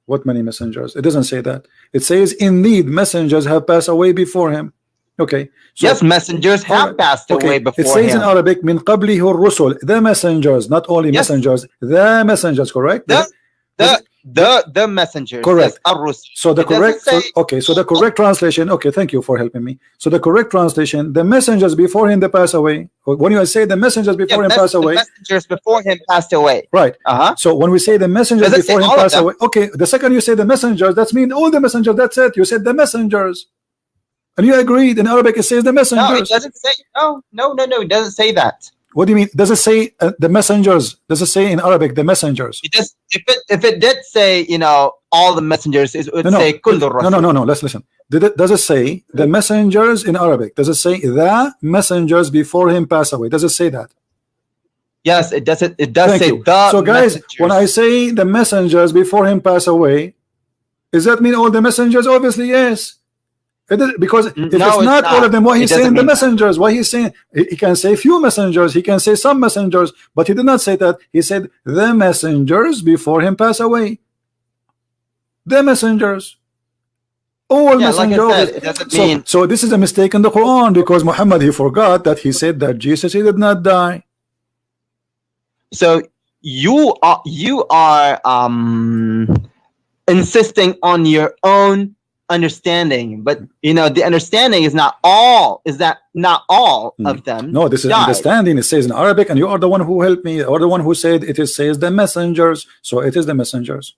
What many messengers? It doesn't say that. It says indeed messengers have passed away before him. Okay. So, yes, messengers have passed away before him. It says in Arabic min qablihi ar-rusul, the messengers, not only messengers, the messengers, correct? The messengers. Correct. Yes, so the correct so the correct translation, okay, thank you for helping me. So the correct translation, the messengers before him they pass away. When you say the messengers before him pass away, the messengers before him passed away. Right. So when we say the messengers before him pass away, okay, the second you say the messengers, that means all the messengers, that's it. You said the messengers. And you agreed in Arabic it says the messengers. No, it doesn't say no, it doesn't say that. What do you mean? Does it say the messengers? Does it say in Arabic the messengers? It does, if it did say all the messengers, it would say kullu rasul. No. Let's listen. Does it say the messengers in Arabic? Does it say the messengers before him pass away? Does it say that? Yes, it does. It does say the. So guys, when I say the messengers before him pass away, does that mean all the messengers? Obviously, yes. Because if it's not all of them, why he's saying the messengers? Why he's saying he can say few messengers, he can say some messengers, but he did not say that. He said the messengers before him pass away. The messengers. All messengers. Like I said, it doesn't mean. So this is a mistake in the Quran because Muhammad he forgot that he said that Jesus he did not die. So you are insisting on your own understanding, but the understanding is not all of them. No, this is understanding. It says in Arabic, and you are the one who helped me, or the one who said it says the messengers. So it is the messengers.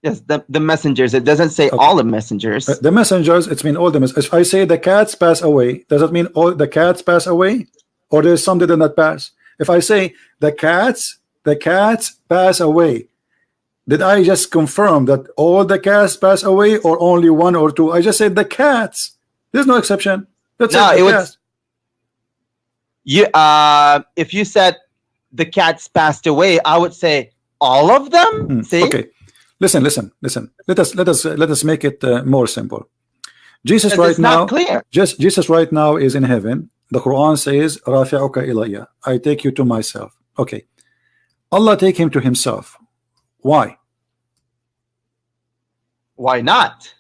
Yes, the messengers. It doesn't say all the messengers. The messengers, it's mean all the messengers. If I say the cats pass away, does it mean all the cats pass away, or there's some that did not pass? If I say the cats pass away, did I just confirm that all the cats pass away or only one or two? I just said the cats. There's no exception. That's it. Was, if you said the cats passed away, I would say all of them. See? Okay. Listen. Let us make it more simple. Jesus right now. Jesus right now is in heaven. The Quran says, "Rafi'uka ilayya." I take you to myself. Okay. Allah take him to himself. Why? Why not?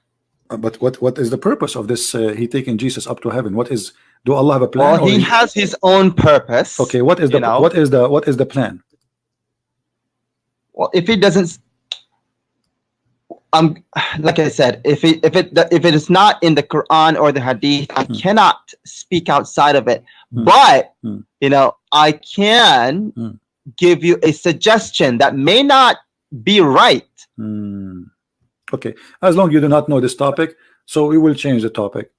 But what is the purpose of this? He taking Jesus up to heaven. What is Do Allah have a plan? Well, he has his own purpose. Okay, what is the plan? Well, if it doesn't, like I said, if it is not in the Quran or the Hadith, I cannot speak outside of it. But you know, I can give you a suggestion that may not be right. Okay, as long as you do not know this topic, so we will change the topic.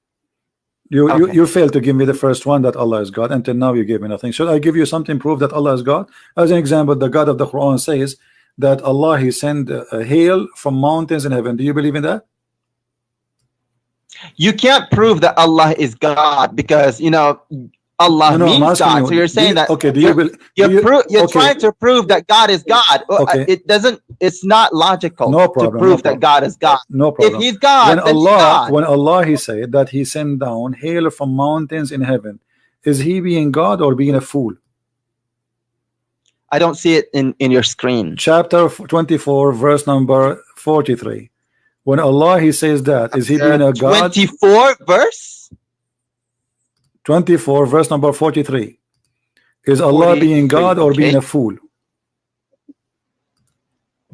You failed to give me the first one, that Allah is God. Until now you gave me nothing. Should I give you something proof that Allah is God? As an example, the God of the Quran says that Allah, he sent hail from mountains in heaven. Do you believe in that? You can't prove that Allah is God, because you know Allah means God. So you're saying that you're trying to prove that God is God. It doesn't. It's not logical to prove that God is God. No problem. If He's God, then He's God. When Allah, he said that he sent down hail from mountains in heaven, is he being God or being a fool? I don't see it in your screen. Chapter 24, verse number 43. When Allah, he says that, is he being a God? 24 verse? 24, verse number 43. Is Allah being God or being a fool?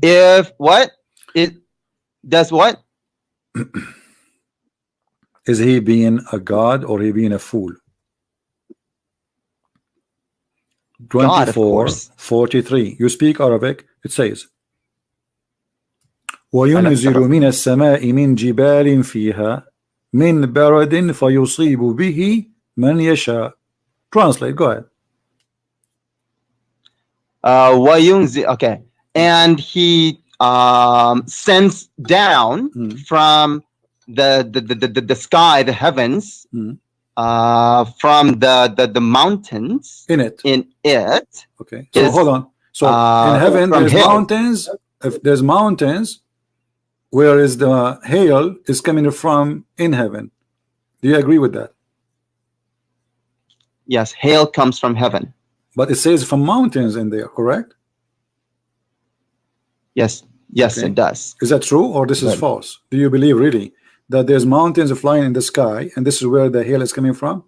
If what? It does what? Is he being a God or he being a fool? 24, 43. You speak Arabic? It says, وَيُنْزِلُ مِنَ السَّمَاءِ مِنْ جِبَالٍ فِيهَا مِنْ بَرَدٍ فَيُصِيبُ بِهِ مَنْ يَشَاءُ. Translate, go ahead. Okay. And he sends down from the sky, the heavens, from the mountains in it. Okay. So hold on. So in heaven there's mountains. If there's mountains, where is the hail is coming from in heaven? Do you agree with that? Yes, hail comes from heaven. But it says from mountains in there, correct? Yes, okay. It does. Is that true or this is false? Do you believe really that there's mountains flying in the sky and this is where the hail is coming from?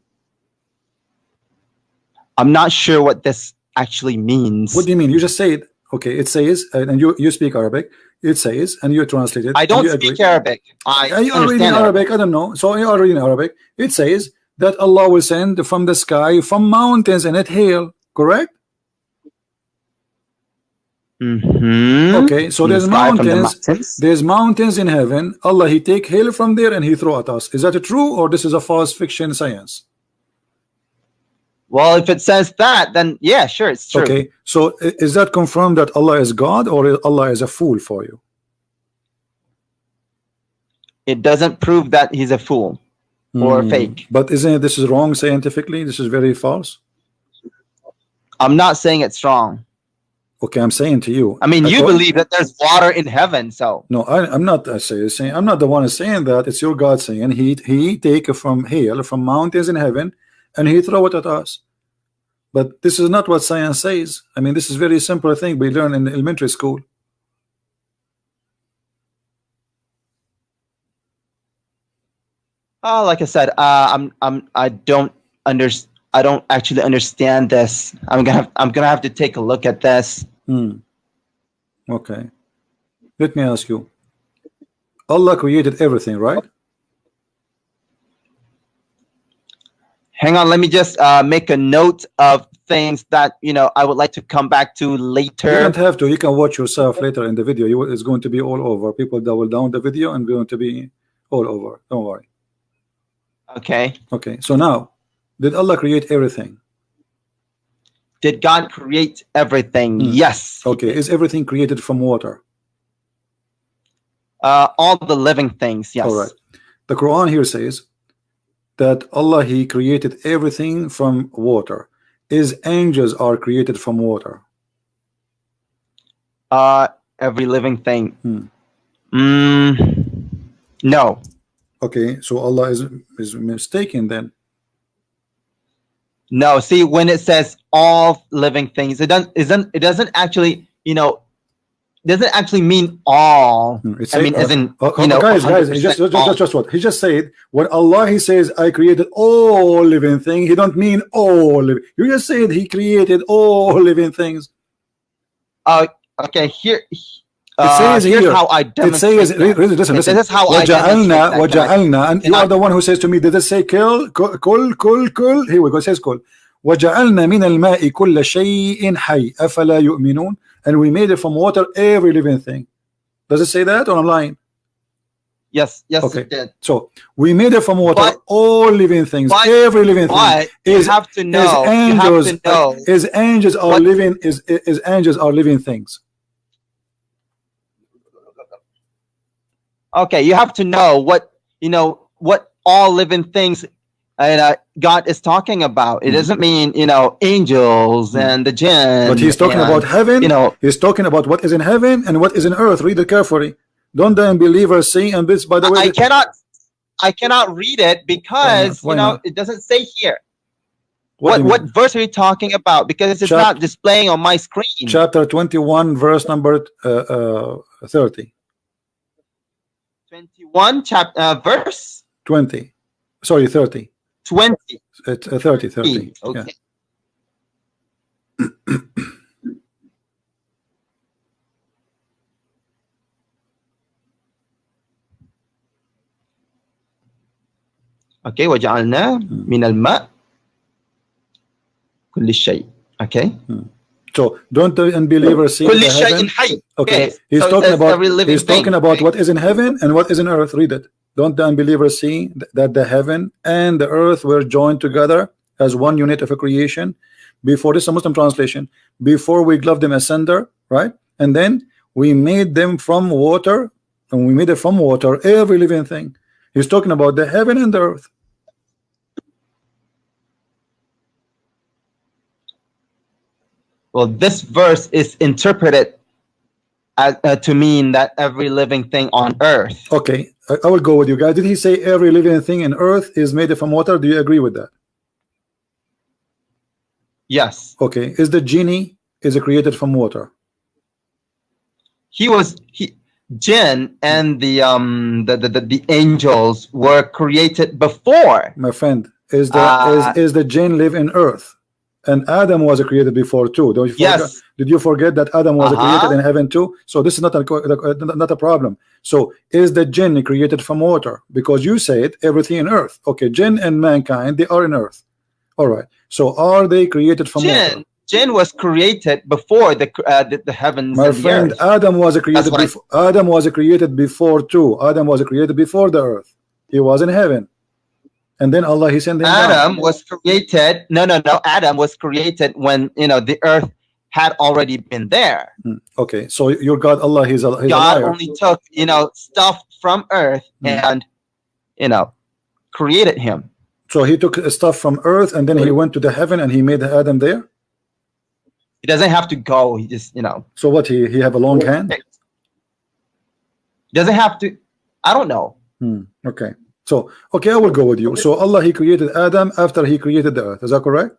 I'm not sure what this actually means. What do you mean? You just say it. Okay, it says, and you speak Arabic. It says, and you translate it. I don't speak Arabic. You are reading Arabic. I don't know. So you are reading Arabic. It says that Allah will send from the sky, from mountains, and it hail. Correct? Okay, so there's mountains. There's mountains in heaven. Allah, he take hail from there and he throw at us. Is that true or this is a false fiction science? Well, if it says that, then yeah, sure, it's true. Okay, so is that confirmed that Allah is God or Allah is a fool for you? It doesn't prove that he's a fool or fake. But isn't this is wrong scientifically? This is very false. I'm not saying it's wrong. Okay, I'm saying to you. I mean, you believe that there's water in heaven, so. No, I'm not saying. I'm not the one saying that. It's your God saying he take from hail from mountains in heaven and he throw it at us. But this is not what science says. I mean, this is very simple thing we learn in elementary school. Like I said, I don't actually understand this. I'm gonna have to take a look at this. Okay. Let me ask you. Allah created everything, right? Hang on, let me just make a note of things that I would like to come back to later. You don't have to. You can watch yourself later in the video. It's going to be all over. People that will download the video and going to be all over. Don't worry. Okay. Okay. So now, did Allah create everything? Did God create everything? Yes. Okay. Is everything created from water? All the living things. Yes. All right. The Quran here says that Allah, he created everything from water. Is angels are created from water? Every living thing. No. Okay, so Allah is mistaken then. No, see, when it says all living things, it doesn't actually, doesn't actually mean all. I mean, as in, you know, guys, he just what he just said. When Allah he says, "I created all living things," he don't mean all living. You just said he created all living things. Okay. Here, it says here's here. how I demonstrate. It says, listen. This is how I demonstrate that. And you are the one who says to me, did it say kill? Kul? Here we go. It says kul. وَجَعَلْنَا مِنَ الْمَاءِ كُلَّ شَيْءٍ حَيٍّ أَفَلَا يُؤْمِنُونَ. And we made it from water every living thing. Does it say that or I'm lying? Yes, okay. It did. So we made it from water, all living things, every living thing. You have to know. Is angels are living? Is angels are living things? Okay, you have to know what all living things God is talking about. It doesn't mean angels and the jinn. But he's talking about heaven. He's talking about what is in heaven and what is in earth. Read it carefully. Don't the unbelievers see? And this, by the way, I cannot read it because Why not? It doesnn't say here. What verse are you talking about? Because it's not displaying on my screen. Chapter 21, verse number 30. 21 verse 20. Sorry, 30. 20. It's 30. Okay. Yeah. Okay, وجعلنا من الماء كل شيء. Okay. So don't the unbelievers see كل the شيء heaven? حي. Okay. He's so talking about what is in heaven and what is in earth. Read it. Don't the unbelievers see that the heaven and the earth were joined together as one unit of a creation? Before, this is a Muslim translation, before we gloved them asunder, right? And then we made them from water, and we made it from water every living thing. He's talking about the heaven and the earth. Well, this verse is interpreted to mean that every living thing on earth. Okay, I will go with you guys. Did he say every living thing in earth is made from water? Do you agree with that? Yes. Okay, is the genie created from water? Jinn and the angels were created before. My friend, is the jinn live in earth? And Adam was created before too. Don't you forget? Yes. Did you forget that Adam was created in heaven too? So this is not a problem. So is the jinn created from water? Because you said everything in earth. Okay, jinn and mankind, they are in earth. All right. So are they created from water? Jinn was created before the heavens. My and friend, the earth. Adam was created before. Adam was created before too. Adam was created before the earth. He was in heaven. And then Allah, he sent him Adam down. was created. No. Adam was created when the earth had already been there. Okay, so your God, Allah, he's a God liar. only took stuff from earth and created him. So he took stuff from earth and then he went to the heaven and he made Adam there. He doesn't have to go. He just So what? He have a long hand? He doesn't have to. I don't know. Okay. So, okay, I will go with you. So Allah, he created Adam after he created the earth. Is that correct?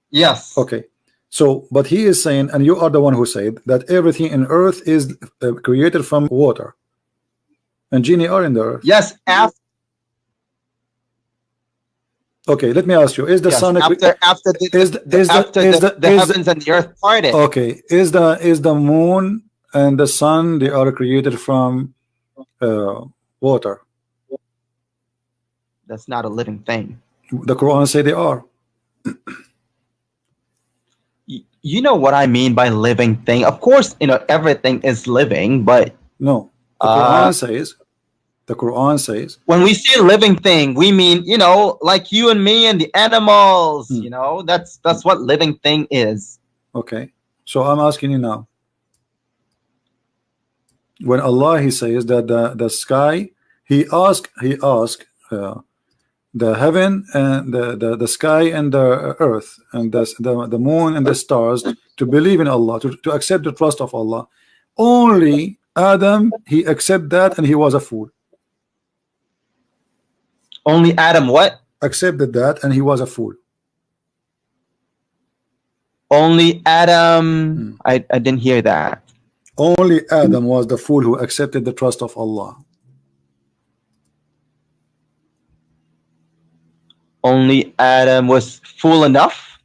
Yes. Okay. So, but he is saying, and you are the one who said that everything in earth is created from water. And genie are in the earth. Yes. Okay, let me ask you: is the sun after the heavens and the earth parted? Okay, is the moon and the sun, they are created from water? That's not a living thing. The Quran say they are. You know what I mean by living thing? Of course, everything is living, but no. The Quran says when we say living thing, we mean like you and me and the animals. That's what living thing is. Okay, so I'm asking you now. When Allah, he says that the sky, he asked the heaven and the sky and the earth and the moon and the stars to believe in Allah, to accept the trust of Allah. Only Adam, he accepted that and he was a fool. Only Adam what? Accepted that and he was a fool. Only Adam. I didn't hear that. Only Adam was the fool who accepted the trust of Allah. Only Adam was fool enough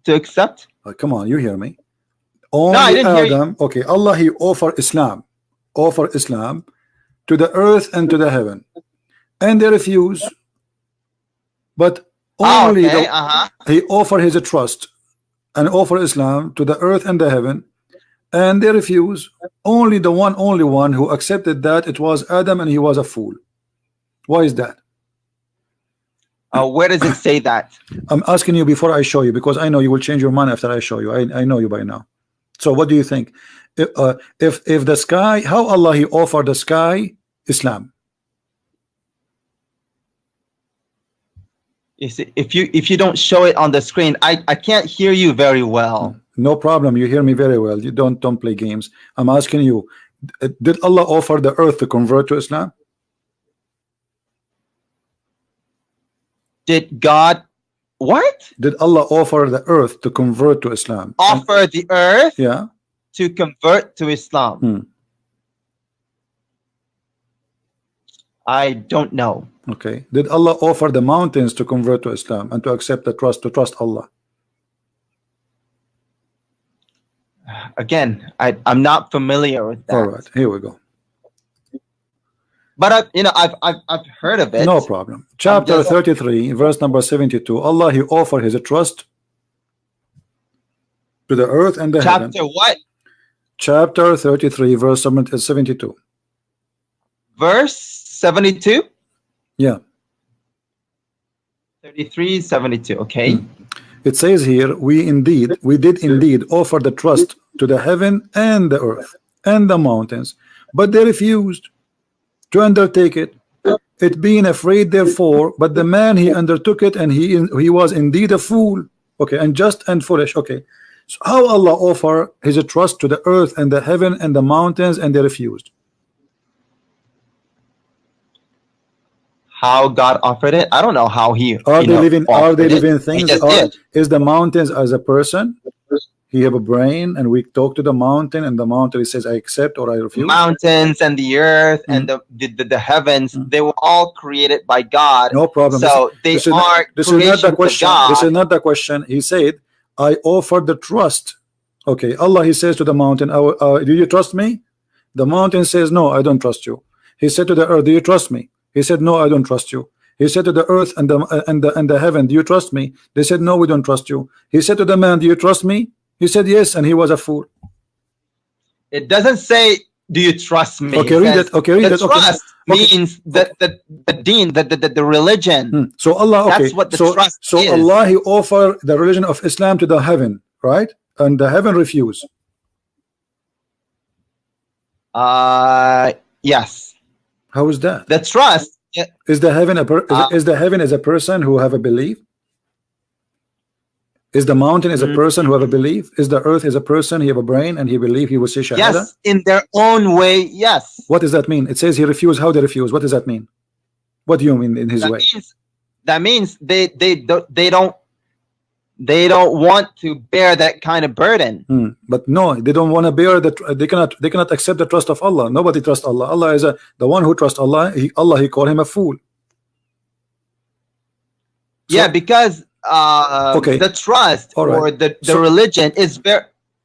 to accept? Come on, you hear me? Only No, I didn't hear Adam. Okay, Allah, he offered Islam to the earth and to the heaven, and they refuse. But only he offered his trust and offered Islam to the earth and the heaven, and they refuse. Only one who accepted that, it was Adam, and he was a fool. Why is that? Where does it say that? I'm asking you before I show you, because I know you will change your mind after I show you. I know you by now. So what do you think? If the sky, how Allah he offered the sky Islam? You see, if you don't show it on the screen, I can't hear you very well. No problem, you hear me very well. You don't play games. I'm asking you, did Allah offer the earth to convert to Islam? Did God what? Did Allah offer the earth to convert to Islam? Offer the earth, yeah, to convert to Islam? I don't know. Okay. Did Allah offer the mountains to convert to Islam and to accept the trust, to trust Allah? Again, I'm not familiar with that. All right, here we go. But I've heard of it. No problem. Chapter 33, verse number 72. Allah he offered his trust to the earth and the heaven. Chapter what? Chapter 33, verse 72. Verse 72? Yeah. 33, 72. Okay. It says here, we did indeed offer the trust to the heaven and the earth and the mountains, but they refused to undertake it, being afraid therefore. But the man he undertook it, and he was indeed a fool. Okay, unjust and foolish. Okay, so how Allah offer his trust to the earth and the heaven and the mountains, and they refused? How God offered it? I don't know how he. Are they living things? Is the mountains as a person? He have a brain, and we talk to the mountain, and the mountain says, I accept or I refuse. Mountains and the earth and the heavens, they were all created by God. No problem. So this is not the question. This is not the question. He said, I offered the trust. Okay, Allah he says to the mountain, do you trust me? The mountain says, no, I don't trust you. He said to the earth, do you trust me? He said, no, I don't trust you. He said to the earth and the heaven, do you trust me? They said, no, we don't trust you. He said to the man, do you trust me? He said yes, and he was a fool. It doesn't say, do you trust me? Okay, read it. Okay, read it. Trust means that the deen, the religion. So Allah, okay. That's what the trust is. So Allah he offered the religion of Islam to the heaven, right? And the heaven refused. Yes. How is that? The trust is the heaven is the heaven as a person who have a belief? Is the mountain as a person who have a belief? Is the earth as a person, he have a brain and he believe he will say shahada? Yes, in their own way, yes. What does that mean? It says he refused. How they refuse? What does that mean? What do you mean in his way? That means they don't want to bear that kind of burden. But no, they don't want to bear that. They cannot accept the trust of Allah. Nobody trusts Allah. Allah is the one who trusts Allah. He called him a fool. So, yeah, because the trust or the religion is very.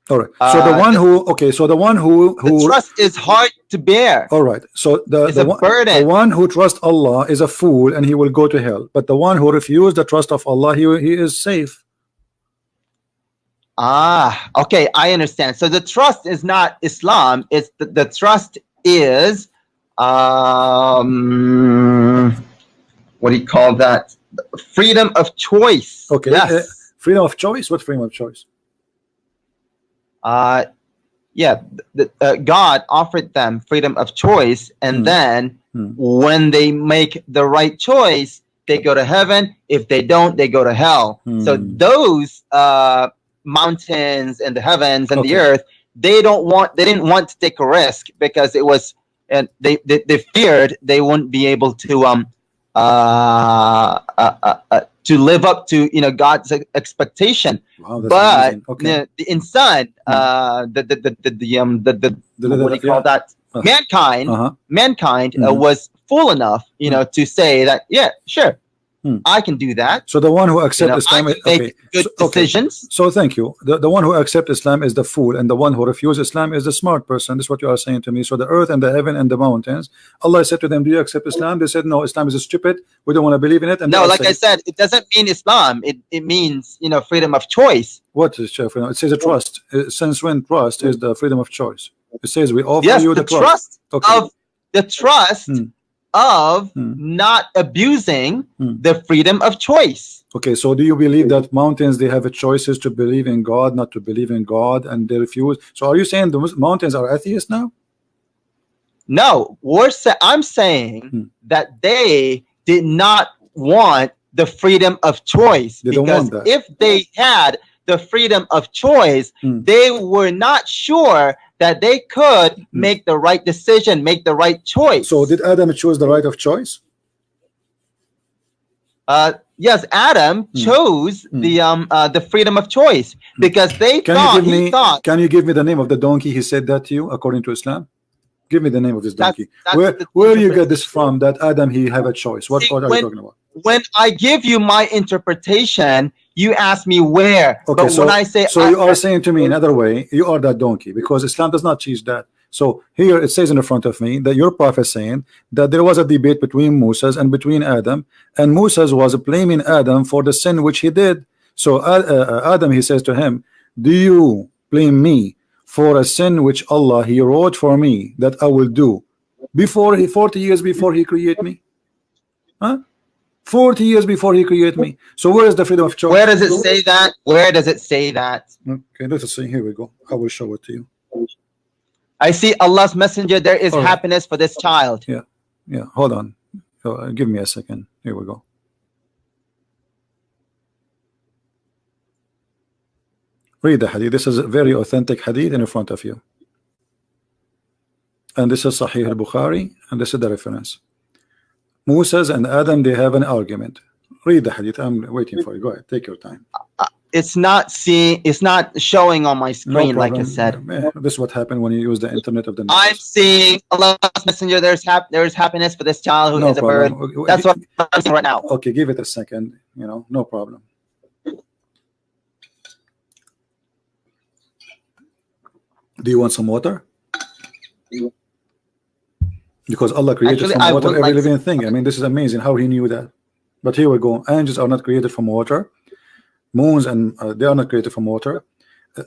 All right. So the one who the trust is hard to bear. All right. So the one who trusts Allah is a fool and he will go to hell. But the one who refused the trust of Allah, he is safe. Okay, I understand. So the trust is not Islam. It's the trust is what do you call that? Freedom of choice. Okay. Yes. Freedom of choice. What freedom of choice? Yeah. God offered them freedom of choice, and then when they make the right choice, they go to heaven. If they don't, they go to hell. So those mountains and the heavens and the earth, they didn't want to take a risk because it was, and they feared they wouldn't be able to live up to God's expectation. Wow, but the insan, the what do you call that? Mankind was fool enough, to say that, yeah, sure, I can do that. So the one who accepts Islam, I can make good decisions. So thank you. The one who accepts Islam is the fool, and the one who refuses Islam is the smart person. This is what you are saying to me. So the earth and the heaven and the mountains, Allah said to them, do you accept Islam? They said, no, Islam is stupid. We don't want to believe in it. And no, like I said, it doesn't mean Islam. It means, freedom of choice. What is freedom? It says a trust. Since when trust is the freedom of choice? It says we offer you the trust. The trust of not abusing the freedom of choice. Okay, so do you believe that mountains, they have a choices to believe in God, not to believe in God, and they refuse? So are you saying the mountains are atheists now? No, I'm saying that they did not want the freedom of choice, because if they had the freedom of choice, they were not sure that they could make the right decision, make the right choice. So did Adam choose the right of choice? Yes, Adam chose the freedom of choice, because they thought. Can you give me the name of the donkey he said that to you, according to Islam? Give me the name of this donkey. Where you get this from, that Adam, he have a choice? What are you talking about? When I give you my interpretation, you ask me where. Okay, but so, when I say, you are saying to me another way, you are that donkey, because Islam does not teach that. So here it says in the front of me that your prophet saying that there was a debate between Moses and between Adam, and Moses was blaming Adam for the sin which he did. So Adam, he says to him, do you blame me for a sin which Allah, he wrote for me that I will do before 40 years before he create me? 40 years before he created me. So where is the freedom of choice? Where does it say that? Where does it say that? Okay, let us see. Here we go. I will show it to you. I see Allah's messenger. There is happiness for this child. Yeah. Hold on. Give me a second. Here we go. Read the hadith. This is a very authentic hadith in front of you. And this is Sahih al-Bukhari, and this is the reference. Moses and Adam, they have an argument. Read the hadith. I'm waiting for you. Go ahead. Take your time. It's not showing on my screen, like I said. This is what happened when you use the internet of the news. I'm seeing Allah's messenger. There's happiness for this child who is a bird. That's what I'm seeing right now. Okay, give it a second. No problem. Do you want some water? Because Allah created from water every living thing. I mean, this is amazing how he knew that. But here we go. Angels are not created from water. Moons and they are not created from water.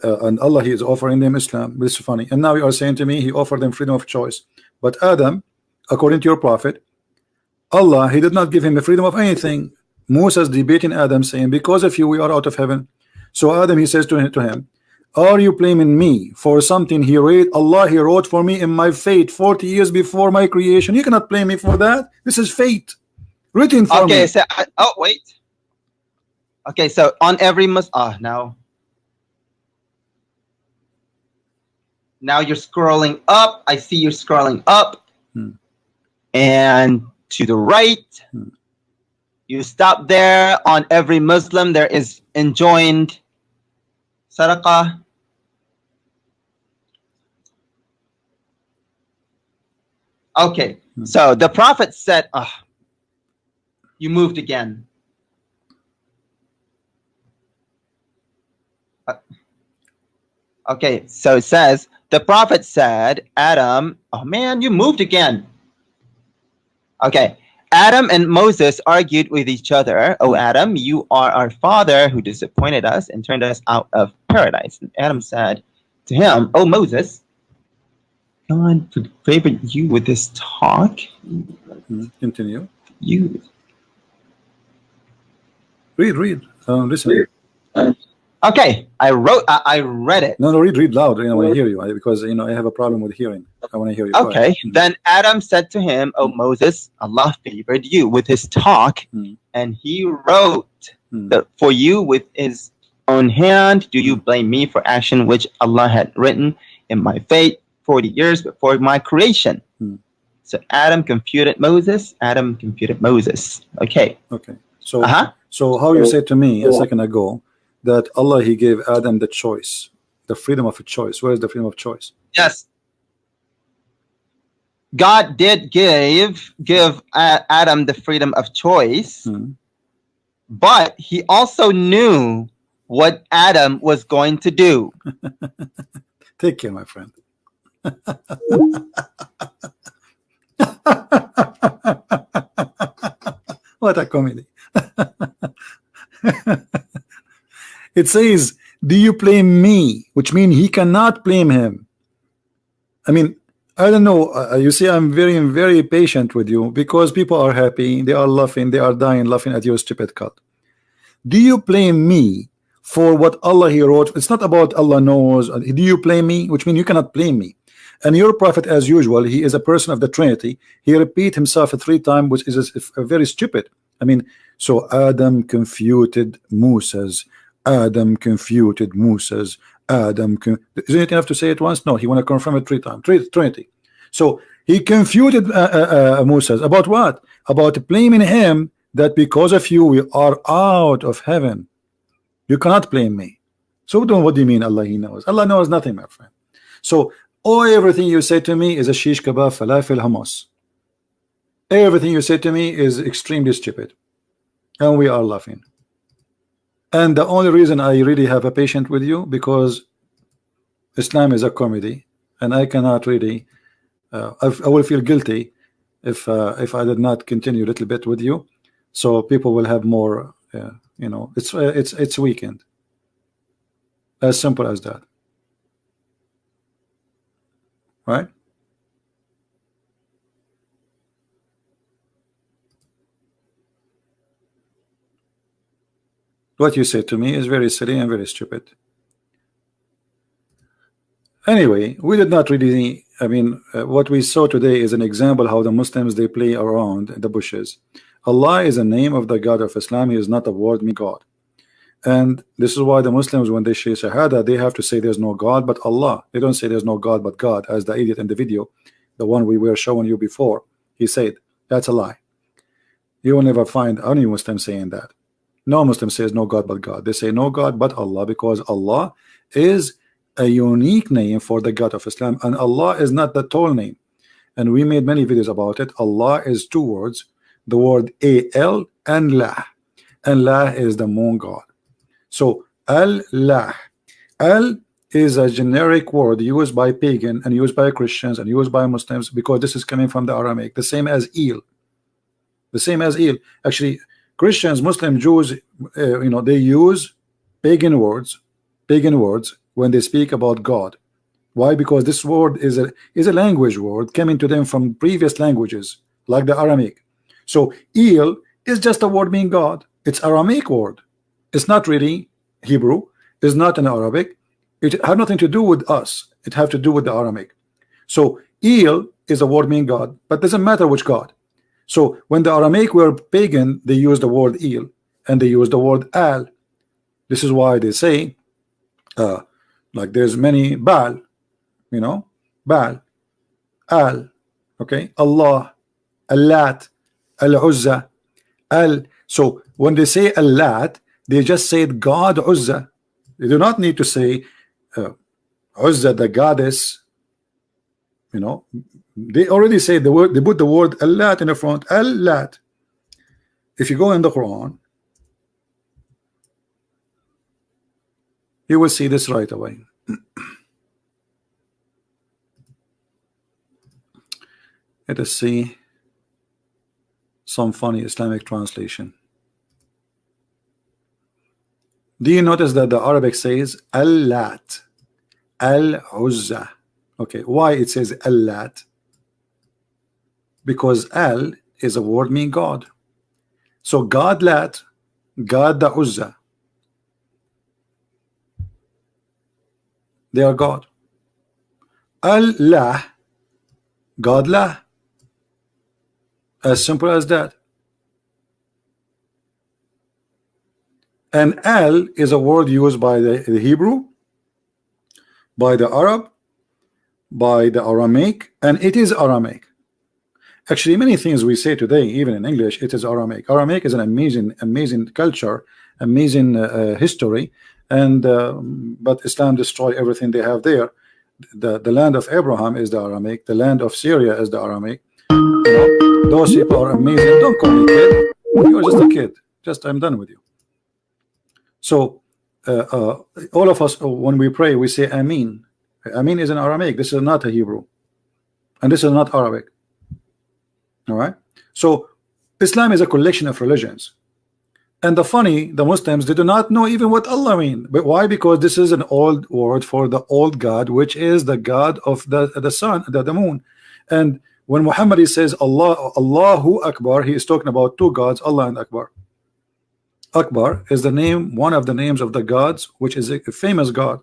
And Allah, he is offering them Islam. This is funny. And now you are saying to me, he offered them freedom of choice. But Adam, according to your prophet, Allah, he did not give him the freedom of anything. Moses debating Adam, saying, because of you, we are out of heaven. So Adam, he says to him, are you blaming me for something he wrote? Allah, he wrote for me in my fate 40 years before my creation. You cannot blame me for that. This is fate written for me. Okay, so wait. Okay, so on every now you're scrolling up. I see you're scrolling up and to the right. You stop there. On every Muslim there is enjoined sadaqah. Okay, so the prophet said, you moved again. Okay, so it says, the prophet said, Adam, oh man, you moved again. Okay, Adam and Moses argued with each other. Oh, Adam, you are our father who disappointed us and turned us out of paradise. And Adam said to him, oh, Moses, God would favor you with this talk. Continue. You read. Listen. Okay, I read it. No, read loud. I want to hear you because I have a problem with hearing. I want to hear you. Okay. Then Adam said to him, "Oh Moses, Allah favored you with his talk, and He wrote for you with His own hand. Do you blame me for action which Allah had written in my fate 40 years before my creation?" So Adam computed Moses. Okay. So how you said to me a second ago that Allah, He gave Adam the choice, the freedom of a choice. Where is the freedom of choice? Yes. God did give Adam the freedom of choice, but he also knew what Adam was going to do. Take care, my friend. What a comedy. It says, do you blame me? Which means he cannot blame him. I mean, I don't know. You see, I'm very patient with you because people are happy. They are laughing. They are dying laughing at your stupid cut. Do you blame me for what Allah He wrote? It's not about Allah knows. Do you blame me? Which means you cannot blame me. And your prophet, as usual, he is a person of the Trinity. He repeat himself 3 times, which is very stupid. I mean, so Adam confuted Moses. Adam confuted Moses. Adam isn't it enough to say it once? No, he want to confirm it 3 times. Trinity. So he confuted Moses about what? About blaming him that because of you we are out of heaven. You cannot blame me. So what do you mean Allah He knows? Allah knows nothing, my friend. So everything you say to me is a shish kebab, falafel, hummus. Everything you say to me is extremely stupid, and we are laughing. And the only reason I really have a patient with you because Islam is a comedy, and I cannot really. I will feel guilty if I did not continue a little bit with you, so people will have more. You know, it's weekend. As simple as that. Right? What you say to me is very silly and very stupid. Anyway, we did not really, I mean, what we saw today is an example how the Muslims, they play around the bushes. Allah is a name of the God of Islam. He is not a word meaning God. And this is why the Muslims, when they say Shahada, they have to say there's no God but Allah. They don't say there's no God but God, as the idiot in the video, the one we were showing you before, he said. That's a lie. You will never find any Muslim saying that. No Muslim says no God but God. They say no God but Allah, because Allah is a unique name for the God of Islam, and Allah is not the tall name. And we made many videos about it. Allah is 2 words, the word A-L and La. And La is the moon God. So Allah, Al is a generic word used by pagan and used by Christians and used by Muslims, because this is coming from the Aramaic, the same as Il. The same as Il. Actually, Christians, Muslims, Jews, you know, they use pagan words when they speak about God. Why? Because this word is a language word coming to them from previous languages like the Aramaic. So Il is just a word meaning God. It's Aramaic word. It's not really Hebrew. It's not in Arabic. It had nothing to do with us. It have to do with the Aramaic. So Il is a word meaning God, but doesn't matter which God. So when the Aramaic were pagan, they used the word Il and they used the word Al. This is why they say like there's many Baal, you know, Baal, Al, okay, Allah, Allat, Al-Uzza, Al. So when they say Allat, they just said God Uzza. They do not need to say Uzza, the goddess. You know, they already say the word. They put the word Allat in the front. Allat. If you go in the Quran, you will see this right away. Let us see some funny Islamic translation. Do you notice that the Arabic says Allat, Al-Uzza? Okay, why it says Allat? Because Al is a word meaning God. So God Lat, God the Uzza. They are God. Allah, God La. As simple as that. And Al is a word used by the Hebrew, by the Arab, by the Aramaic, and it is Aramaic. Actually, many things we say today, even in English, it is Aramaic. Aramaic is an amazing culture, amazing history, and but Islam destroy everything they have there. the land of Abraham is the Aramaic, the land of Syria is the Aramaic. You know, those people are amazing. Don't call me kid. You're just a kid. Just I'm done with you. So all of us, when we pray, we say Amin. Amin is in Aramaic. This is not a Hebrew, and this is not Arabic. All right. So Islam is a collection of religions. And the Muslims, they do not know even what Allah means. But why? Because this is an old word for the old God, which is the God of the sun, the moon. And when Muhammad says Allahu Akbar, he is talking about two gods, Allah and Akbar. Akbar is the name, one of the names of the gods, which is a famous God.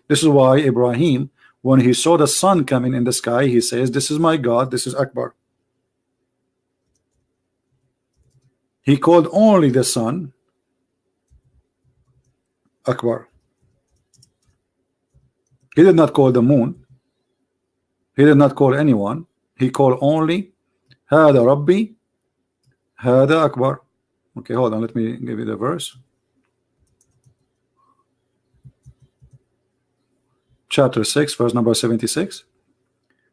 This is why Ibrahim, when he saw the sun coming in the sky, he says, this is my God, this is Akbar. He called only the sun Akbar. He did not call the moon. He did not call anyone. He called only Hada Rabbi, Hada Akbar. Okay, hold on, let me give you the verse. Chapter 6, verse number 76.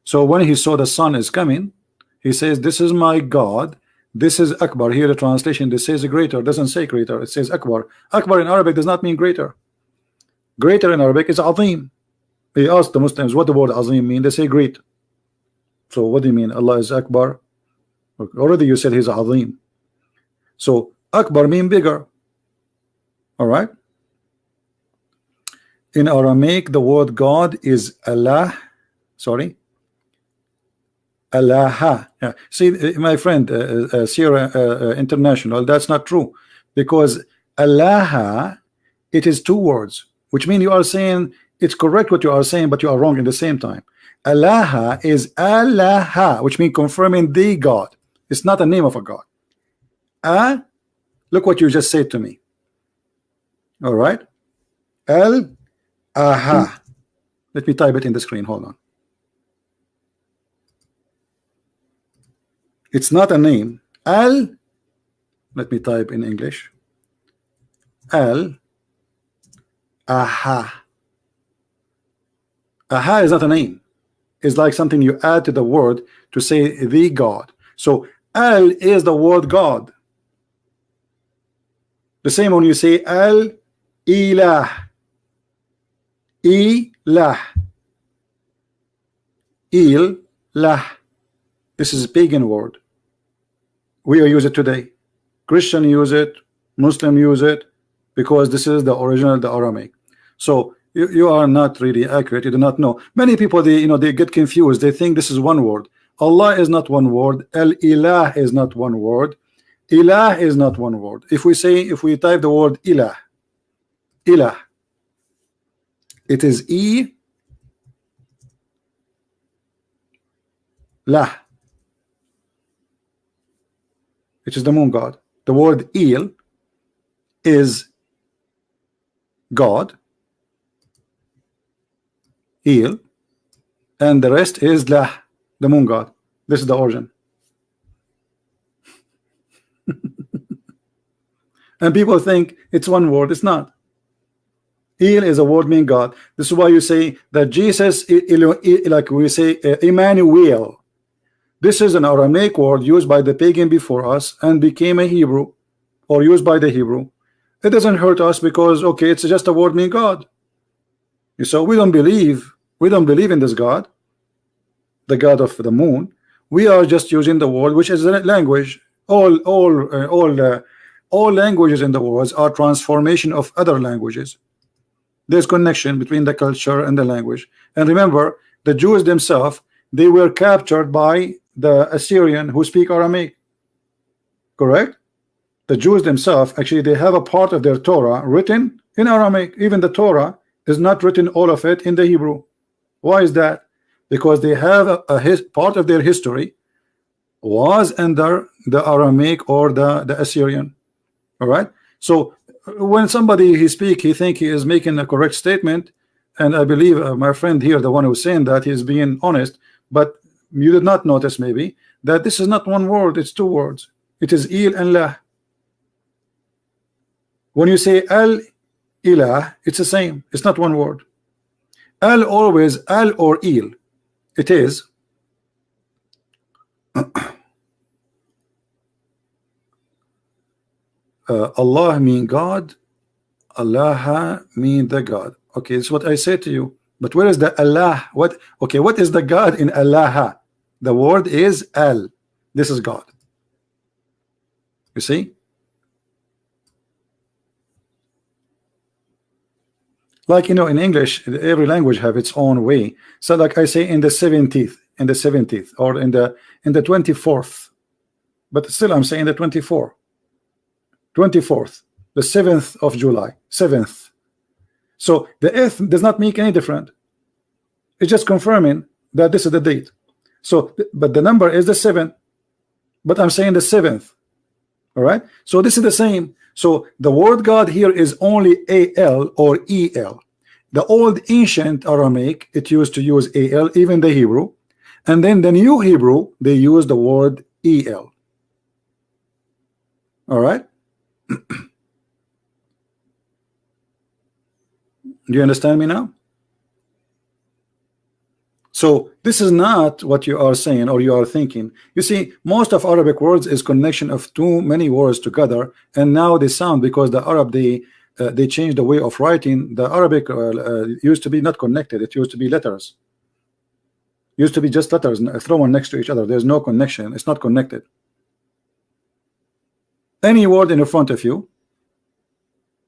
So when he saw the sun is coming, he says, this is my God. This is Akbar. Here the translation, this says greater, doesn't say greater, it says Akbar. Akbar in Arabic does not mean greater. Greater in Arabic is Azim. He asked the Muslims what the word Azim mean. They say great. So what do you mean? Allah is Akbar? Already you said he's Azim. So Akbar mean bigger. All right. In Aramaic, the word God is Allah. Sorry. Allah. Yeah. See, my friend, Sierra International, that's not true, because Allah, it is two words, which means you are saying it's correct what you are saying, but you are wrong at the same time. Allah is Allah, which means confirming the God. It's not a name of a God. Look what you just said to me. All right. Aha. Let me type it in the screen. Hold on. It's not a name. Let me type in English. Aha. Aha is not a name. It's like something you add to the word to say the God. So Al is the word God. The same when you say Al Ilah. Ilah. Ilah. This is a pagan word. We use it today. Christian use it, Muslim use it, because this is the original, the Aramaic. So you are not really accurate. You do not know. Many people, they get confused. They think this is one word. Allah is not one word. Al-Ilah is not one word. Ilah is not one word. If we type the word Ilah, Ilah, it is Lah, which is the moon god. The word Il is God, Il, and the rest is Lah, the moon god. This is the origin. And people think it's one word. It's not. Il is a word meaning God. This is why you say that Jesus, like we say, Emmanuel. This is an Aramaic word used by the pagan before us and became a Hebrew, or used by the Hebrew. It doesn't hurt us because, okay, it's just a word meaning God. So we don't believe in this God, the God of the moon. We are just using the word, which is a language. All languages in the world are transformation of other languages. There's connection between the culture and the language. And remember, the Jews themselves, they were captured by the Assyrian who speak Aramaic. Correct? The Jews themselves, actually, they have a part of their Torah written in Aramaic. Even the Torah is not written all of it in the Hebrew. Why is that? Because they have part of their history was under the Aramaic or the Assyrian. All right. So when somebody he think he is making a correct statement, and I believe my friend here, the one who's saying that, he is being honest, but you did not notice maybe that this is not one word, it's two words. It is Il and Lah. When you say Al Ilah, it's the same. It's not one word. Al always Al or Il. It is Allah mean God, Allah mean the God. Okay, it's what I say to you. But where is the Allah? What? Okay, what is the God in Allah? The word is Al. This is God. You see? Like, you know, in English, every language have its own way. So like I say in the 70th, or in the 24th. But still I'm saying the 24th, the 7th of July, 7th. So the 8th does not make any difference. It's just confirming that this is the date. So, but the number is the 7th. But I'm saying the 7th. All right. So this is the same. So the word God here is only AL or EL. The old ancient Aramaic, it used to use AL, even the Hebrew. And then the new Hebrew, they use the word EL. All right. Do you understand me now? So this is not what you are saying or you are thinking. You see, most of Arabic words is connection of too many words together, and now they sound, because the Arab they changed the way of writing. The Arabic used to be not connected. It used to be letters. Used to be just letters thrown next to each other. There's no connection. It's not connected. Any word in front of you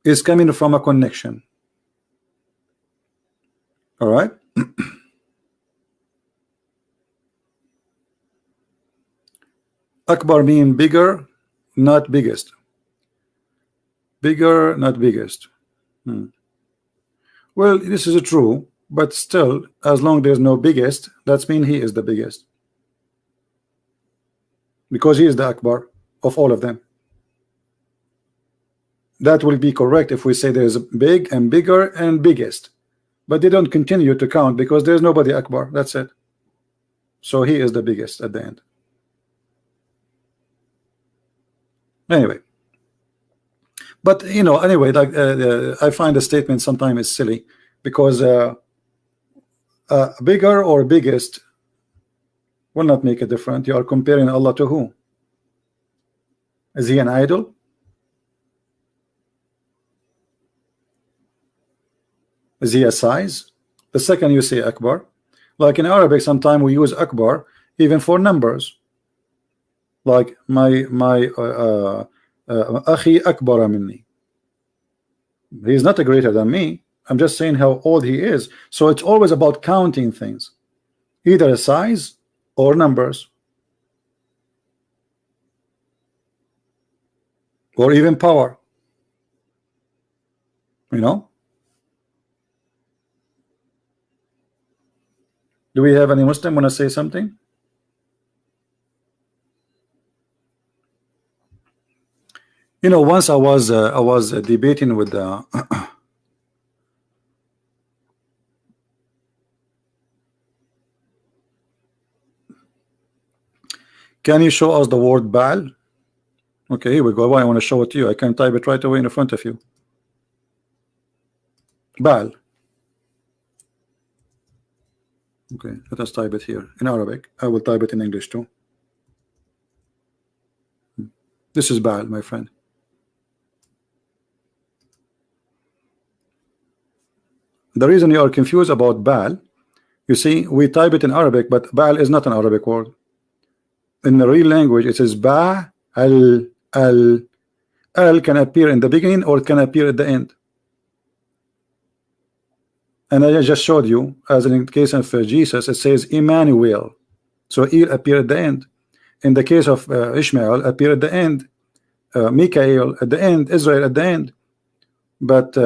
is coming from a connection. All right. Akbar mean bigger, not biggest. Bigger, not biggest. Well, this is true, but still, as long there's no biggest, that's mean he is the biggest, because he is the Akbar of all of them. That will be correct if we say there's big and bigger and biggest, but they don't continue to count because there's nobody Akbar. That's it. So he is the biggest at the end. Anyway, but you know, anyway, like I find the statement sometimes is silly, because bigger or biggest will not make a difference. You are comparing Allah to who? Is he an idol? Is he a size? The second you say Akbar, like in Arabic, sometimes we use Akbar even for numbers. Like my akhi akbara minni. He's not greater than me. I'm just saying how old he is. So it's always about counting things, either a size or numbers, or even power. You know? Do we have any Muslim want to say something? You know, once I was debating with can you show us the word Baal? Okay, here we go. I want to show it to you. I can type it right away in front of you. Baal. Okay, let us type it here in Arabic. I will type it in English too. This is Baal, my friend. The reason you are confused about Baal, you see, we type it in Arabic, but Baal is not an Arabic word. In the real language, it says Ba al al. Al can appear in the beginning or it can appear at the end. And I just showed you, as in the case of Jesus, it says Emmanuel. So El appear at the end. In the case of Ishmael, appear at the end. Mikael at the end. Israel at the end. But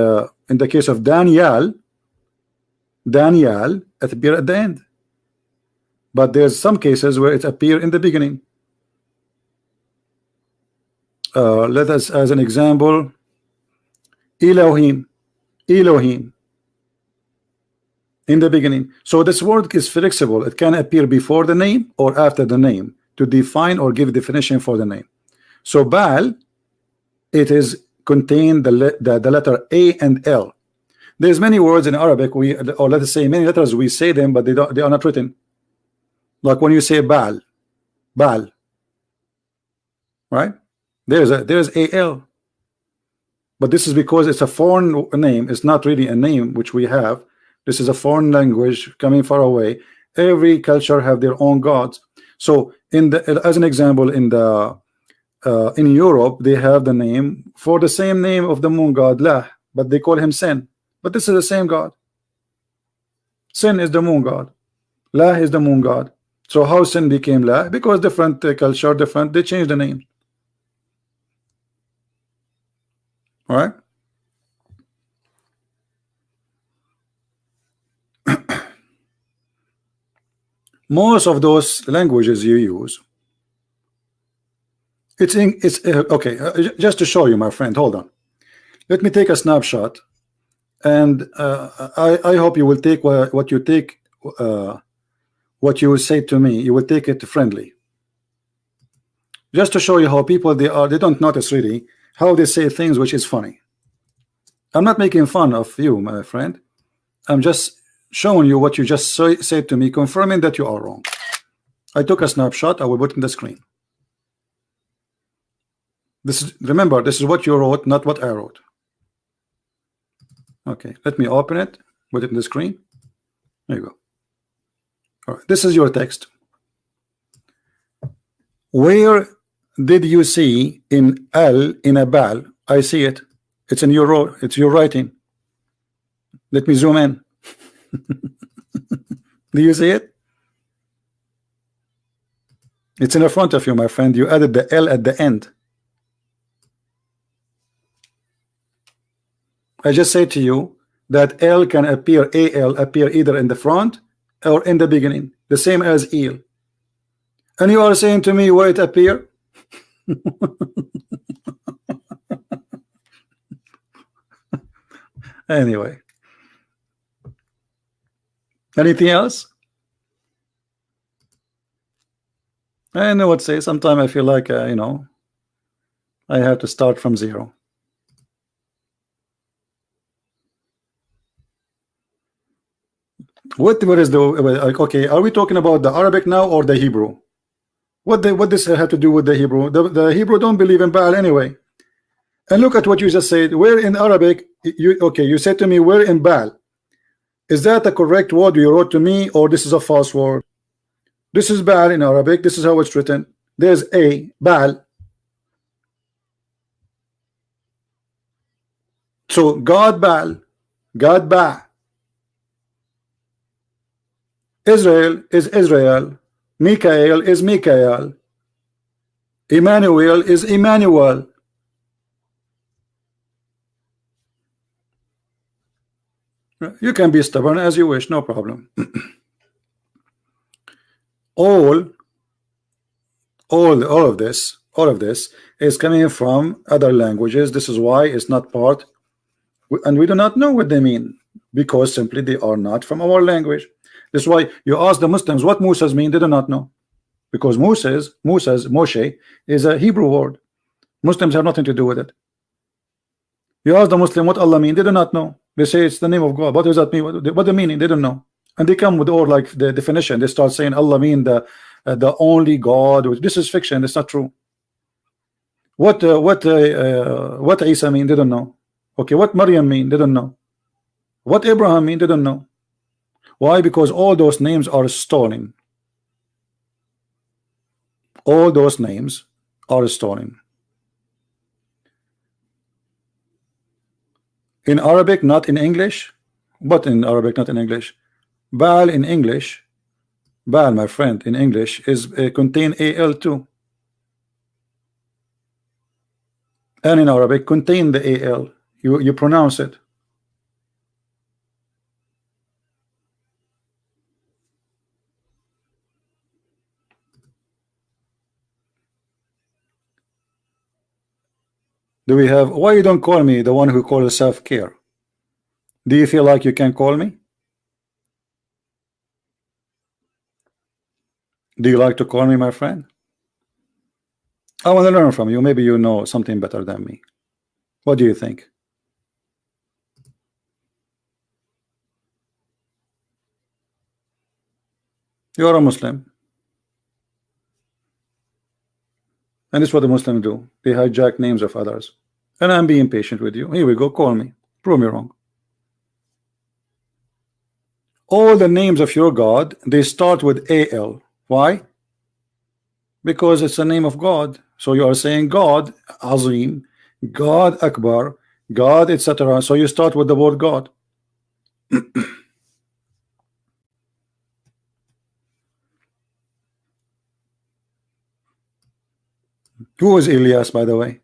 in the case of Daniel it appear at the end. But there's some cases where it appear in the beginning. Let us, as an example, Elohim in the beginning. So this word is flexible. It can appear before the name or after the name to define or give definition for the name. So Baal, it is contain the letter A and L. There's many words in Arabic we, or let us say many letters we say them, but they are not written. Like when you say Baal, Baal, right? There's al, but this is because it's a foreign name. It's not really a name which we have. This is a foreign language coming far away. Every culture have their own gods. So in the, as an example, in Europe they have the name for the same name of the moon god Lah, but they call him Sin. But this is the same god. Sin is the moon god. Lah is the moon god. So how Sin became Lah? Because different culture, different, they changed the name. All right. Most of those languages you use, it's okay. Just to show you, my friend, hold on. Let me take a snapshot, and I hope you will take what you take, what you say to me. You will take it friendly. Just to show you how people they don't notice really how they say things, which is funny. I'm not making fun of you, my friend. I'm just showing you what you just said to me, confirming that you are wrong. I took a snapshot. I will put in the screen. This is, remember, this is what you wrote, not what I wrote. Okay, let me open it, put it in the screen. There you go. All right, this is your text. Where did you see in Al in a Baal? I see it. It's in your writing. Let me zoom in. Do you see it? It's in the front of you, my friend. You added the L at the end. I just say to you that L can appear, AL appear either in the front or in the beginning, the same as eel. And you are saying to me where it appear? Anyway, anything else? I know what to say. Sometimes I feel like you know, I have to start from zero. What is the okay? Are we talking about the Arabic now or the Hebrew? What this have to do with the Hebrew? The Hebrew don't believe in Baal anyway. And look at what you just said. Where in Arabic? You said to me where in Baal? Is that the correct word you wrote to me, or this is a false word? This is Baal in Arabic. This is how it's written. There's a Baal. So God Baal, God Ba. Israel is Israel. Mikael is Mikael. Emmanuel is Emmanuel. You can be stubborn as you wish, no problem. all of this is coming from other languages. This is why it's not part, and we do not know what they mean, because simply they are not from our language. That's why you ask the Muslims what Moses mean, they do not know, because Moshe is a Hebrew word. Muslims have nothing to do with it. You ask the Muslim what Allah mean, they do not know. They say it's the name of God. What does that mean? What the meaning? They don't know. And they come with all like the definition. They start saying Allah mean the only God. This is fiction. It's not true. What Isa mean? They don't know. Okay, what Maryam mean? They don't know. What Abraham mean? They don't know. Why? Because all those names are stolen. All those names are stolen. In Arabic, not in English, but in Arabic, not in English. Baal in English, Baal, my friend, in English is contain AL too, and in Arabic contain the AL. You pronounce it. Do we have? Why you don't call me the one who calls self-care? Do you feel like you can call me? Do you like to call me, my friend? I want to learn from you. Maybe you know something better than me. What do you think? You are a Muslim. And this is what the Muslims do. They hijack names of others. And I'm being patient with you. Here we go. Call me. Prove me wrong. All the names of your God, they start with AL. Why? Because it's the name of God. So you are saying God, Azim, God, Akbar, God, etc. So you start with the word God. Who is Elias, by the way,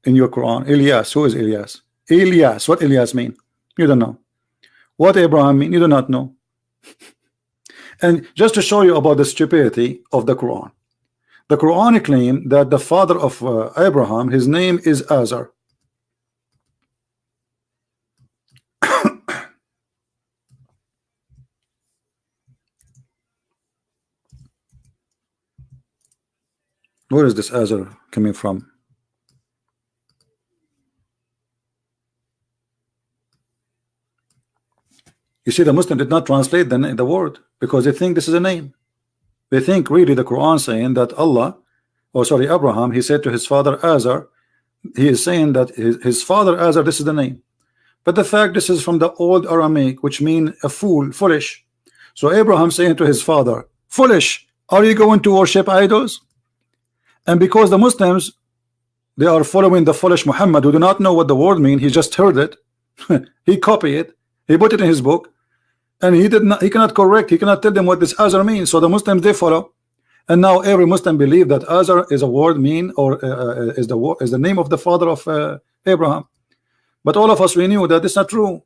in your Quran? Elias, who is Elias? Elias, what Elias mean? You don't know. What Abraham mean? You do not know. And just to show you about the stupidity of the Quran, the Quran claim that the father of Abraham, his name is Azar. Where is this Azar coming from? You see, the Muslim did not translate the word because they think this is a name. They think really the Quran saying that Allah, or sorry, Abraham, he said to his father Azar, he is saying that his father Azar, this is the name. But the fact this is from the old Aramaic, which mean a fool, foolish. So Abraham saying to his father, foolish, are you going to worship idols? And because the Muslims, they are following the foolish Muhammad who do not know what the word mean, he just heard it, he copied it, he put it in his book, and he cannot correct, he cannot tell them what this Azar means. So the Muslims, they follow, and now every Muslim believe that Azar is a word mean, or is the name of the father of Abraham. But all of us, we knew that it's not true.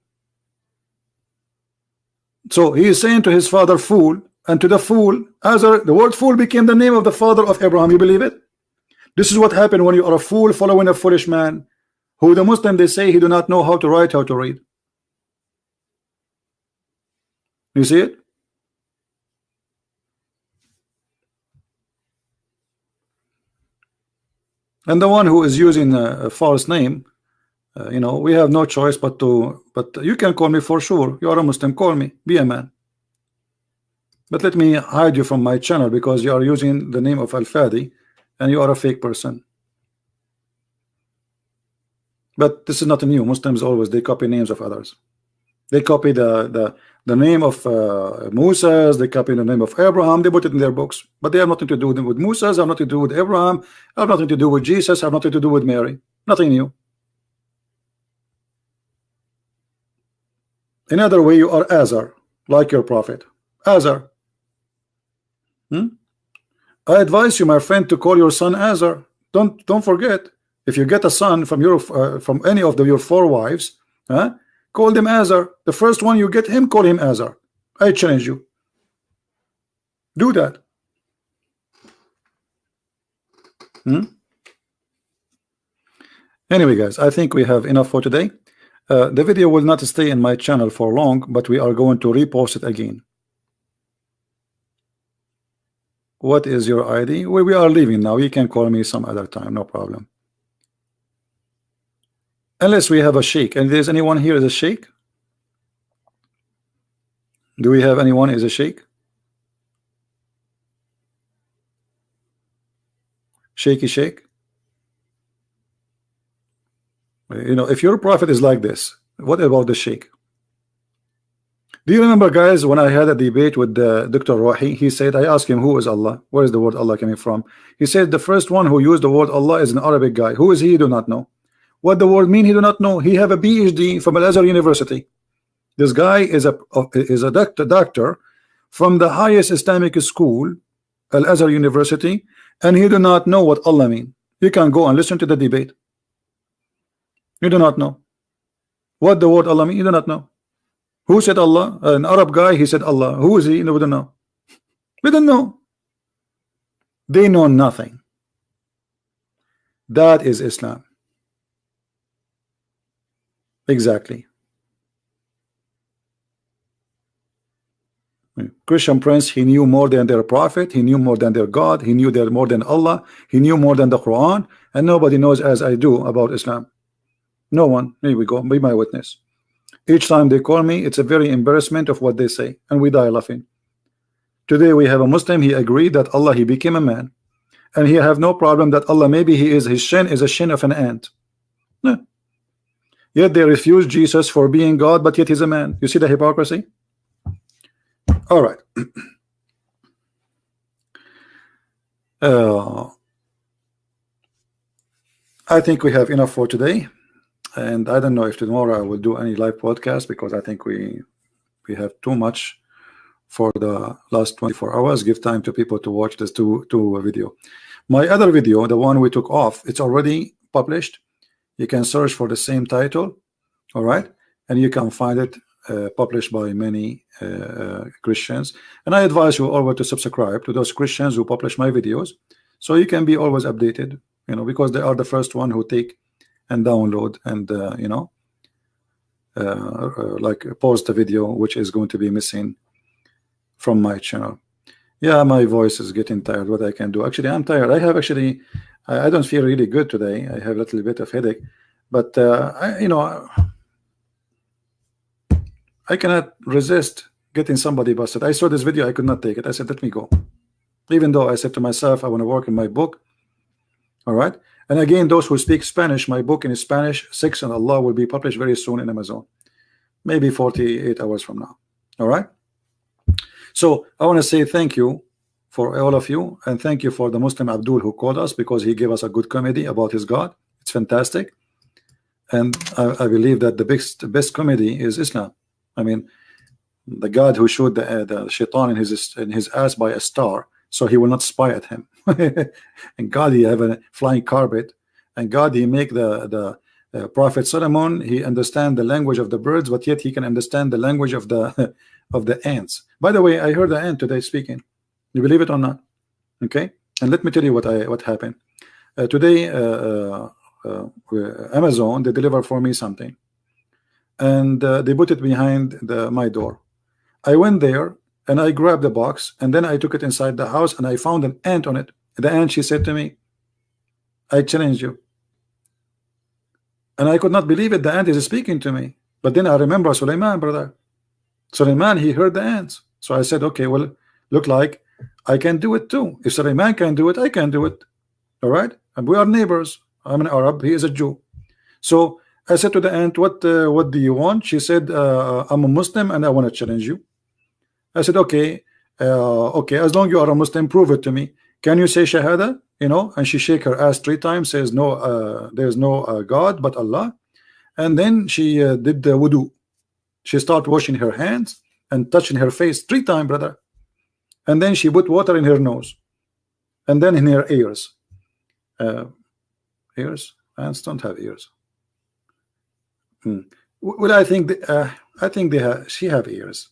So he is saying to his father fool, and to the fool Azar, the word fool became the name of the father of Abraham. You believe it? This is what happened when you are a fool following a foolish man, who the Muslim, they say he do not know how to write, how to read. You see it? And the one who is using a false name, you know, we have no choice but you can call me for sure. You are a Muslim, call me, be a man. But let me hide you from my channel because you are using the name of Al-Fadi and you are a fake person. But this is not new. Muslims always, they copy names of others. They copy the name of Moses, they copy the name of Abraham, they put it in their books. But they have nothing to do with Moses, have nothing to do with Abraham, have nothing to do with Jesus, have nothing to do with Mary. Nothing new. Another way, you are Azar, like your prophet. Azar. I advise you, my friend, to call your son Azar. Don't forget, if you get a son from your from any of your 4 wives, call them Azar. The first one you get him, call him Azar. I challenge you. Do that. Anyway, guys, I think we have enough for today. The video will not stay in my channel for long, but we are going to repost it again. What is your ID? Well, we are leaving now. You can call me some other time, no problem. Unless we have a sheikh. And there's anyone here is a sheikh? Do we have anyone is a sheikh? Shaky sheikh? You know, if your prophet is like this, what about the sheikh? Do you remember, guys, when I had a debate with Dr. Rohi? He said, I asked him, who is Allah? Where is the word Allah coming from? He said the first one who used the word Allah is an Arabic guy. Who is he? He do not know. What the word mean? He do not know. He have a PhD from Al-Azhar University. This guy is a doctor from the highest Islamic school, Al-Azhar University, and he do not know what Allah mean. You can go and listen to the debate. You do not know what the word Allah mean. You do not know. Who said Allah? An Arab guy, he said Allah. Who is he? No, we don't know. We don't know. They know nothing. That is Islam. Exactly. Christian Prince, he knew more than their prophet, he knew more than their God, he knew more than Allah, he knew more than the Quran, and nobody knows as I do about Islam. No one. Here we go. Be my witness. Each time they call me, it's a very embarrassment of what they say, and we die laughing. Today we have a Muslim, he agreed that Allah, he became a man, and he have no problem that Allah, maybe his shin is a shin of an ant. No. Yet they refuse Jesus for being God, but yet he's a man. You see the hypocrisy? All right. I think we have enough for today, and I don't know if tomorrow I will do any live podcast, because I think we have too much for the last 24 hours. Give time to people to watch this two video. My other video, the one we took off, it's already published. You can search for the same title, all right, and you can find it published by many Christians. And I advise you always to subscribe to those Christians who publish my videos, so you can be always updated, you know, because they are the first one who take and download and you know, like post the video which is going to be missing from my channel. Yeah, my voice is getting tired. What I can do? Actually, I'm tired. I have actually, I don't feel really good today. I have a little bit of headache, but you know, I cannot resist getting somebody busted. I saw this video, I could not take it. I said, let me go. Even though I said to myself, I want to work in my book. All right. And again, those who speak Spanish, my book in Spanish, 6 and Allah, will be published very soon in Amazon, maybe 48 hours from now. All right. So I want to say thank you for all of you, and thank you for the Muslim Abdul who called us, because he gave us a good comedy about his God. It's fantastic, and I believe that the best comedy is Islam. I mean, the God who showed the shaitan in his ass by a star, so he will not spy at him. And God, he have a flying carpet, and God, he make the Prophet Solomon, he understand the language of the birds, but yet he can understand the language of the of the ants. By the way, I heard the ant today speaking. You believe it or not? Okay, and let me tell you what happened today. Amazon, they deliver for me something, and they put it behind my door. I went there and I grabbed the box, and then I took it inside the house, and I found an ant on it. The ant, she said to me, I challenge you. And I could not believe it. The ant is speaking to me. But then I remember Suleiman, brother. Suleiman, he heard the ants. So I said, okay, well, look like I can do it too. If Suleiman can do it, I can do it. All right, and we are neighbors. I'm an Arab, he is a Jew. So I said to the ant, what do you want? She said, I'm a Muslim and I want to challenge you. I said, okay, okay, as long as you are a Muslim, prove it to me. Can you say Shahada? You know, and she shake her ass 3 times, says no, there's no God but Allah. And then she did the wudu. She started washing her hands and touching her face 3 times, brother. And then she put water in her nose, and then in her ears. Ears? Ants don't have ears. Well, I think she have ears.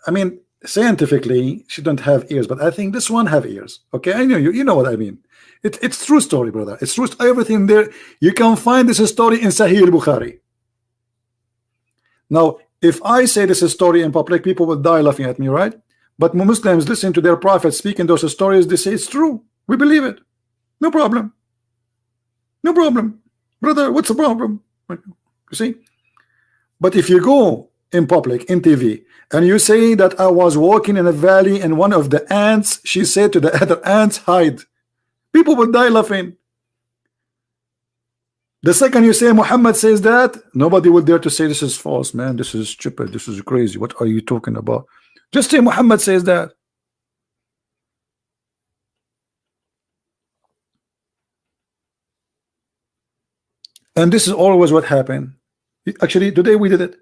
I mean, scientifically, she don't have ears, but I think this one have ears. Okay, I know you know what I mean. It's true story, brother. It's true. Everything there. You can find this story in Sahih al-Bukhari. Now, if I say this story in public, people will die laughing at me, right? But Muslims listen to their prophet speaking those stories. They say it's true. We believe it. No problem. No problem, brother. What's the problem? You see? But if you go in public, in TV, and you say that I was walking in a valley and one of the ants, she said to the other ants, hide. People will die laughing. The second you say Muhammad says that, nobody will dare to say this is false, man. This is stupid. This is crazy. What are you talking about? Just say Muhammad says that. And this is always what happened. Actually, today we did it.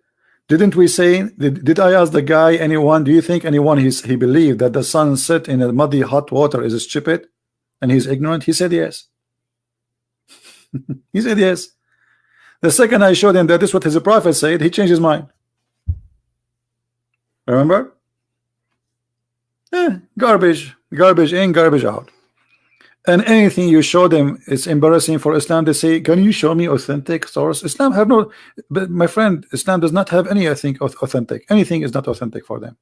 Didn't we say, did I ask the guy, anyone, do you think anyone he believed that the sun set in a muddy hot water is stupid and he's ignorant? He said yes. He said yes. The second I showed him that this is what his prophet said, he changed his mind. Remember? Garbage in, garbage out. And anything you show them, it's embarrassing for Islam. They say, can you show me authentic source? Islam have no, but my friend, Islam does not have any, I think, authentic. Anything is not authentic for them.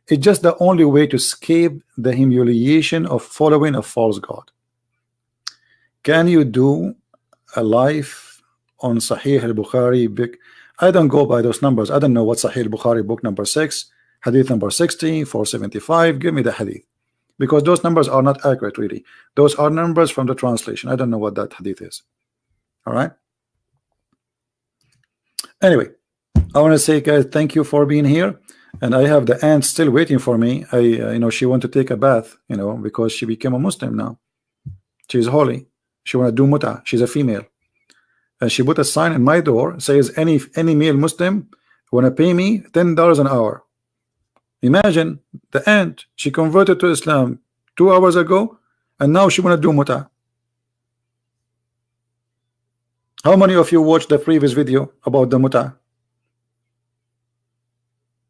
It's just the only way to escape the humiliation of following a false God. Can you do a live on Sahih al-Bukhari book? I don't go by those numbers. I don't know what Sahih al-Bukhari book number 6 Hadith number 60, 475. Give me the hadith, because those numbers are not accurate really. Those are numbers from the translation. I don't know what that hadith is. All right. Anyway, I want to say, guys, thank you for being here. And I have the aunt still waiting for me. You know, she want to take a bath, you know, because she became a Muslim now. She's holy. She want to do muta. She's a female, and she put a sign in my door says any male Muslim want to pay me $10 an hour. Imagine the aunt. She converted to Islam 2 hours ago, and now she want to do muta. How many of you watched the previous video about the muta,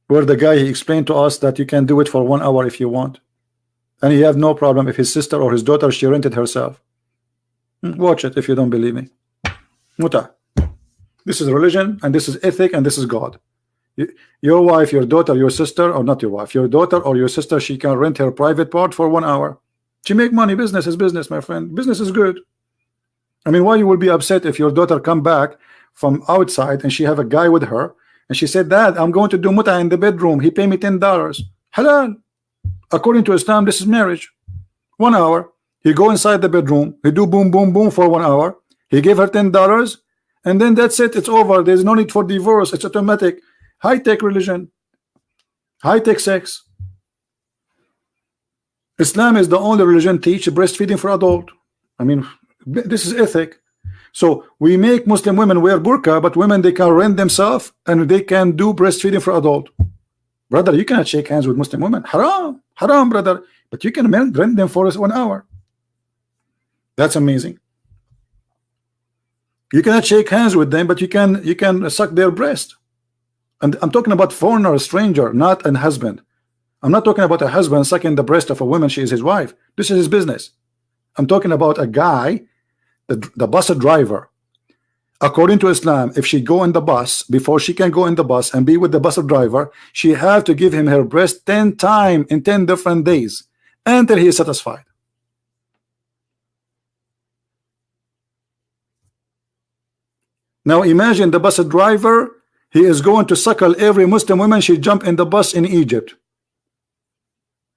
where the guy, he explained to us that you can do it for 1 hour if you want, and he have no problem if his sister or his daughter, she rented herself. Watch it if you don't believe me. Muta. This is religion, and this is ethic, and this is God. Your wife, your daughter, your sister, or not your wife, your daughter or your sister, she can rent her private part for 1 hour. She make money. Business is business, my friend. Business is good. I mean, why you will be upset if your daughter come back from outside and she have a guy with her, and she said, Dad, I'm going to do muta in the bedroom. He pay me $10. Halal. According to Islam, this is marriage. 1 hour. He go inside the bedroom. He do boom, boom, boom for 1 hour. He gave her $10, and then that's it. It's over. There's no need for divorce. It's automatic. High-tech religion. High-tech sex. Islam is the only religion teach breastfeeding for adult. I mean, this is ethic. So we make Muslim women wear burqa, but women, they can rent themselves and they can do breastfeeding for adult. Brother, you cannot shake hands with Muslim women. Haram, haram, brother. But you can rent them for 1 hour. That's amazing. You cannot shake hands with them, but you can suck their breast. And I'm talking about foreigner, a stranger, not an husband. I'm not talking about a husband sucking the breast of a woman. She is his wife. This is his business. I'm talking about a guy, the bus driver. According to Islam, if she go in the bus, before she can go in the bus and be with the bus driver, she have to give him her breast 10 times in 10 different days until he is satisfied. Now imagine the bus driver, he is going to suckle every Muslim woman she jump in the bus in Egypt.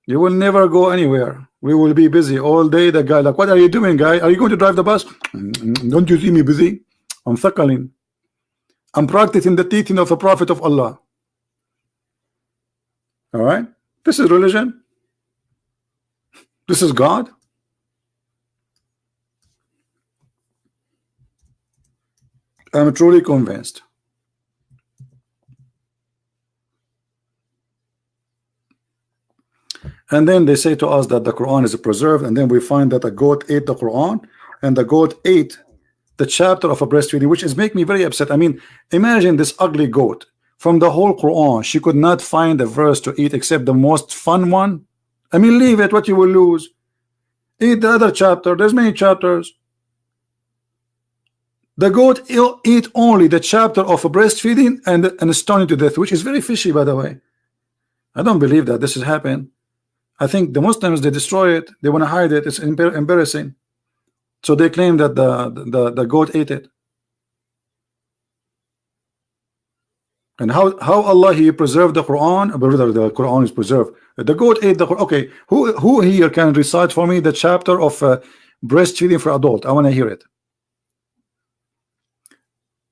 You will never go anywhere. We will be busy all day. The guy like, what are you doing, guy? Are you going to drive the bus? Don't you see me busy? I'm suckling. I'm practicing the teaching of the Prophet of Allah. All right? This is religion. This is God. I'm truly convinced. And then they say to us that the Quran is preserved, and then we find that a goat ate the Quran, and the goat ate the chapter of a breastfeeding, which is make me very upset. I mean, imagine this ugly goat. From the whole Quran, she could not find a verse to eat except the most fun one. I mean, leave it, what you will lose. Eat the other chapter. There's many chapters. The goat eat only the chapter of a breastfeeding and stoning to death, which is very fishy, by the way. I don't believe that this has happened. I think the Muslims, they destroy it. They want to hide it. It's embarrassing. So they claim that the goat ate it. And how Allah, he preserved the Quran? Brother, the Quran is preserved. The goat ate the Quran. Okay, who here can recite for me the chapter of breastfeeding for adult? I want to hear it.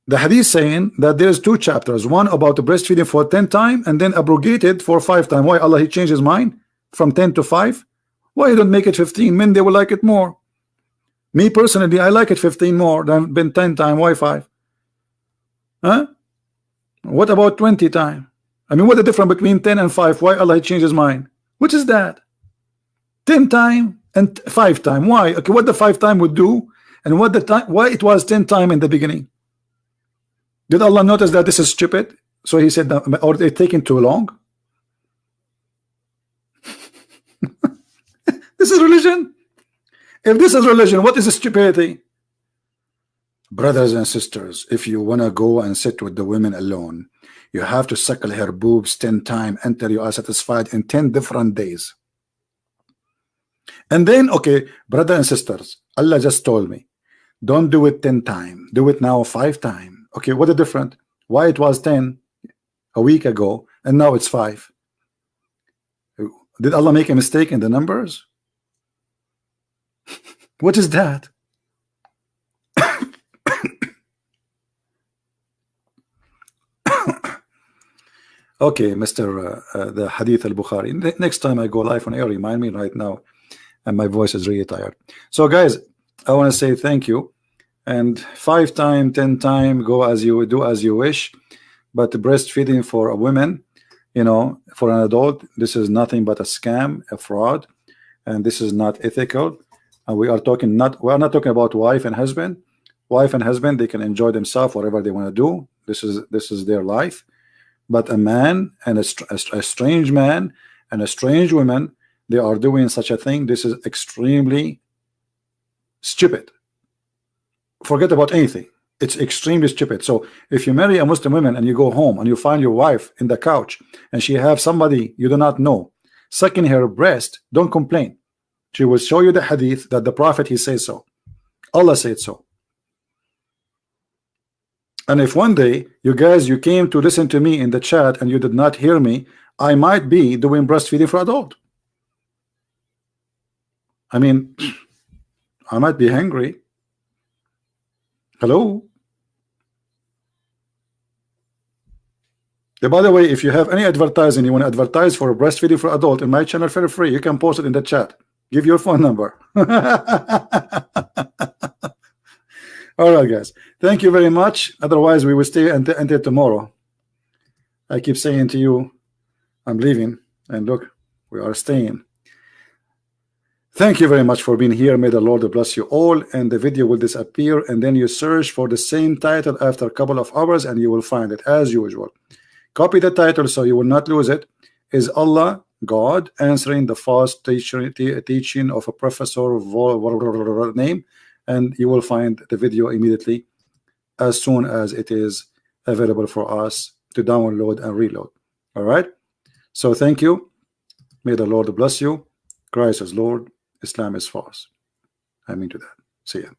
The hadith saying that there's 2 chapters, one about the breastfeeding for 10 times and then abrogated for 5 times. Why Allah, he changed his mind from 10 to 5? Why you don't make it 15? Men, they will like it more. Me personally, I like it 15 more than 10 times. Why 5? Huh? What about 20 times? I mean, what's the difference between 10 and 5? Why Allah changed his mind? What is that? 10 times and 5 times. Why? Okay, what the 5 times would do, and what the time? Why it was 10 times in the beginning? Did Allah notice that this is stupid? So he said, or they're taking too long? This is religion. If this is religion, what is stupidity? Brothers and sisters, if you want to go and sit with the women alone, you have to suckle her boobs 10 times until you are satisfied in 10 different days. And then, okay, brothers and sisters, Allah just told me, don't do it 10 times. Do it now 5 times. Okay, what a difference. Why it was 10 a week ago and now it's 5? Did Allah make a mistake in the numbers? What is that? Okay, Mr. The Hadith al-Bukhari. Next time I go live on air, remind me right now. And my voice is really tired. So guys, I want to say thank you. And 5 times, 10 times, go as you do as you wish. But breastfeeding for a woman, you know, for an adult, this is nothing but a scam, a fraud, and this is not ethical. And we are not talking about wife and husband. Wife and husband, they can enjoy themselves, whatever they want to do. This is their life. But a man and a strange man and a strange woman, they are doing such a thing. This is extremely stupid. Forget about anything. It's extremely stupid. So if you marry a Muslim woman and you go home and you find your wife in the couch and she have somebody you do not know sucking her breast, don't complain. She will show you the hadith that the Prophet, he says so. Allah said so. And if one day you came to listen to me in the chat and you did not hear me, I might be doing breastfeeding for adult. I mean, I might be hungry. Hello? By the way, if you have any advertising, you want to advertise for breastfeeding for adult in my channel, feel free. You can post it in the chat. Give your phone number. All right, guys. Thank you very much. Otherwise, we will stay until tomorrow. I keep saying to you, I'm leaving. And look, we are staying. Thank you very much for being here. May the Lord bless you all. And the video will disappear. And then you search for the same title after a couple of hours and you will find it as usual. Copy the title so you will not lose it. Is Allah God answering the false teaching of a Professor Volf name? And you will find the video immediately as soon as it is available for us to download and reload. All right. So thank you. May the Lord bless you. Christ is Lord. Islam is false. I mean to that. See ya.